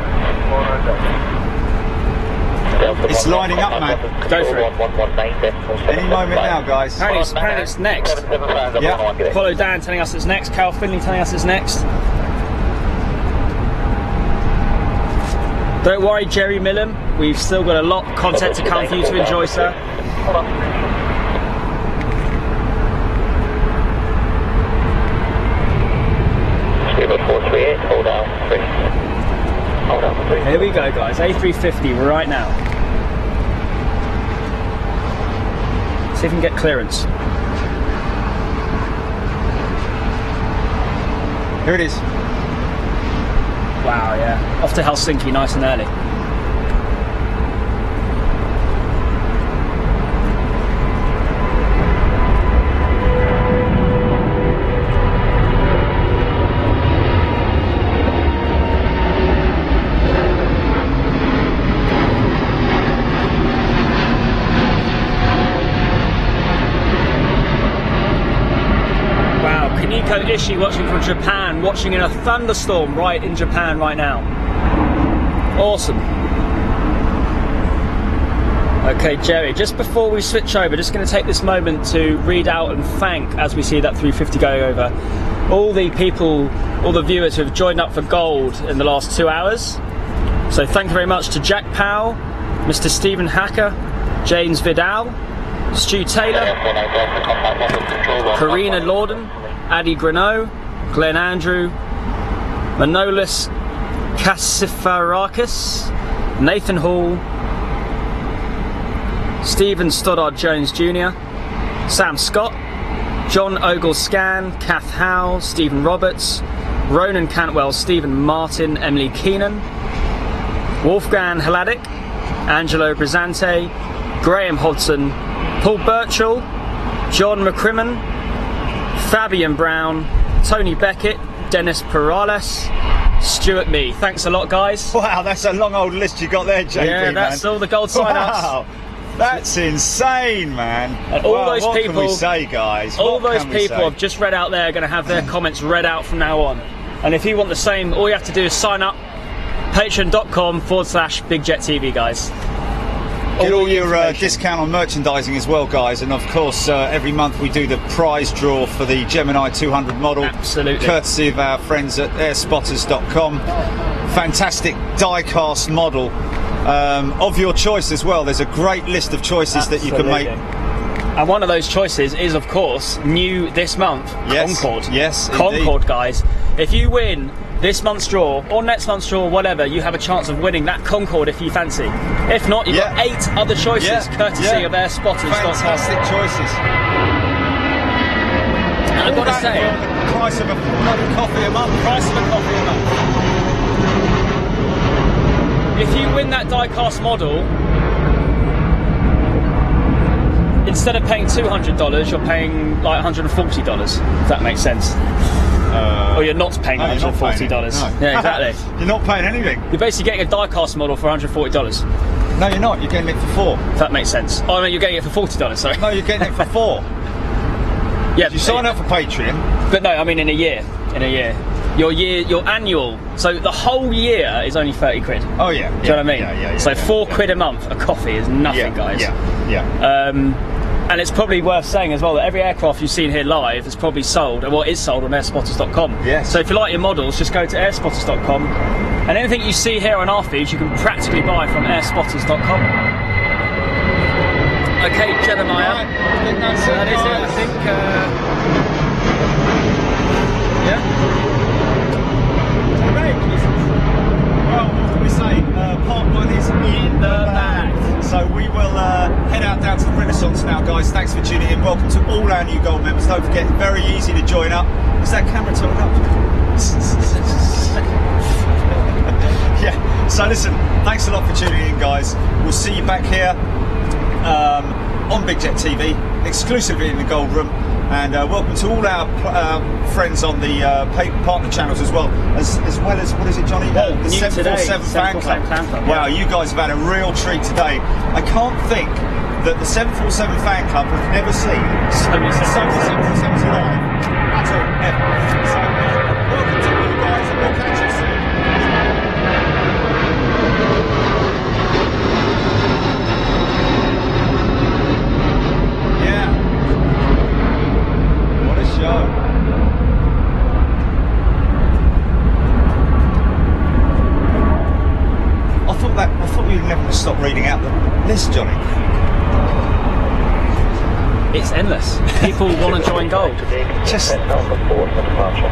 It's lining up, man. Go for it. Any moment now, guys. Apparently it's next. Yeah. Apollo Dan telling us it's next. Cal Finley telling us it's next. Don't worry, Jerry Millam. We've still got a lot of content to come for you to enjoy, sir. Speedbird 438, hold down 3. Hold down 3. Here we go, guys. A350 right now. See if we can get clearance. Here it is. Wow, yeah. Off to Helsinki nice and early. Ishi watching from Japan, watching in a thunderstorm right in Japan right now. Awesome. Okay, Jerry, just before we switch over, just going to take this moment to read out and thank, as we see that 350 going over, all the people, all the viewers who have joined up for gold in the last 2 hours. So thank you very much to Jack Powell, Mr. Stephen Hacker, James Vidal, Stu Taylor, Karina Lorden, Addy Greneau, Glenn Andrew, Manolis Kassifarakis, Nathan Hall, Stephen Stoddard Jones Jr., Sam Scott, John Ogle-Scan, Kath Howe, Stephen Roberts, Ronan Cantwell, Stephen Martin, Emily Keenan, Wolfgang Hladic, Angelo Brizante, Graham Hodson, Paul Birchall, John McCrimmon, Fabian Brown, Tony Beckett, Dennis Perales, Stuart Mee. Thanks a lot, guys. Wow, that's a long old list you got there, JP. Yeah, that's all the gold sign-ups. Wow, that's insane, man. And all those what people, can we say, guys? All those people I've just read out there are going to have their comments read out from now on. And if you want the same, all you have to do is sign up. Patreon.com/BigJetTV, guys. Get all your discount on merchandising as well, guys, and of course every month we do the prize draw for the Gemini 200 model. Absolutely. Courtesy of our friends at airspotters.com. Fantastic die-cast model of your choice as well. There's a great list of choices that you can make. And one of those choices is, of course, new this month, Yes. Concorde. Yes, Concorde, guys. If you win this month's draw, or next month's draw, whatever, you have a chance of winning that Concorde if you fancy. If not, you've got 8 other choices, courtesy of airspotters.com. Fantastic choices. And I've got to say, the price of a coffee a month. price of a coffee a month. If you win that die-cast model, instead of paying $200, you're paying like $140, if that makes sense. Or you're not paying $140. No. Yeah, exactly. You're not paying anything. You're basically getting a die-cast model for $140. No, you're not. You're getting it for 4. If that makes sense. Oh, no, you're getting it for $40, sorry. No, you're getting it for 4. Yeah, You sign up for Patreon. but no, I mean in a year. In a year. Your annual, so the whole year is only 30 quid. Oh yeah. Do you know what I mean? Yeah. So 4 quid a month a coffee is nothing, guys. Yeah. And it's probably worth saying as well that every aircraft you've seen here live is probably sold, or is sold on airspotters.com. Yes. So if you like your models, just go to airspotters.com, and anything you see here on our feeds, you can practically buy from airspotters.com. Okay, Jeremiah. Right, I think that's it, That is it, I guys. think. Yeah. Well, what can we say? Part 1 is in the bag. So we will head out down to the Renaissance now, guys. Thanks for tuning in. Welcome to all our new Gold members. Don't forget, very easy to join up. Is that camera turned up? Yeah. So listen, thanks a lot for tuning in, guys. We'll see you back here on Big Jet TV, exclusively in the Gold Room. And welcome to all our friends on the partner channels as well as what is it, Johnny? The new 747 fan club. fan club. Wow, you guys have had a real treat today. I can't think that the 747 fan club have never seen so many 747s alive at all, ever. So welcome to you guys, and we'll catch you soon. Yeah. What a show. I thought we were never going to stop reading out the list, Johnny. It's endless. People want to join Gold. Just- Alpha 4 for departure.